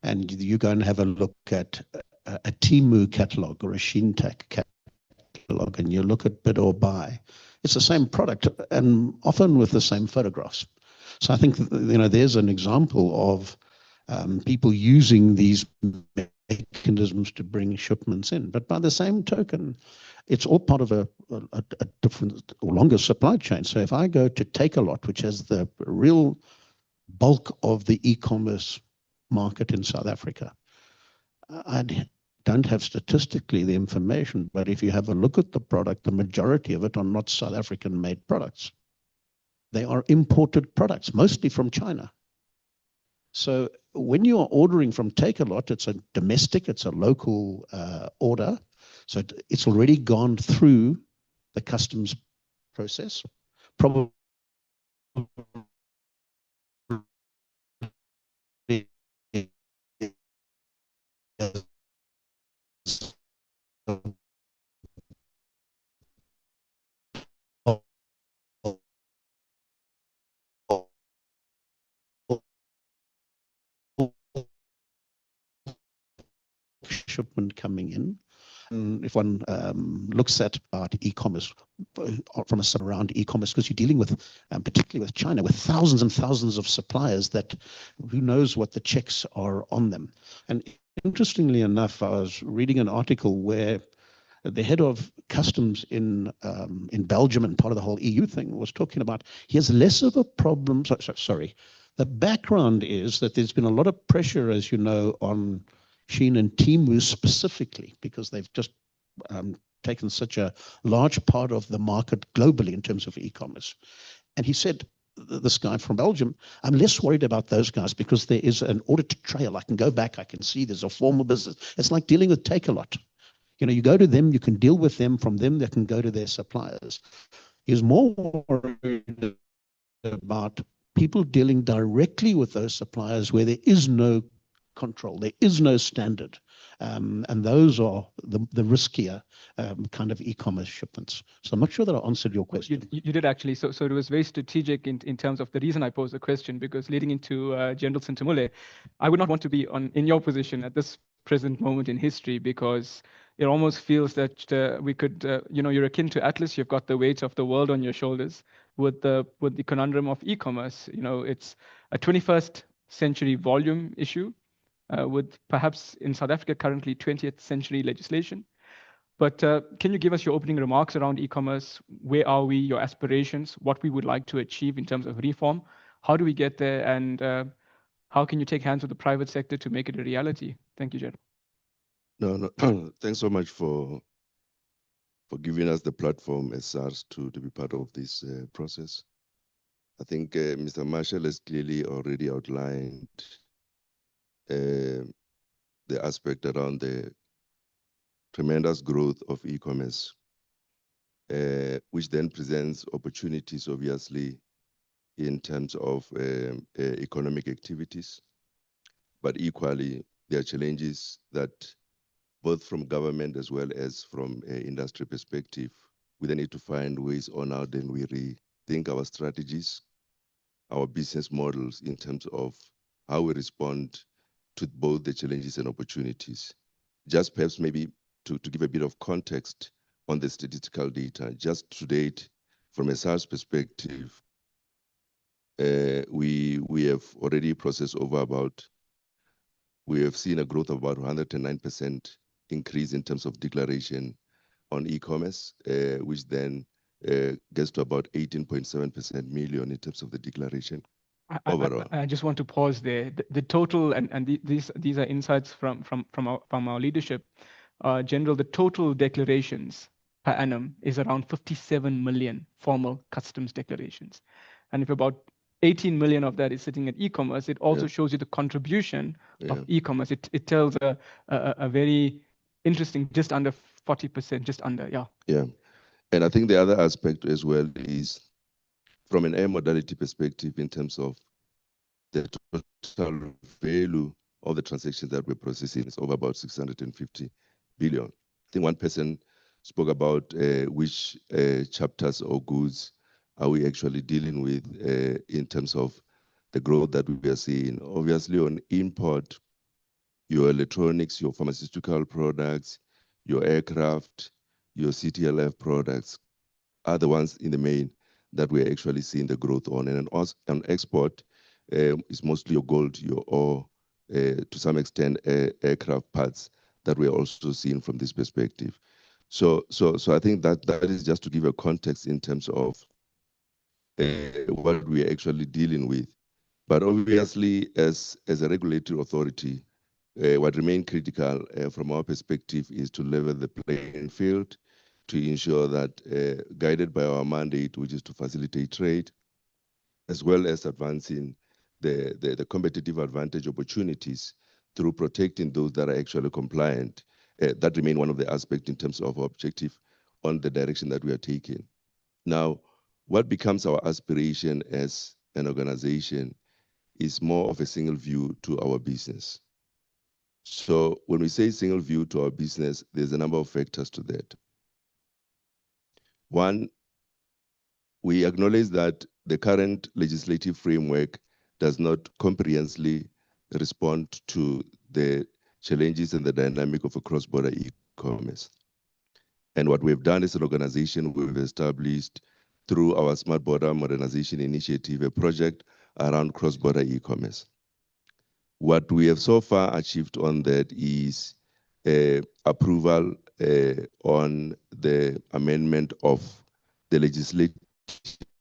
and you go and have a look at a Temu catalog or a Shintak catalog, and you look at Bid or Buy, it's the same product and often with the same photographs. So I think there's an example of people using these mechanisms to bring shipments in. But by the same token, it's all part of a different or longer supply chain. So if I go to Takealot, which has the real bulk of the e-commerce market in South Africa, I don't have statistically the information, but if you have a look at the product, the majority of it are not South African made products. They are imported products, mostly from China. So when you are ordering from Takealot, it's a domestic, it's a local order. So it's already gone through the customs process. Probably shipment coming in. And if one looks at e-commerce from a around e-commerce, because you're dealing with, particularly with China, with thousands and thousands of suppliers that who knows what the checks are on them. And interestingly enough, I was reading an article where the head of customs in Belgium and part of the whole EU thing was talking about he has less of a problem. Sorry. The background is that there's been a lot of pressure, as you know, on Shein and Temu specifically, because they've just taken such a large part of the market globally in terms of e-commerce. And he said, this guy from Belgium, I'm less worried about those guys because there is an audit trail. I can go back, I can see there's a formal business. It's like dealing with Takealot. You go to them, you can deal with them, from them they can go to their suppliers. He's more worried about people dealing directly with those suppliers where there is no control, there is no standard. And those are the riskier kind of e-commerce shipments. So I'm not sure that I answered your question. You did actually. So it was very strategic in terms of the reason I posed the question, because leading into General Sintamule, I would not want to be in your position at this present moment in history, because it almost feels that we could, you're akin to Atlas. You've got the weight of the world on your shoulders with the conundrum of e-commerce. It's a 21st century volume issue with perhaps in South Africa currently 20th century legislation. But can you give us your opening remarks around e-commerce? Where are we, your aspirations, what we would like to achieve in terms of reform? How do we get there? And how can you take hands with the private sector to make it a reality? Thank you, Jed. No, thanks so much for giving us the platform as SARS to be part of this process. I think Mr. Marshall has clearly already outlined the aspect around the tremendous growth of e-commerce, which then presents opportunities, obviously, in terms of economic activities. But equally, there are challenges that both from government as well as from an industry perspective. We then need to find ways on how then we rethink our strategies, our business models in terms of how we respond to both the challenges and opportunities. Just perhaps maybe to give a bit of context on the statistical data, just to date, from a SAAFF perspective, we have already processed we have seen a growth of about 109% increase in terms of declaration on e-commerce, which then gets to about 18.7 million in terms of the declaration overall. I just want to pause there. The total, and these are insights from our leadership. General, the total declarations per annum is around 57 million formal customs declarations. And if about 18 million of that is sitting at e-commerce, it also shows you the contribution of e-commerce. It tells a very interesting, just under 40%, just under, yeah. Yeah. And I think the other aspect as well is from an air modality perspective in terms of the total value of the transactions that we're processing is over about 650 billion. I think one person spoke about which chapters or goods are we actually dealing with in terms of the growth that we are seeing. Obviously on import, your electronics, your pharmaceutical products, your aircraft, your CTLF products are the ones in the main that we're actually seeing the growth on. And on export, it's mostly your gold, your ore, to some extent aircraft parts that we're also seeing from this perspective. So I think that is just to give a context in terms of what we're actually dealing with. But obviously, as a regulatory authority, what remains critical from our perspective is to level the playing field, to ensure that guided by our mandate, which is to facilitate trade, as well as advancing the competitive advantage opportunities through protecting those that are actually compliant. That remain one of the aspects in terms of our objective on the direction that we are taking. Now, what becomes our aspiration as an organization is more of a single view to our business. So when we say single view to our business, there's a number of factors to that. One, we acknowledge that the current legislative framework does not comprehensively respond to the challenges and the dynamic of a cross-border e-commerce. And what we've done as an organization, we've established through our Smart Border Modernization Initiative, a project around cross-border e-commerce. What we have so far achieved on that is approval on the amendment of the legislative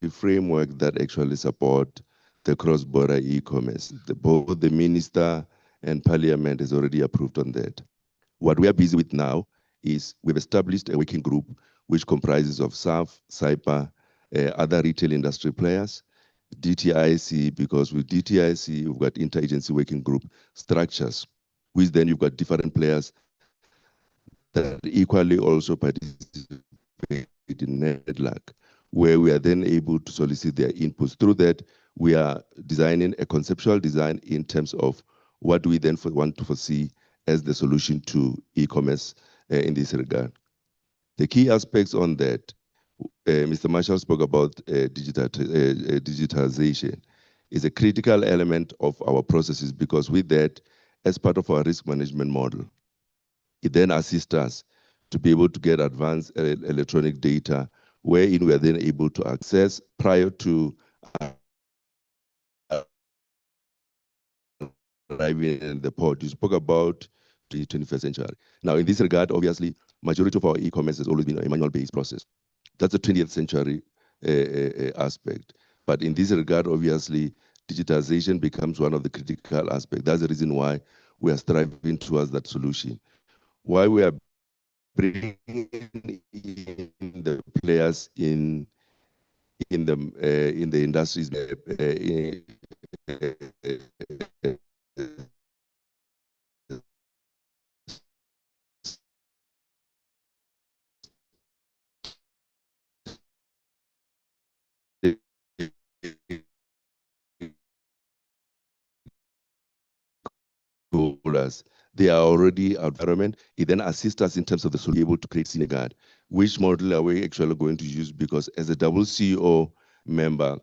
framework that actually support the cross-border e-commerce. Both the minister and parliament has already approved on that. What we are busy with now is we've established a working group which comprises of SAAFF, SAIPA, other retail industry players, DTIC, because with DTIC, we've got interagency working group structures, which then you've got different players that equally also participate in NEDLAC, where we are then able to solicit their inputs. Through that, we are designing a conceptual design in terms of what we then want to foresee as the solution to e-commerce in this regard. The key aspects on that, Mr. Marshall spoke about digitalization, is a critical element of our processes, because with that, as part of our risk management model, it then assists us to be able to get advanced electronic data, wherein we are then able to access prior to arriving in the port. You spoke about the 21st century. Now, in this regard, obviously, majority of our e-commerce has always been a manual-based process. That's a 20th century aspect. But in this regard, obviously, digitization becomes one of the critical aspects. That's the reason why we are striving towards that solution. Why we are bringing in the players in the industries stakeholders. They are already our environment. It then assists us in terms of the solution able to create Senegal. Which model are we actually going to use? Because as a WCO member,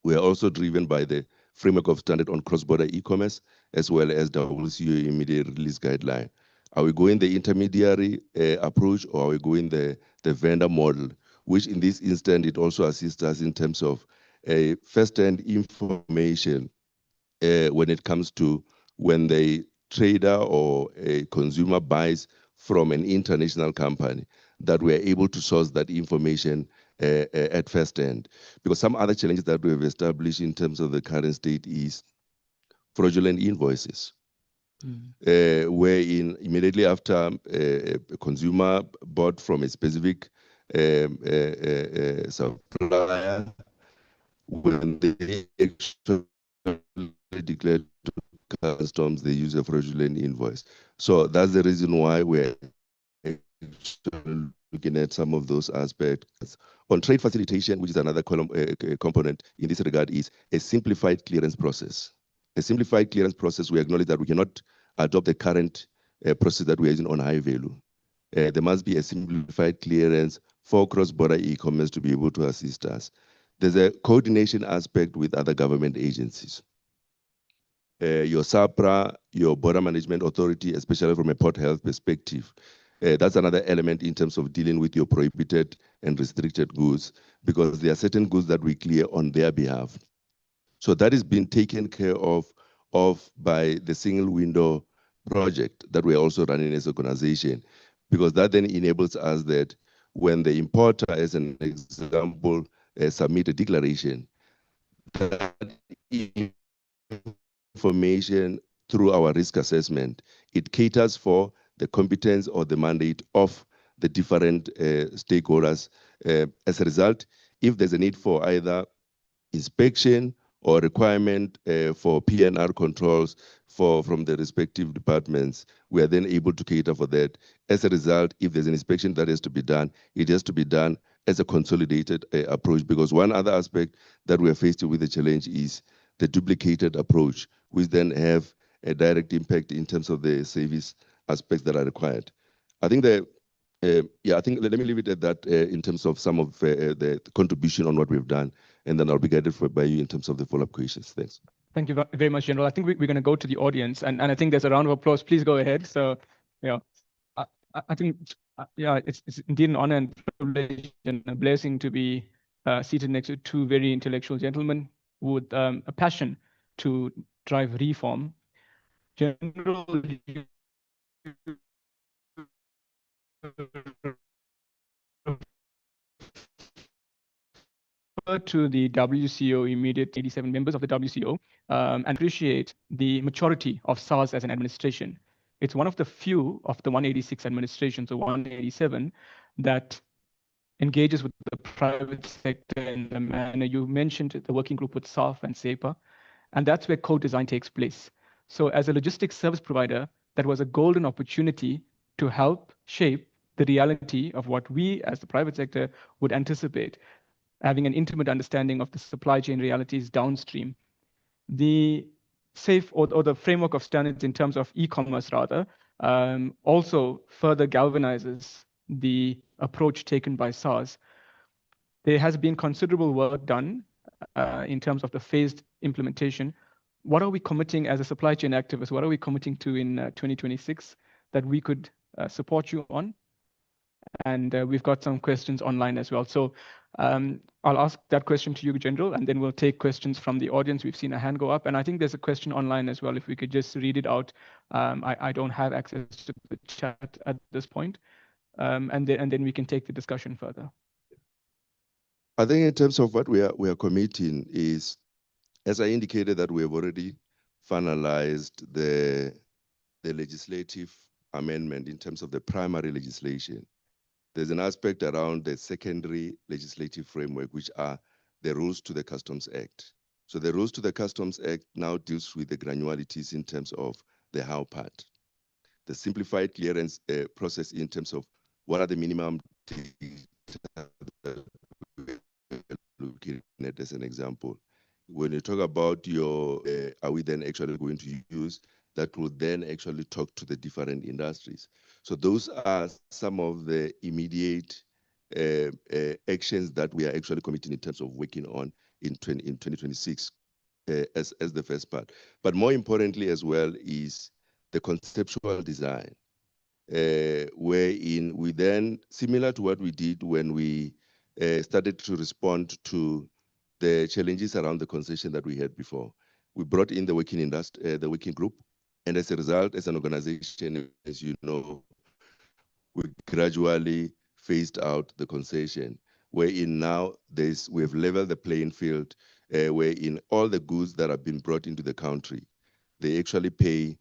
we are also driven by the framework of standard on cross-border e-commerce, as well as WCO immediate release guideline. Are we going the intermediary approach, or are we going the vendor model, which in this instance, it also assists us in terms of first-hand information when it comes to when the trader or a consumer buys from an international company, that we're able to source that information at first end. Because some other challenges that we have established in terms of the current state is fraudulent invoices. Wherein immediately after a consumer bought from a specific supplier, when they actually declare to customs, they use a fraudulent invoice. So that's the reason why we're looking at some of those aspects. On trade facilitation, which is another component in this regard, is a simplified clearance process. A simplified clearance process, we acknowledge that we cannot adopt the current process that we are using on high value. There must be a simplified clearance for cross-border e-commerce to be able to assist us. There's a coordination aspect with other government agencies. Your SAPRA, your Border Management Authority, especially from a port health perspective, that's another element in terms of dealing with your prohibited and restricted goods, because there are certain goods that we clear on their behalf. So that is being taken care of by the single window project that we're also running as an organization, because that then enables us that when the importer, as an example, submit a declaration, that information through our risk assessment, it caters for the competence or the mandate of the different stakeholders. As a result, if there's a need for either inspection or requirement for PNR controls from the respective departments, we are then able to cater for that. As a result, if there's an inspection that has to be done, it has to be done as a consolidated approach, because one other aspect that we are faced with the challenge is the duplicated approach, which then have a direct impact in terms of the service aspects that are required. I think that, I think let me leave it at that in terms of some of the contribution on what we've done, and then I'll be guided by you in terms of the follow-up questions. Thanks. Thank you very much, General. I think we're going to go to the audience, and I think there's a round of applause. Please go ahead. So, yeah, I think, yeah, it's indeed an honor and privilege and a blessing to be seated next to two very intellectual gentlemen with a passion to drive reform. General, to the WCO immediate 87 members of the WCO and appreciate the maturity of SARS as an administration. It's one of the few of the 186 administrations, or 187, that engages with the private sector in the manner you mentioned, the working group with SAAFF and SAPA, and that's where co-design takes place. So as a logistics service provider, that was a golden opportunity to help shape the reality of what we as the private sector would anticipate, having an intimate understanding of the supply chain realities downstream. The SAFE or the framework of standards in terms of e-commerce rather, also further galvanizes the approach taken by SARS. There has been considerable work done in terms of the phased implementation. What are we committing as a supply chain activist? What are we committing to in 2026 that we could support you on? And we've got some questions online as well. So I'll ask that question to you, General, and then we'll take questions from the audience. We've seen a hand go up, and I think there's a question online as well. If we could just read it out. I don't have access to the chat at this point, and then we can take the discussion further. I think in terms of what we are committing is, as I indicated, that we have already finalized the legislative amendment in terms of the primary legislation. There's an aspect around the secondary legislative framework, which are the rules to the Customs Act. So the rules to the Customs Act now deals with the granularities in terms of the how part. The simplified clearance process in terms of what are the minimum data that we're looking at as an example. When you talk about your, are we then actually going to use that would then actually talk to the different industries. So those are some of the immediate actions that we are actually committing in terms of working on in 2026 as the first part. But more importantly as well is the conceptual design, wherein we then, similar to what we did when we started to respond to the challenges around the concession that we had before, we brought in the working group, and as a result, as an organization, as you know, we gradually phased out the concession, wherein now we have leveled the playing field, wherein all the goods that have been brought into the country, they actually pay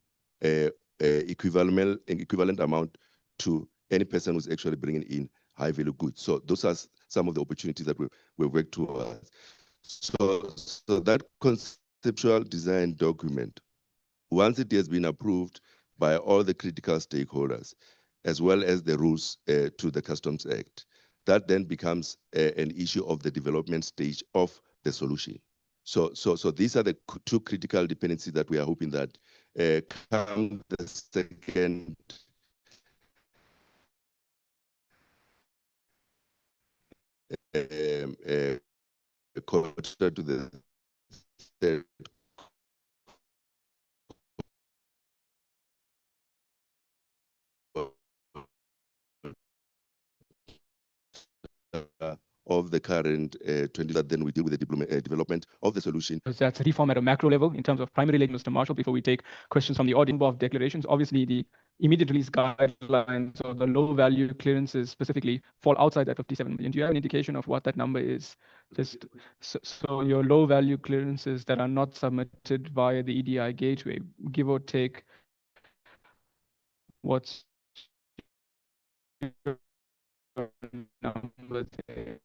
equivalent amount to any person who's actually bringing in high value goods. So those are some of the opportunities that we work towards. So that conceptual design document, once it has been approved by all the critical stakeholders, as well as the rules to the Customs Act, that then becomes an issue of the development stage of the solution. So these are the two critical dependencies that we are hoping that come the second quarter to the third of the current 20, that then we deal with the development of the solution. That's reform at a macro level in terms of primary related, Mr. Marshall, before we take questions from the audience of declarations. Obviously, the immediate release guidelines or the low value clearances specifically fall outside that 57 million. Do you have an indication of what that number is? Just so your low value clearances that are not submitted via the EDI gateway, give or take, what's your number there?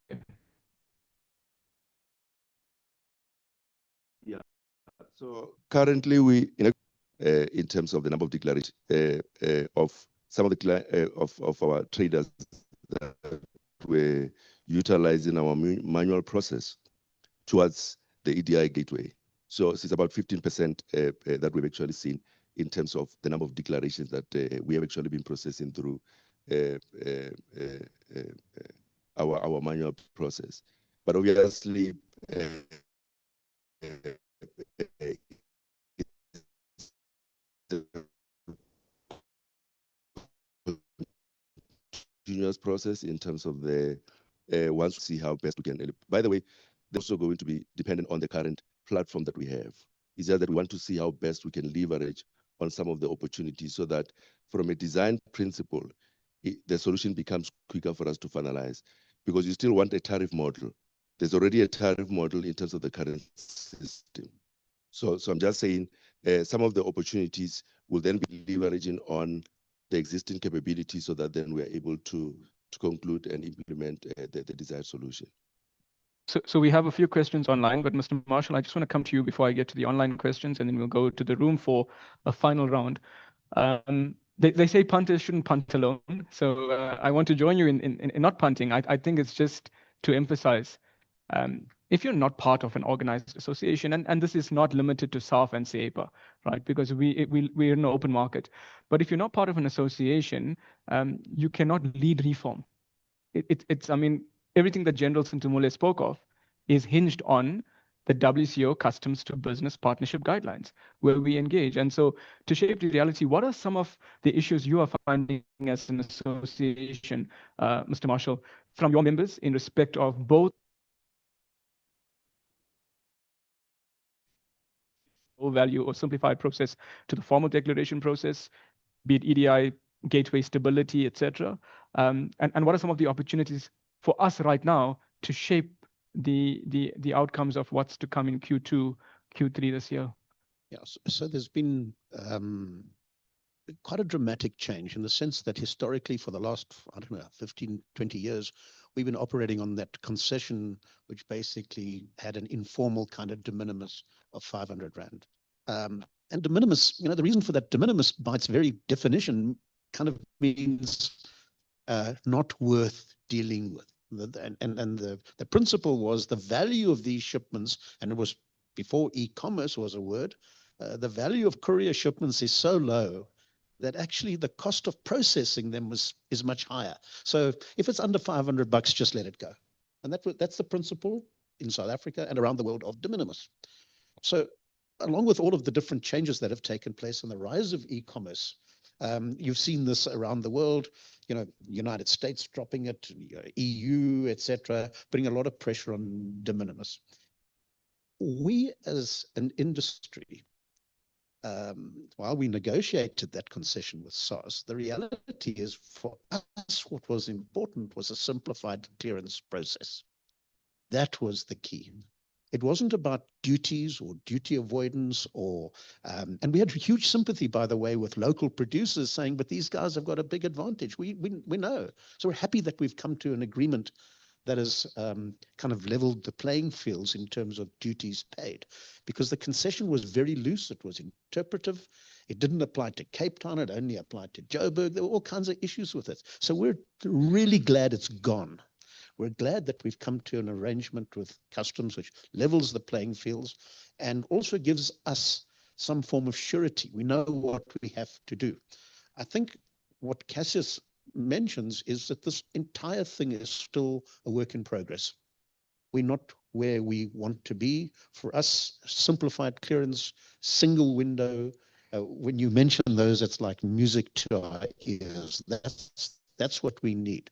Yeah. So currently, we in terms of the number of declarations of some of the of our traders that were utilizing our manual process towards the EDI gateway. So it's about 15% that we've actually seen in terms of the number of declarations that we have actually been processing through our manual process. But obviously, continuous process in terms of the once we see how best we can. By the way, they're also going to be dependent on the current platform that we have. Is that we want to see how best we can leverage on some of the opportunities so that from a design principle, the solution becomes quicker for us to finalize, because you still want a tariff model. There's already a tariff model in terms of the current system. So I'm just saying some of the opportunities will then be leveraging on the existing capabilities so that then we are able to conclude and implement the desired solution. So we have a few questions online, but Mr. Marshall, I just want to come to you before I get to the online questions, and then we'll go to the room for a final round. They say punters shouldn't punt alone. So I want to join you in not punting. I think it's just to emphasize, if you're not part of an organized association, and this is not limited to SAAFF and SAAPA, right? Because we're in an open market. But if you're not part of an association, you cannot lead reform. I mean, everything that General Sintumule spoke of is hinged on the WCO Customs to Business Partnership Guidelines, where we engage. And so to shape the reality, what are some of the issues you are finding as an association, Mr. Marshall, from your members in respect of both low value or simplified process to the formal declaration process, be it EDI, gateway stability, etc. And what are some of the opportunities for us right now to shape the outcomes of what's to come in Q2, Q3 this year? Yeah, so there's been quite a dramatic change in the sense that historically for the last, 15, 20 years, we've been operating on that concession, which basically had an informal kind of de minimis of 500 Rand. And de minimis, the reason for that de minimis by its very definition kind of means not worth dealing with. And the principle was the value of these shipments, and it was before e-commerce was a word, the value of courier shipments is so low that actually the cost of processing them is much higher. So if it's under $500, just let it go. And that's the principle in South Africa and around the world of de minimis. So along with all of the different changes that have taken place and the rise of e-commerce, you've seen this around the world, United States dropping it, EU, etc., putting a lot of pressure on de minimis. We as an industry, while we negotiated that concession with SARS, the reality is for us, what was important was a simplified clearance process. That was the key. It wasn't about duties or duty avoidance and we had huge sympathy, by the way, with local producers saying, but these guys have got a big advantage. We know. So we're happy that we've come to an agreement that has kind of leveled the playing fields in terms of duties paid, because the concession was very loose. It was interpretive. It didn't apply to Cape Town. It only applied to Joburg. There were all kinds of issues with it. So we're really glad it's gone. We're glad that we've come to an arrangement with customs which levels the playing fields and also gives us some form of surety. We know what we have to do. I think what Cassius mentions is that this entire thing is still a work in progress. We're not where we want to be. For us, simplified clearance, single window, when you mention those, it's like music to our ears. That's what we need.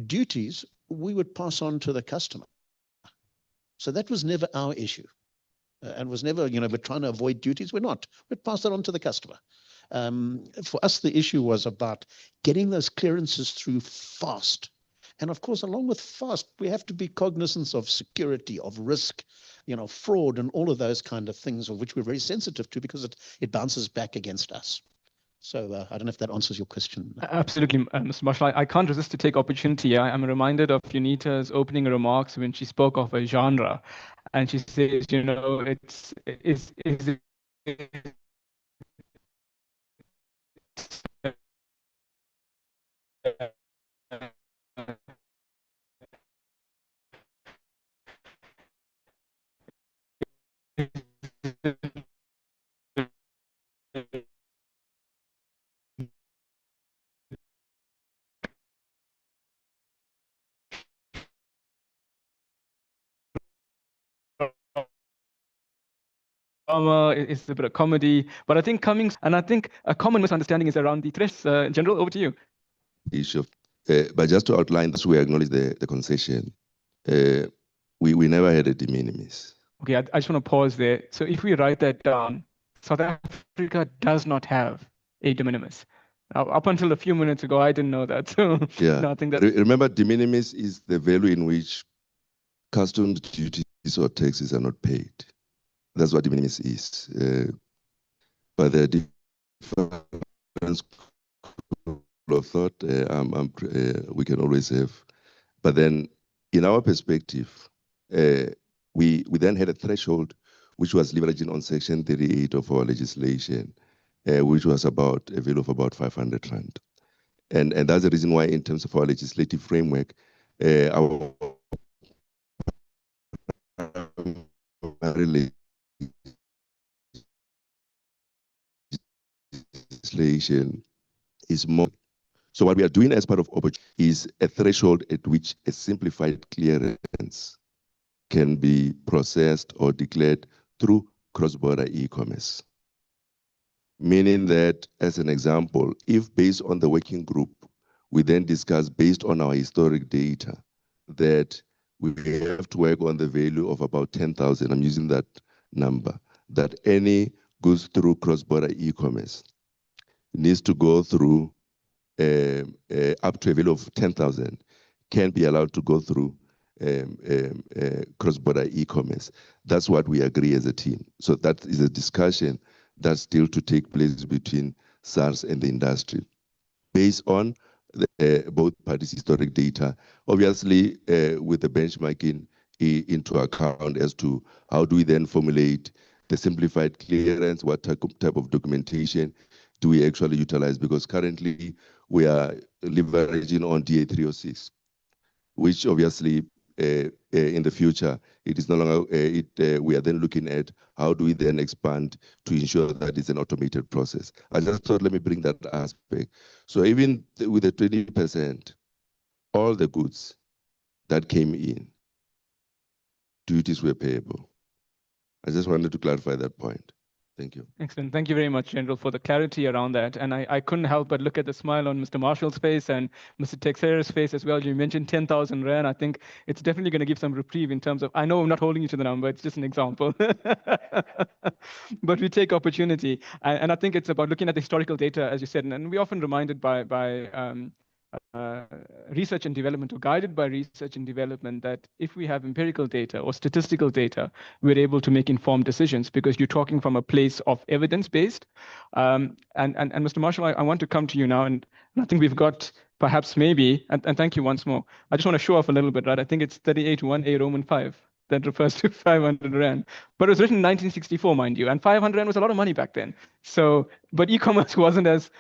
Duties, we would pass on to the customer. So that was never our issue. And was never, we're trying to avoid duties. We're not. We'd pass that on to the customer. For us, the issue was about getting those clearances through fast. And of course, along with fast, we have to be cognizant of security, of risk, fraud, and all of those kind of things, of which we're very sensitive to because it bounces back against us. So I don't know if that answers your question. Absolutely, Mr. Marshall. I can't resist to take opportunity. I'm reminded of Unita's opening remarks when she spoke of a genre, and she says, drama, it's a bit of comedy, but I think a common misunderstanding is around the threats. General, over to you. Issue. But just to outline this, we acknowledge the concession. We never had a de minimis. Okay, I just want to pause there. So if we write that down, South Africa does not have a de minimis. Now, up until a few minutes ago, I didn't know that. So yeah, no, I think that. Remember, de minimis is the value in which customs duties or taxes are not paid. That's what de minimis is. But the difference of thought we can always have. But then, in our perspective, we then had a threshold which was leveraging on Section 38 of our legislation, which was about a value of about 500 rand. And that's the reason why, in terms of our legislative framework, our legislation is more. So what we are doing as part of opportunity is a threshold at which a simplified clearance can be processed or declared through cross-border e-commerce. Meaning that, as an example, if based on the working group, we then discuss based on our historic data that we have to work on the value of about 10,000, I'm using that number, that any goods through cross-border e-commerce needs to go through up to a value of 10,000 can be allowed to go through cross-border e-commerce. That's what we agree as a team. So that is a discussion that's still to take place between SARS and the industry, based on both parties' historic data, obviously with the benchmarking into account as to how do we then formulate the simplified clearance, what type of documentation do we actually utilize, because currently we are leveraging on DA 306, which obviously in the future, it is no longer, we are then looking at how do we then expand to ensure that it's an automated process. I just thought, let me bring that aspect. So even with the 20%, all the goods that came in, duties were payable. I just wanted to clarify that point. Thank you. Excellent. Thank you very much, General, for the clarity around that. And I couldn't help but look at the smile on Mr. Marshall's face and Mr. Texera's face as well. You mentioned 10,000 Rand. I think it's definitely going to give some reprieve in terms of, I know I'm not holding you to the number, it's just an example. But we take opportunity. And I think it's about looking at the historical data, as you said, and we're often reminded by research and development, or guided by research and development, that if we have empirical data or statistical data, we're able to make informed decisions, because you're talking from a place of evidence-based. And Mr. Marshall, I want to come to you now, and I think we've got perhaps maybe, and thank you once more. I just want to show off a little bit, right? I think it's 38(1)(a) Roman 5 that refers to 500 Rand. But it was written in 1964, mind you, and 500 Rand was a lot of money back then. So, but e-commerce wasn't as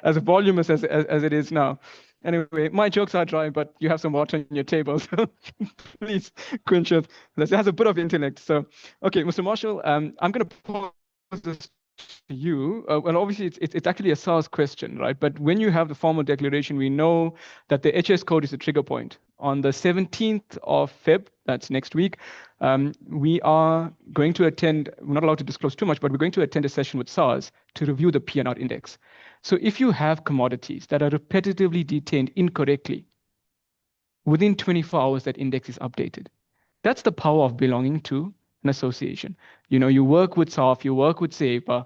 voluminous as it is now. Anyway, my jokes are dry, but you have some water on your table, so please quench it. It has a bit of intellect. So, okay, Mr. Marshall, I'm going to pose this to you. Well, obviously, it's actually a SARS question, right? But when you have the formal declaration, we know that the HS code is a trigger point. On the 17th of Feb, that's next week, we are going to attend, we're not allowed to disclose too much, but we're going to attend a session with SARS to review the PNR index. So if you have commodities that are repetitively detained incorrectly, within 24 hours, that index is updated. That's the power of belonging to an association. You know, you work with SAAFF, you work with SAAFF,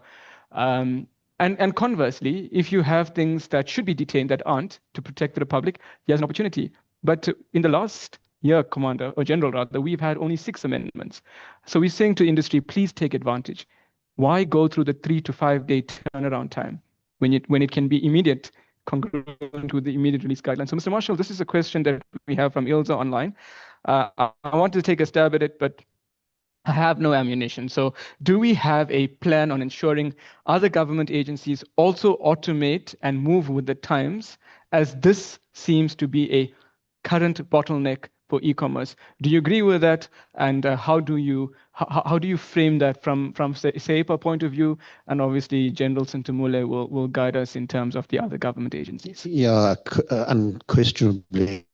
and conversely, if you have things that should be detained that aren't, to protect the Republic, here's an opportunity. But in the last year, Commander, or General rather, we've had only 6 amendments. So we're saying to industry, please take advantage. Why go through the 3 to 5 day turnaround time when it can be immediate, congruent with the immediate release guidelines? So Mr. Marshall, this is a question that we have from Ilza online. I want to take a stab at it, but I have no ammunition. So do we have a plan on ensuring other government agencies also automate and move with the times, as this seems to be a current bottleneck for e-commerce? Do you agree with that? And how do you frame that from SAAFF point of view? And obviously, General Sintamule will guide us in terms of the other government agencies. Yeah, unquestionably.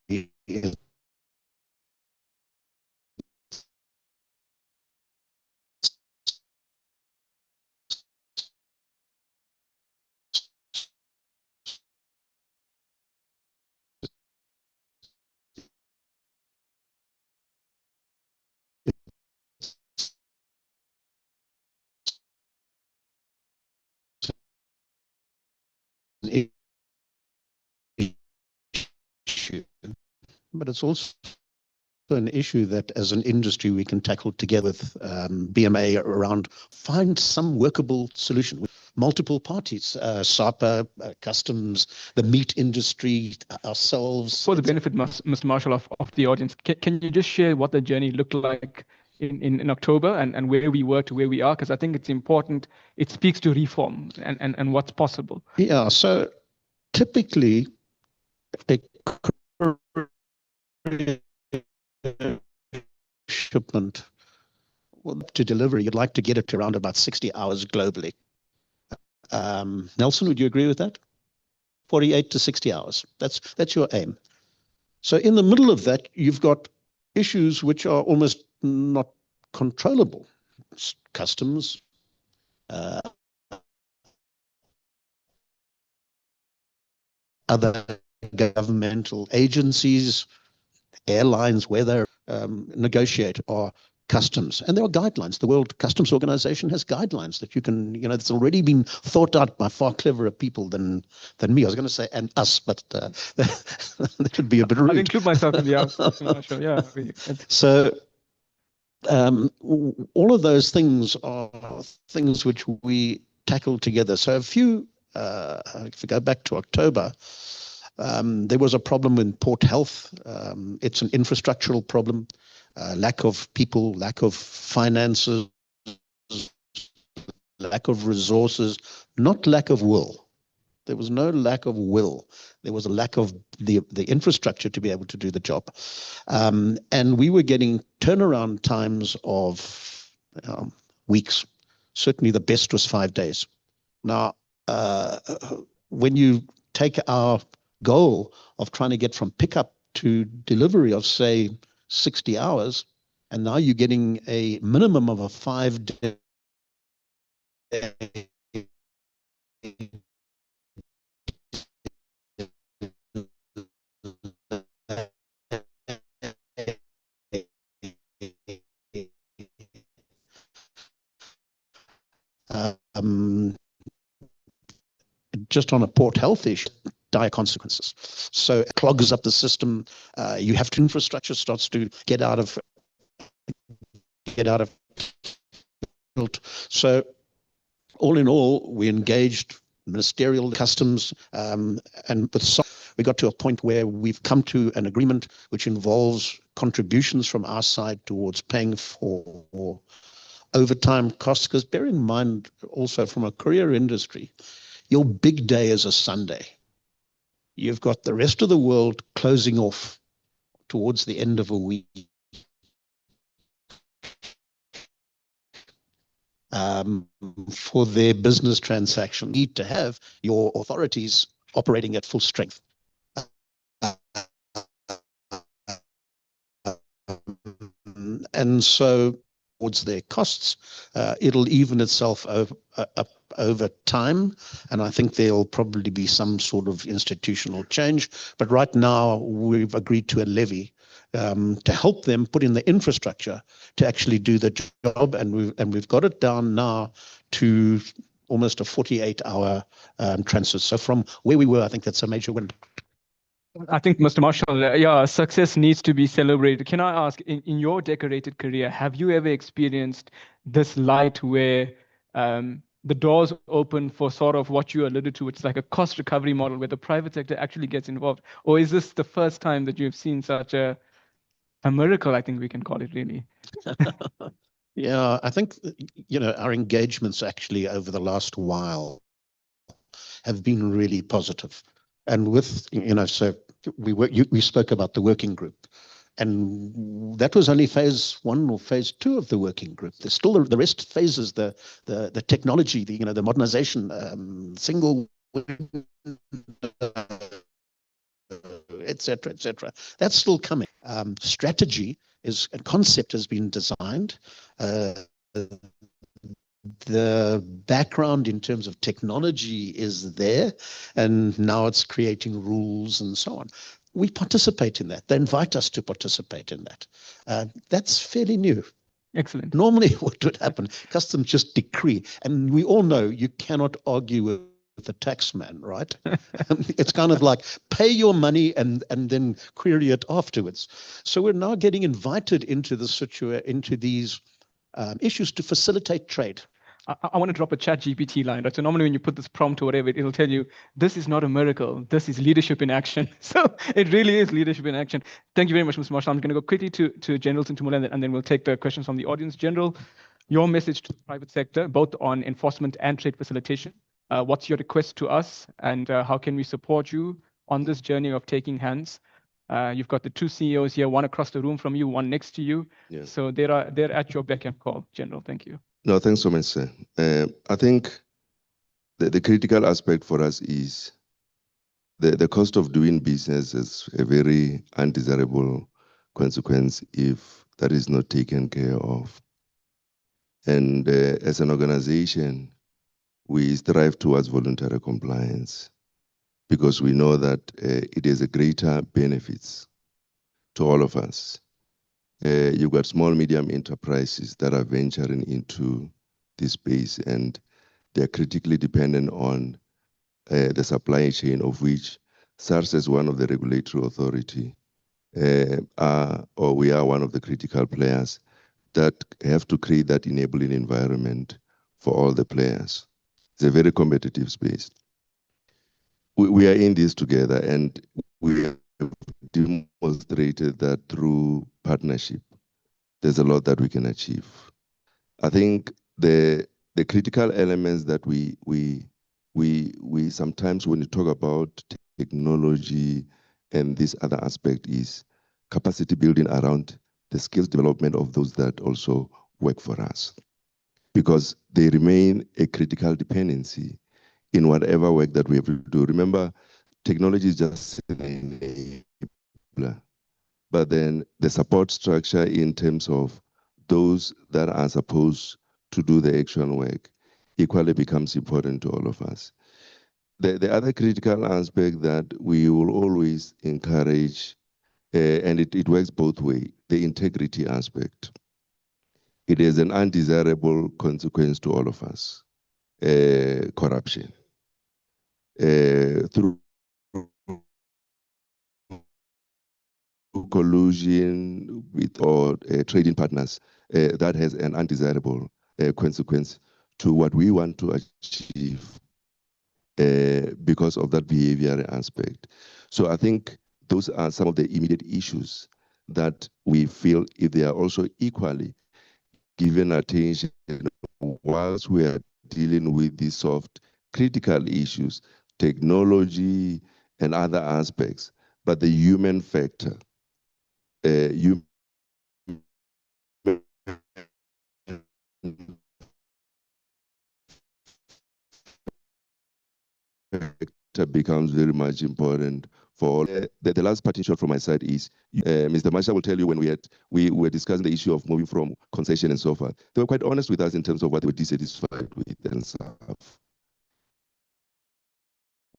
Issue, but it's also an issue that as an industry we can tackle together with BMA around, find some workable solution with multiple parties, SAPA, customs, the meat industry, ourselves. For the benefit, Mr. Marshall, of the audience, can you just share what the journey looked like in October and where we were to where we are? Because I think it's important. It speaks to reform and what's possible. Yeah, so typically a shipment to delivery, you'd like to get it to around about 60 hours globally. Nelson, would you agree with that? 48 to 60 hours. That's your aim. So in the middle of that, you've got issues which are almost not controllable. Customs, other governmental agencies, airlines, where they negotiate, or customs. And there are guidelines. The World Customs Organization has guidelines that you can, it's already been thought out by far cleverer people than me. I was going to say, and us, but that would be a bit rude. I'll include myself in the answer. Yeah. So all of those things are things which we tackle together. So if you go back to October, there was a problem in port health. It's an infrastructural problem, lack of people, lack of finances, lack of resources, not lack of will. There was no lack of will. There was a lack of the infrastructure to be able to do the job. And we were getting turnaround times of weeks. Certainly the best was 5 days. Now, when you take our goal of trying to get from pickup to delivery of, say, 60 hours, and now you're getting a minimum of a 5-day just on a port health issue, dire consequences. So it clogs up the system. You have to infrastructure starts to get out of. So all in all, we engaged ministerial, customs, and we got to a point where we've come to an agreement which involves contributions from our side towards paying for overtime costs. Because bear in mind also from a courier industry, your big day is a Sunday. You've got the rest of the world closing off towards the end of a week. For their business transaction, you need to have your authorities operating at full strength. And so towards their costs, it'll even itself over time. And I think there'll probably be some sort of institutional change. But right now, we've agreed to a levy to help them put in the infrastructure to actually do the job. And we've got it down now to almost a 48-hour transfer. So from where we were, I think that's a major win. I think, Mr. Marshall, yeah, success needs to be celebrated. Can I ask, in your decorated career, have you ever experienced this light where the doors open for sort of what you alluded to, which is like a cost recovery model where the private sector actually gets involved? Or is this the first time that you've seen such a miracle, I think we can call it, really? Yeah, I think, our engagements actually over the last while have been really positive. And with, so we spoke about the working group, and that was only phase 1 or phase 2 of the working group. There's still the rest phases, the technology, the modernization, single, et cetera. That's still coming. Strategy and concept has been designed. The background in terms of technology is there, and now it's creating rules and so on. We participate in that. They invite us to participate in that. That's fairly new. Excellent. Normally what would happen, customs just decree, and we all know you cannot argue with the tax man, right? It's kind of like pay your money and then query it afterwards. So we're now getting invited into these issues to facilitate trade. I want to drop a chat GPT line, right? So normally when you put this prompt or whatever, it'll tell you, this is not a miracle. This is leadership in action. So it really is leadership in action. Thank you very much, Mr. Marshall. I'm going to go quickly to General Sintumula, and then we'll take the questions from the audience. General, your message to the private sector, both on enforcement and trade facilitation. What's your request to us, and how can we support you on this journey of taking hands? You've got the 2 CEOs here, one across the room from you, one next to you. Yeah. So they're at your beck and call, General. Thank you. No, thanks so much, sir. I think the critical aspect for us is the cost of doing business is a very undesirable consequence if that is not taken care of. And as an organization, we strive towards voluntary compliance because we know that it is a greater benefits to all of us. You've got small, medium enterprises that are venturing into this space, and they're critically dependent on the supply chain, of which SARS as one of the regulatory authority, or we are one of the critical players that have to create that enabling environment for all the players. It's a very competitive space. We are in this together, and we have demonstrated that through partnership, there's a lot that we can achieve. I think the critical elements that we we sometimes, when you talk about technology and this other aspect, is capacity building around the skills development of those that also work for us, because they remain a critical dependency in whatever work that we have to do. Remember, technology is just an enabler, but then the support structure in terms of those that are supposed to do the actual work equally becomes important to all of us. The other critical aspect that we will always encourage, and it works both ways, the integrity aspect. It is an undesirable consequence to all of us, corruption. Through collusion with or trading partners, that has an undesirable consequence to what we want to achieve because of that behavioral aspect. So I think those are some of the immediate issues that we feel, if they are also equally given attention whilst we are dealing with these soft critical issues, technology and other aspects, but the human factor, human becomes very much important for all. The last partition from my side is, Mr. Marshall will tell you, when we were discussing the issue of moving from concession and so forth, they were quite honest with us in terms of what they were dissatisfied with and SAAFF.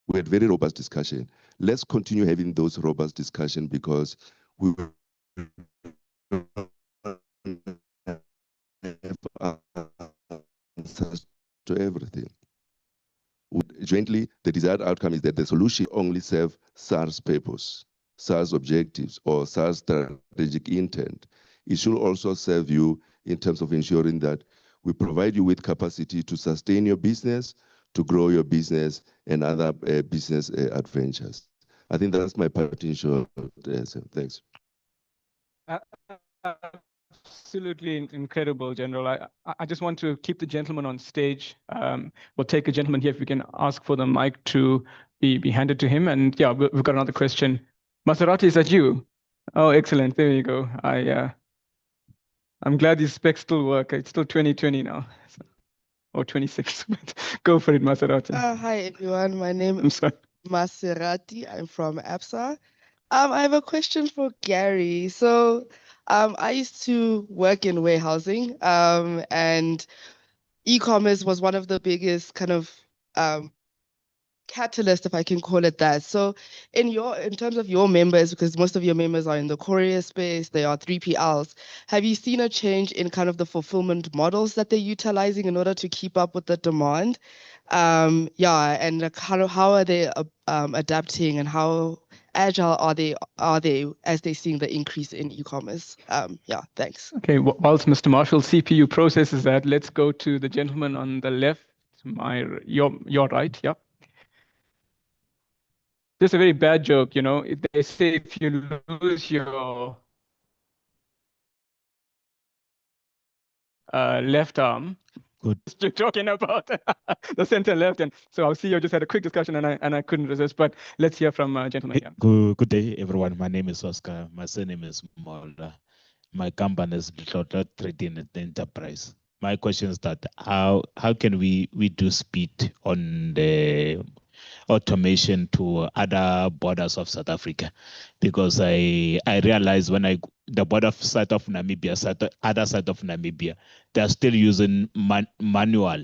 We had very robust discussion. Let's continue having those robust discussions, because we will have answers to everything. Jointly, the desired outcome is that the solution only serve SARS purpose, SARS objectives, or SARS strategic intent. It should also serve you in terms of ensuring that we provide you with capacity to sustain your business, to grow your business, and other business adventures. I think that's my potential. Thanks. Absolutely incredible, General. I just want to keep the gentleman on stage. We'll take a gentleman here if we can ask for the mic to be handed to him. And yeah, we've got another question. Maserati, is that you? Oh, excellent. There you go. I'm glad these specs still work. It's still 2020 now, or 26. Go for it, Maserati. Hi, everyone. My name is Maserati. I'm from ABSA. I have a question for Gary. So I used to work in warehousing, and e-commerce was one of the biggest kind of catalyst, if I can call it that. So in terms of your members, because most of your members are in the courier space, they are 3PLs, have you seen a change in kind of the fulfillment models that they're utilizing in order to keep up with the demand? Yeah, and like how are they adapting, and how agile are they as they're seeing the increase in e-commerce? Yeah, thanks. Okay, whilst Mr. Marshall CPU processes that, let's go to the gentleman on the left, your right, yeah. Just a very bad joke, you know. They say if you lose your left arm, good. You're talking about the center left, and so our CEO just had a quick discussion, and I couldn't resist. But let's hear from gentleman here. Good day, everyone. My name is Oscar. My surname is Mulder. My company is Trading Enterprise. My question is that how can we do speed on the automation to other borders of South Africa? Because I realized when the border side of Namibia, other side of Namibia, they're still using manual,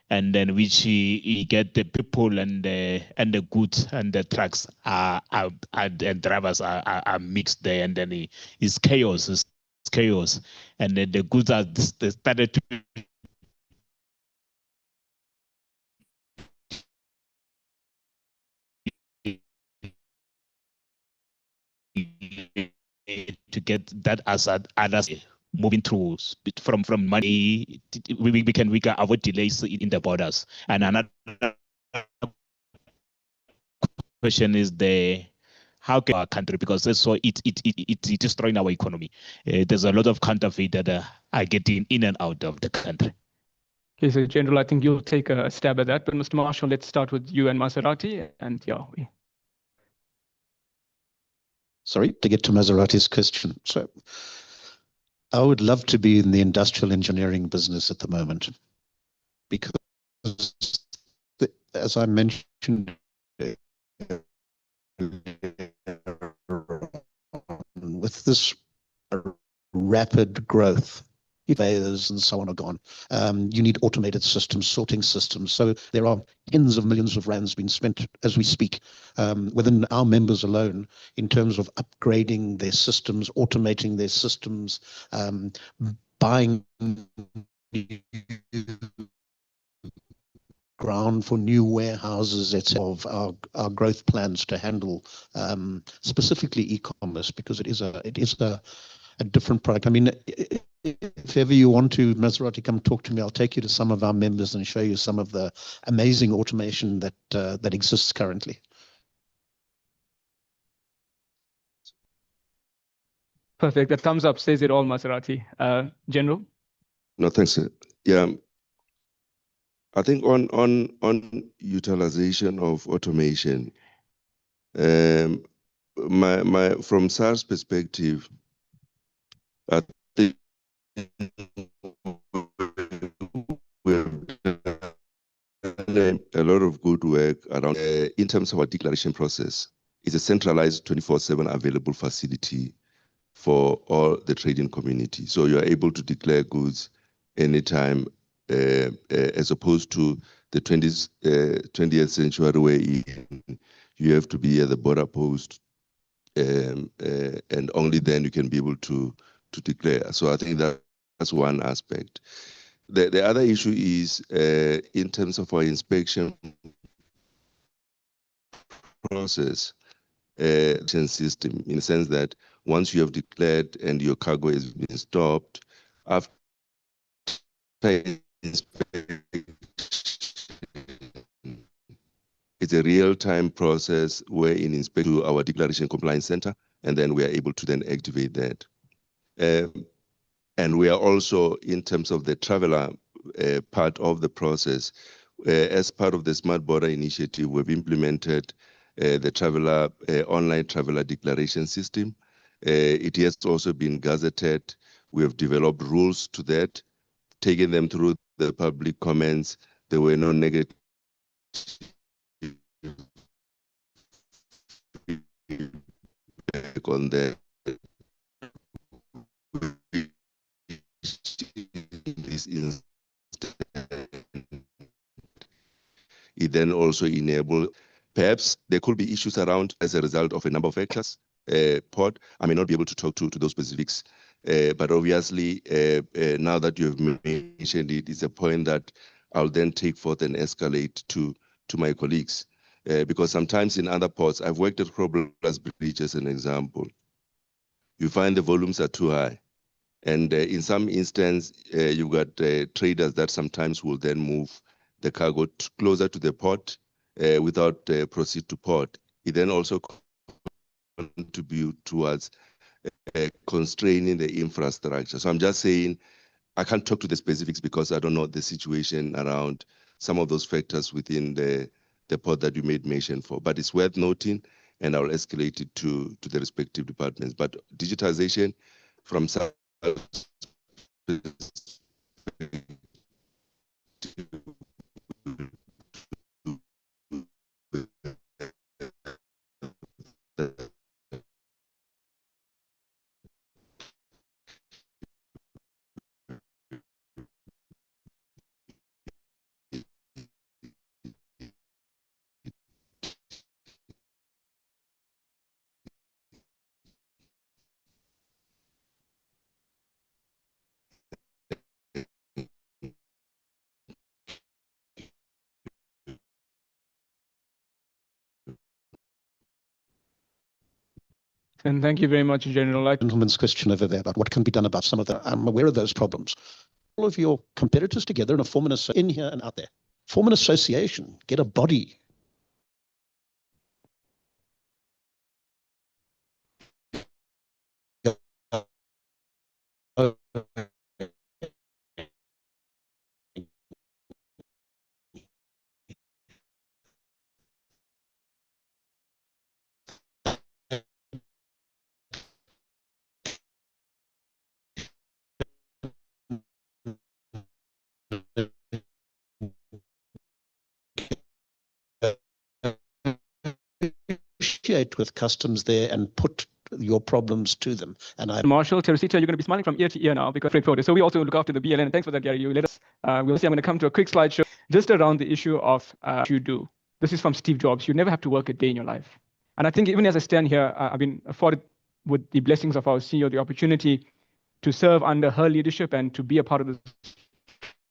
and then which you get the people and the goods and the trucks and drivers are mixed there, and then it's chaos. It's chaos, and then the goods are started to get that as others moving through from money. We can avoid delays in the borders. And another question is how can our country, because it's destroying our economy. There's a lot of counterfeit that are getting in and out of the country. Okay, so General, I think you'll take a stab at that. But Mr. Marshall, let's start with you and Maserati. And yeah, Sorry, to get to Maserati's question. So I would love to be in the industrial engineering business at the moment, because as I mentioned with this rapid growth, conveyors and so on are gone. You need automated systems, sorting systems. So there are tens of millions of rands being spent as we speak within our members alone in terms of upgrading their systems, automating their systems, buying ground for new warehouses, etc. Of our growth plans to handle specifically e-commerce, because it is a different product. I mean, if ever you want to, Maserati, come talk to me. I'll take you to some of our members and show you some of the amazing automation that exists currently. perfect. That thumbs up says it all, Maserati. General? No, thanks. Yeah, I think on utilization of automation, my from SAR's perspective, I think we've done a lot of good work around in terms of our declaration process. It's a centralized 24/7 available facility for all the trading community. So you are able to declare goods anytime, as opposed to the 20th century where you have to be at the border post, and only then you can be able to declare. So I think that's one aspect. The other issue is in terms of our inspection process, system, in the sense that once you have declared and your cargo has been stopped, after inspection, it's a real-time process where in inspect to our declaration compliance center, and then we are able to then activate that. And we are also, in terms of the traveler part of the process, as part of the Smart Border Initiative, we've implemented the traveler online traveler declaration system. It has also been gazetted. We have developed rules to that, taken them through the public comments. There were no negative on that. It then also enabled, perhaps there could be issues around as a result of a number of factors. Port, I may not be able to talk to those specifics, but obviously now that you've mentioned it, it's a point that I'll then take forth and escalate to my colleagues. Because sometimes in other ports, I've worked at Crowbrothers Bridge as an example. You find the volumes are too high. And in some instance, you've got traders that sometimes will then move the cargo closer to the port without proceed to port. It then also contribute towards constraining the infrastructure. So I'm just saying, I can't talk to the specifics because I don't know the situation around some of those factors within the port that you made mention for. But it's worth noting, and I'll escalate it to the respective departments. But digitization from some And thank you very much, General. Gentleman's question over there about what can be done about some of the, I'm aware of those problems. All of your competitors together and form an in here and out there. Form an association, get a body. negotiate with customs there and put your problems to them. And I Marshall, Teresita, you're going to be smiling from ear to ear now because straightforward. So we also look after the BLN. And thanks for that, Gary. You let us. We'll see. I'm going to come to a quick slideshow just around the issue of you do. This is from Steve Jobs. You never have to work a day in your life. And I think even as I stand here, I've been afforded with the blessings of our CEO the opportunity to serve under her leadership and to be a part of the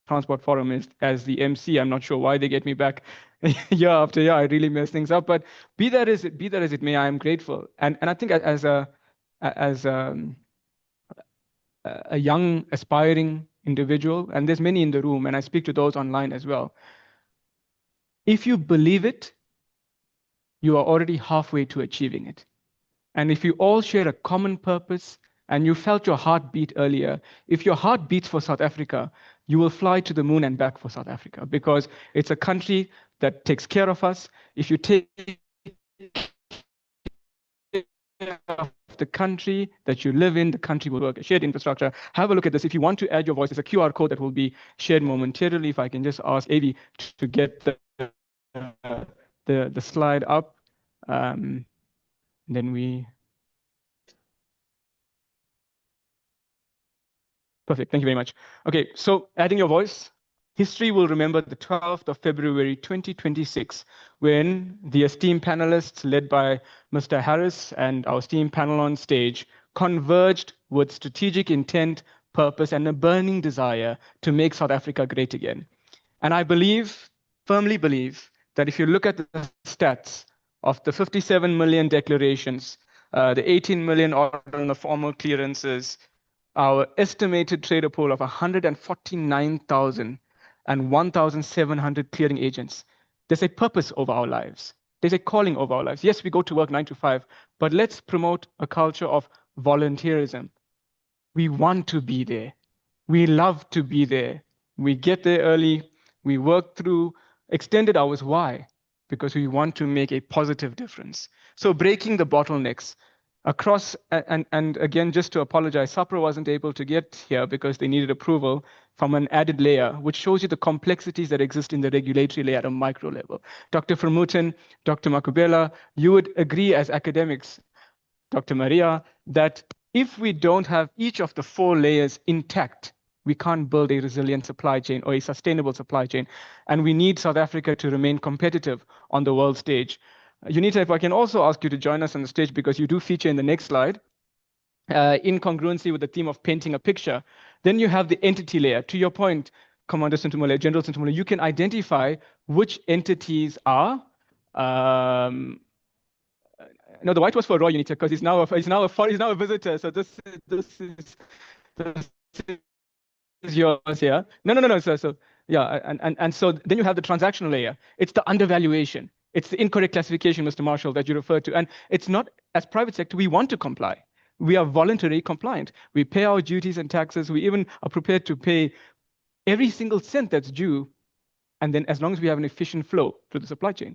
Transport Forum as the MC. I'm not sure why they get me back year after year. I really mess things up. But be that as it may, I am grateful. And I think as a young aspiring individual, and there's many in the room, and I speak to those online as well. If you believe it, you are already halfway to achieving it. And if you all share a common purpose, and you felt your heart beat earlier, if your heart beats for South Africa, you will fly to the moon and back for South Africa, because it's a country that takes care of us. If you take care of the country that you live in, the country will work. Shared infrastructure. Have a look at this. If you want to add your voice, there's a QR code that will be shared momentarily. If I can just ask Avi to get the slide up, then we. Perfect. Thank you very much. Okay, so adding your voice. History will remember the 12th of February 2026, when the esteemed panelists led by Mr. Harris and our esteemed panel on stage converged with strategic intent, purpose, and a burning desire to make South Africa great again. And I believe, firmly believe, that if you look at the stats of the 57 million declarations, the 18 million order and the formal clearances, our estimated trader pool of 149,000 and 1,700 clearing agents. There's a purpose over our lives. There's a calling over our lives. Yes, we go to work 9 to 5, but let's promote a culture of volunteerism. We want to be there. We love to be there. We get there early. We work through extended hours. Why? Because we want to make a positive difference. So breaking the bottlenecks across, and again, just to apologize, SAPRA wasn't able to get here because they needed approval from an added layer, which shows you the complexities that exist in the regulatory layer at a micro level. Dr. Vermooten, Dr. Makubela, you would agree as academics, Dr. Maria, that if we don't have each of the 4 layers intact, we can't build a resilient supply chain or a sustainable supply chain. And we need South Africa to remain competitive on the world stage. Unita, if I can also ask you to join us on the stage, because you do feature in the next slide, in congruency with the theme of painting a picture. Then you have the entity layer. To your point, Commander Sintumule, General Sintumule, you can identify which entities are. No, the white was for Roy, Unita, because he's now a visitor. So this is yours here. No. So yeah, and so then you have the transactional layer. It's the undervaluation. It's the incorrect classification, Mr. Marshall, that you referred to. And it's not, as private sector, we want to comply. We are voluntarily compliant. We pay our duties and taxes. We even are prepared to pay every single cent that's due. And then as long as we have an efficient flow through the supply chain.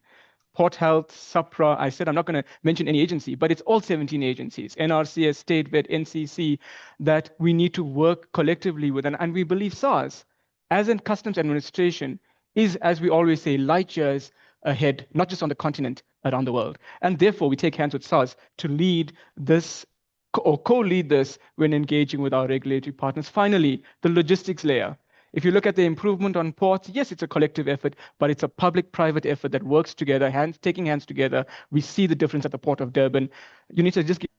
Port Health, SAPRA, I said I'm not going to mention any agency, but it's all 17 agencies, NRCS, State Vet, NCC, that we need to work collectively with. And we believe SARS, as in customs administration, is, as we always say, light years ahead, not just on the continent, around the world. And therefore, we take hands with SARS to lead this or co-lead this when engaging with our regulatory partners. Finally, the logistics layer. If you look at the improvement on ports, yes, it's a collective effort, but it's a public-private effort that works together, taking hands together. We see the difference at the Port of Durban. You need to just give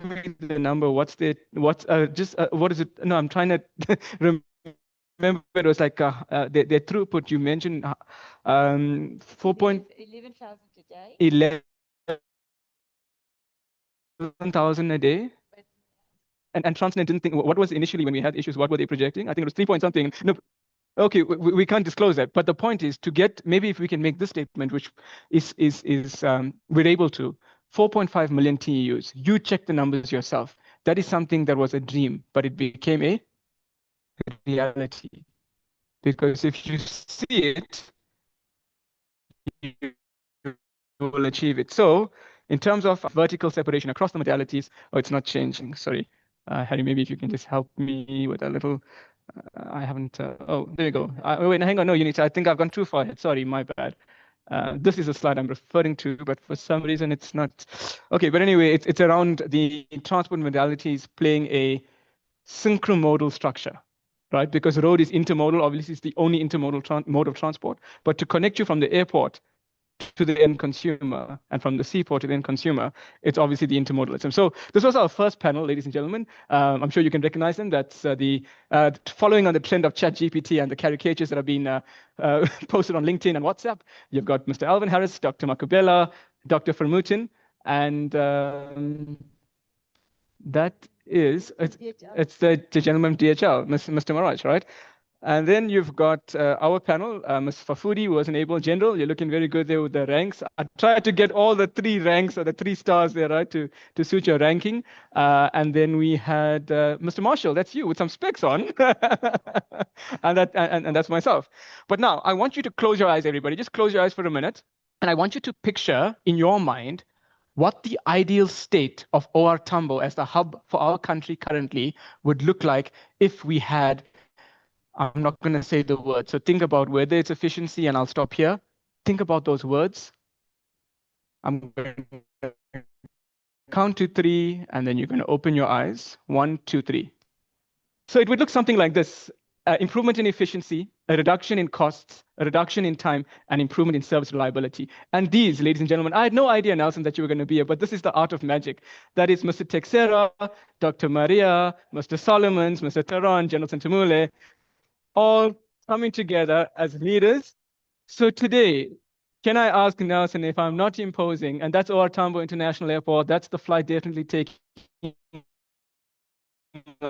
me the number. What is it? No, I'm trying to remember. It was like the throughput you mentioned, 11,000 a day. 11,000 a day. And Transnet didn't think, what was initially when we had issues, what were they projecting? I think it was 3 point something. No, okay, we can't disclose that. But the point is to get, maybe if we can make this statement, which is we're able to, 4.5 million TEUs. You check the numbers yourself. That is something that was a dream, but it became a reality. Because if you see it, you will achieve it. So in terms of vertical separation across the modalities, it's not changing. Sorry. Harry, maybe if you can just help me with a little, I haven't, oh, there you go. Wait, hang on, no, I think I've gone too far ahead. Sorry, my bad. This is a slide I'm referring to, but for some reason it's not. Okay, but anyway, it's around the transport modalities playing a synchromodal structure, right? Because road is intermodal, obviously it's the only intermodal mode of transport, but to connect you from the airport to the end consumer and from the seaport to the end consumer, it's obviously the intermodalism. So this was our first panel, ladies and gentlemen. I'm sure you can recognize them. That's following on the trend of ChatGPT and the caricatures that have been posted on LinkedIn and WhatsApp. You've got Mr. Alvin Harris, Dr. Makubela, Dr. Vermooten, and that is, it's the gentleman DHL, Mr. Maraj, right? And then you've got our panel, Ms. Fafudi, who was an able general. You're looking very good there with the ranks. I tried to get all the 3 ranks or the 3 stars there, right, to suit your ranking. And then we had Mr. Marshall, that's you with some specs on. and that's myself. But now I want you to close your eyes, everybody. Just close your eyes for a minute. And I want you to picture in your mind what the ideal state of OR Tambo as the hub for our country currently would look like if we had, I'm not going to say the word. So think about whether it's efficiency, and I'll stop here. Think about those words. I'm going to count to 3, and then you're going to open your eyes. 1, 2, 3. So it would look something like this. Improvement in efficiency, a reduction in costs, a reduction in time, and improvement in service reliability. And these, ladies and gentlemen, I had no idea, Nelson, that you were going to be here, but this is the art of magic. That is Mr. Texera, Dr. Maria, Mr. Solomons, Mr. Taran, General Santamule, all coming together as leaders. So today, can I ask Nelson, if I'm not imposing, and that's OR Tambo International Airport, that's the flight definitely taking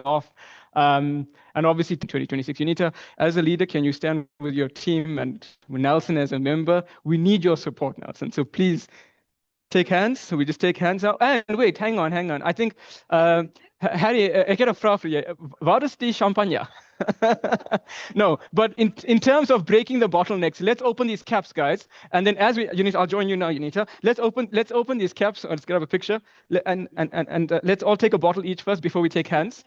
off. And obviously 2026, UNITA, as a leader, can you stand with your team and with Nelson as a member? We need your support, Nelson. So please take hands. So we just take hands out. And wait, hang on. I think, Harry, ik heb een vraag voor je. Waar is die champagne? No, but in terms of breaking the bottlenecks, let's open these caps, guys. And then as we, I'll join you now, Unita. Let's open these caps. Let's grab a picture. And let's all take a bottle each first before we take hands.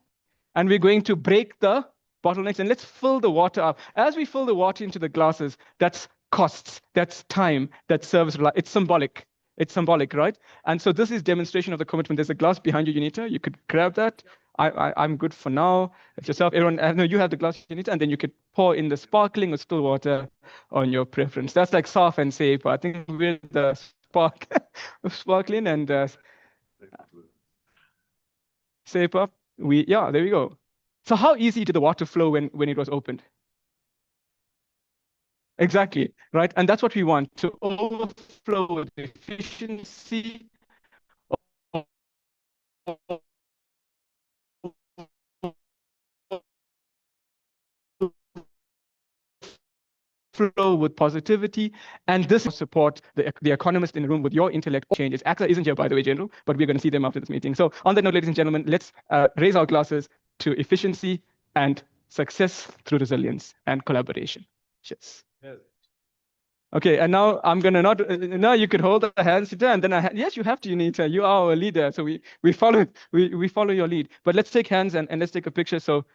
And we're going to break the bottlenecks, and let's fill the water up. As we fill the water into the glasses, that's costs, that's time, that's service. It's symbolic. It's symbolic, right? And so this is demonstration of the commitment. There's a glass behind you, Unita. You could grab that. I'm good for now. It's yourself. Everyone, no, you have the glass, Unita, and then you could pour in the sparkling or still water on your preference. That's like SAAFF and SAAFF. I think we're the sparkling and SAAFF. Yeah, there we go. So how easy did the water flow when it was opened? Exactly, right? And that's what we want, to overflow with efficiency. Flow with positivity, and this will support the economist in the room with your intellect changes. AXA isn't here, by the way, General, but we're going to see them after this meeting. So on that note, ladies and gentlemen, let's raise our glasses to efficiency and success through resilience and collaboration. Cheers. Yes. Okay, and now I'm gonna now you could hold the hands, and then yes, you have to, Unita. You are our leader, so we follow your lead. But let's take hands and let's take a picture. So.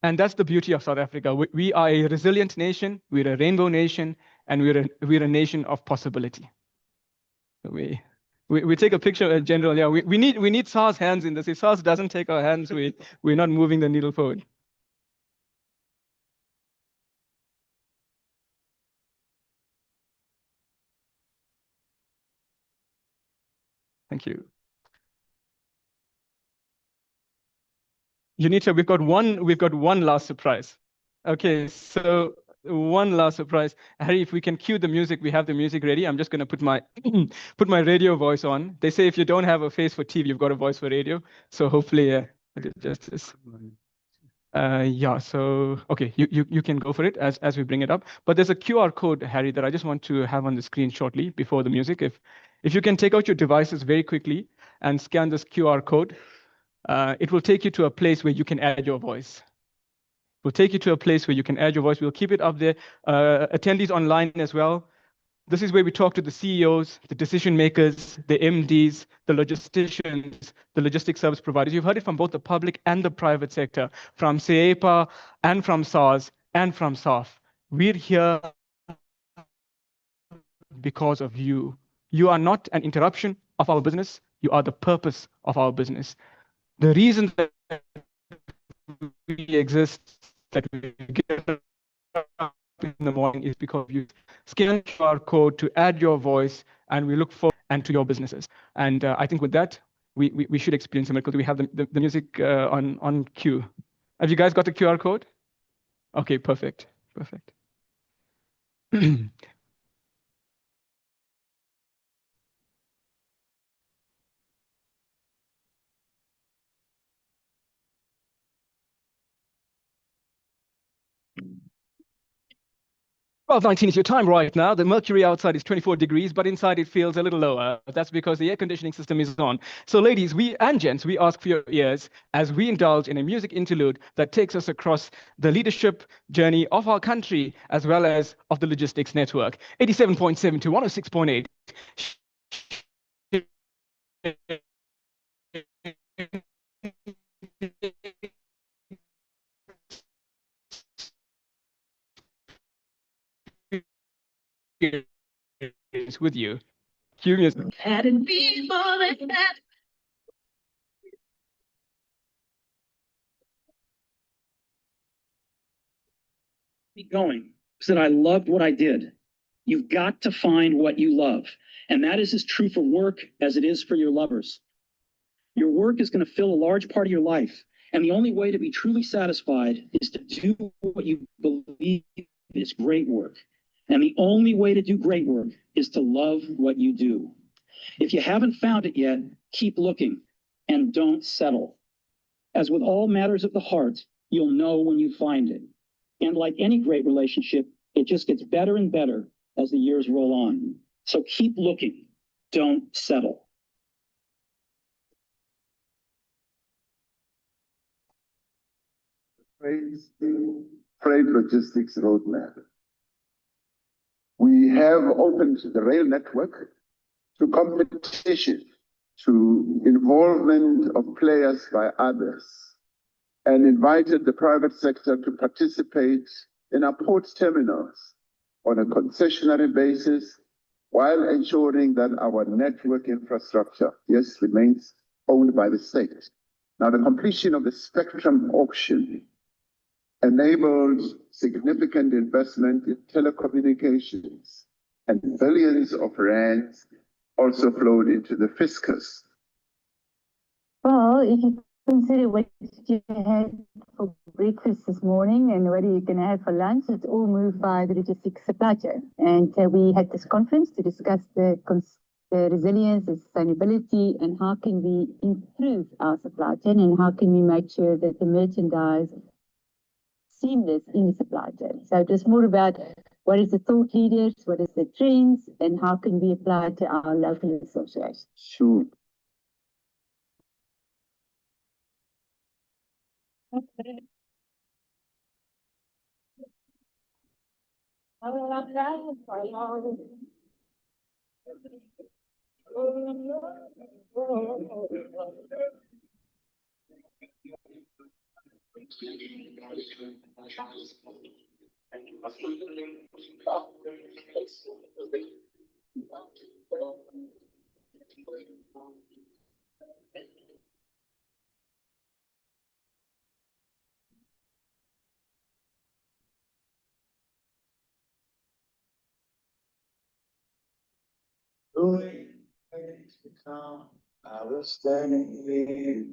And that's the beauty of South Africa. We are a resilient nation, we're a rainbow nation, and we're a nation of possibility. We take a picture, General. Yeah, we need SARS hands in this. If SARS doesn't take our hands, we're not moving the needle forward. Thank you. Unita, we've got one last surprise. Okay, so one last surprise. Harry, if we can cue the music, we have the music ready. I'm just going to put my radio voice on. They say if you don't have a face for TV, you've got a voice for radio. So hopefully, I did justice. Yeah, so okay, you can go for it as we bring it up. But there's a QR code, Harry, that I just want to have on the screen shortly before the music. If you can take out your devices very quickly and scan this QR code. It will take you to a place where you can add your voice. We'll take you to a place where you can add your voice. We'll keep it up there. Attendees online as well. This is where we talk to the CEOs, the decision makers, the MDs, the logisticians, the logistics service providers. You've heard it from both the public and the private sector, from SAAFF and from SARS and from SAAFF. We're here because of you. You are not an interruption of our business. You are the purpose of our business. The reason that we exist, that we get up in the morning, is because you scan QR code to add your voice, and we look forward and to your businesses. And I think with that, we should experience a miracle. Do we have the music on cue? Have you guys got the QR code? Okay, perfect. Perfect. Well, 19 is your time right now. The mercury outside is 24 degrees, but inside it feels a little lower. That's because the air conditioning system is on. So ladies and gents, we ask for your ears as we indulge in a music interlude that takes us across the leadership journey of our country, as well as of the logistics network. 87.7 to 106.8. Is with you. Cue music. Hadn't been more than that. Keep going. Said I loved what I did. You've got to find what you love. And that is as true for work as it is for your lovers. Your work is going to fill a large part of your life. And the only way to be truly satisfied is to do what you believe is great work. And the only way to do great work is to love what you do. If you haven't found it yet, keep looking and don't settle. As with all matters of the heart, you'll know when you find it. And like any great relationship, it just gets better and better as the years roll on. So keep looking, don't settle. Freight logistics roadmap. We have opened the rail network to competition, to involvement of players by others, and invited the private sector to participate in our port terminals on a concessionary basis, while ensuring that our network infrastructure, yes, remains owned by the state. Now, the completion of the spectrum auction enabled significant investment in telecommunications, and billions of rands also flowed into the fiscus. Well, if you consider what you had for breakfast this morning and what you can have for lunch, it's all moved by the logistics supply chain. And we had this conference to discuss the resilience, the sustainability, and how can we improve our supply chain, and how can we make sure that the merchandise seamless in the supply chain. So it was more about what is the thought leaders, what is the trends, and how can we apply to our local associations. Sure. Okay. I was standing here.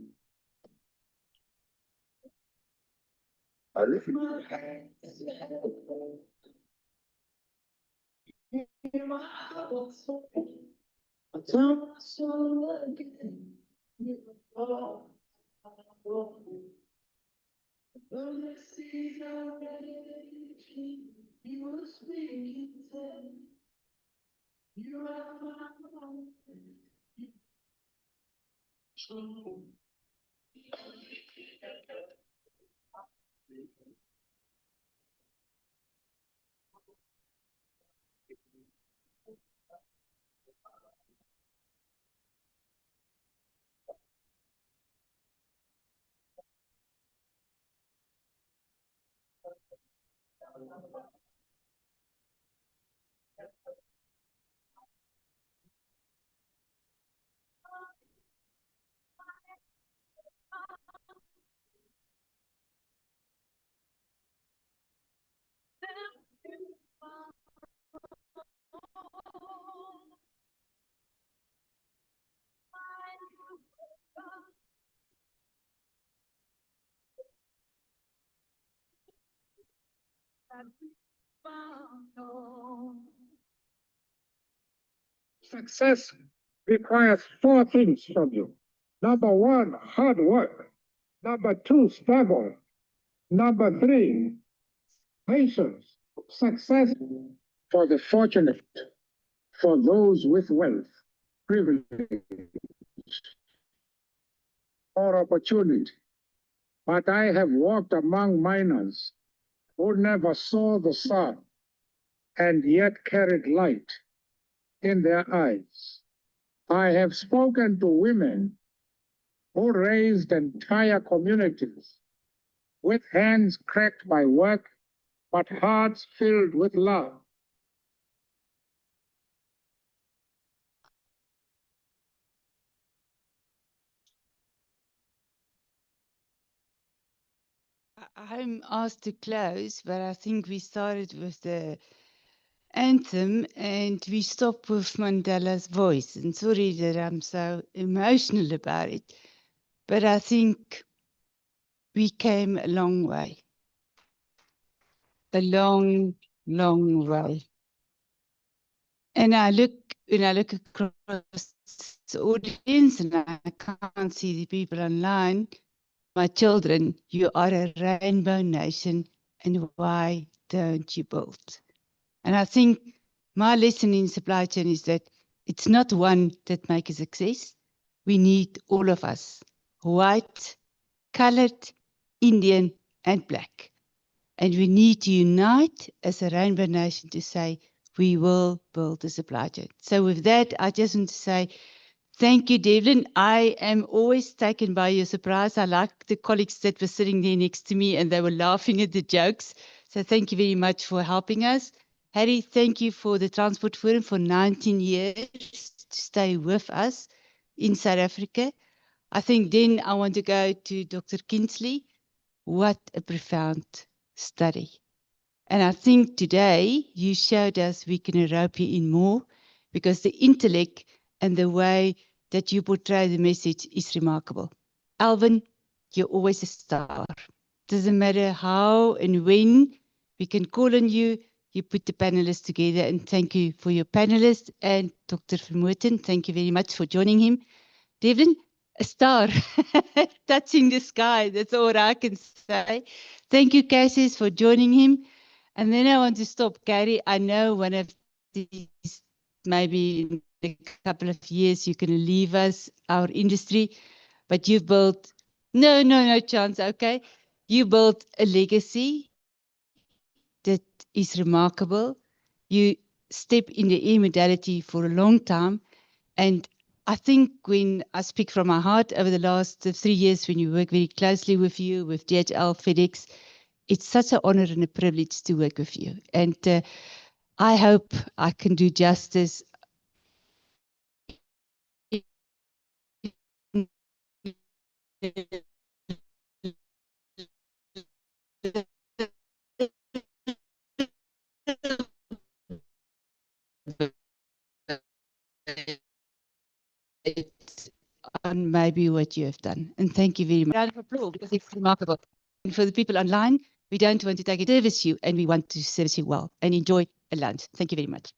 I lift my hands. In my heart, I turn my soul again. The seas are ready. You were speaking to. You are my home. Success requires 4 things from you. Number 1, hard work. Number 2, struggle. Number 3, patience. Success for the fortunate, for those with wealth, privilege, or opportunity. But I have walked among miners who never saw the sun and yet carried light in their eyes. I have spoken to women who raised entire communities with hands cracked by work, but hearts filled with love. I'm asked to close, but I think we started with the anthem and we stopped with Mandela's voice. And sorry that I'm so emotional about it, but I think we came a long way. A long, long way. And when I look across the audience and I can't see the people online, my children, you are a rainbow nation, and why don't you build? And I think my lesson in supply chain is that it's not one that makes a success. We need all of us, white, colored, Indian, and black. And we need to unite as a rainbow nation to say, we will build a supply chain. So with that, I just want to say, thank you, Devlin. I am always taken by your surprise. I like the colleagues that were sitting there next to me and they were laughing at the jokes. So thank you very much for helping us. Harry, thank you for the Transport Forum for 19 years to stay with us in South Africa. I think then I want to go to Dr. Kinsley. What a profound study. And I think today you showed us we can rope you in more because the intellect and the way that you portray the message is remarkable. Alvin, you're always a star. Doesn't matter how and when we can call on you, you put the panelists together, and thank you for your panelists. And Dr. Vermooten, thank you very much for joining him. Devlin, a star, touching the sky. That's all I can say. Thank you, Cassius, for joining him. And then I want to stop, Gary. I know one of these, maybe in a couple of years, you're going to leave us, our industry, but you've built, no chance, okay? You built a legacy that is remarkable. You step in the e-modality for a long time. And I think when I speak from my heart over the last 3 years, when you work very closely with you, with DHL, FedEx, it's such an honor and a privilege to work with you. And I hope I can do justice. It's on maybe what you have done. And thank you very much. Round of applause because it's remarkable. And for the people online, we don't want to take it, service you, and we want to service you well and enjoy a lunch. Thank you very much.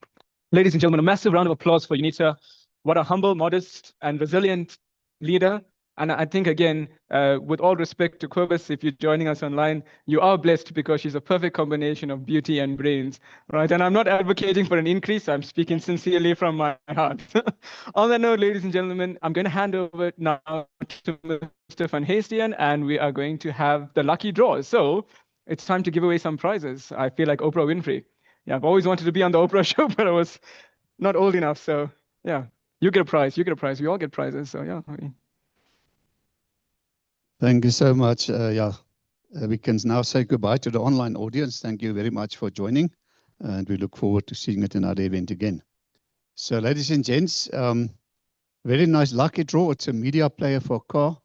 Ladies and gentlemen, a massive round of applause for Unita. What a humble, modest, and resilient leader. And I think, again, with all respect to Kobus, if you're joining us online, you are blessed because she's a perfect combination of beauty and brains, right? And I'm not advocating for an increase. I'm speaking sincerely from my heart. On that note, ladies and gentlemen, I'm going to hand over now to Mr. Van Heestian, and we are going to have the lucky draw. So it's time to give away some prizes. I feel like Oprah Winfrey. Yeah, I've always wanted to be on the Oprah show, but I was not old enough. So yeah, you get a prize. You get a prize. We all get prizes. So yeah. Thank you so much. We can now say goodbye to the online audience. Thank you very much for joining, and we look forward to seeing you at another event again. So, ladies and gents, very nice lucky draw. It's a media player for a car.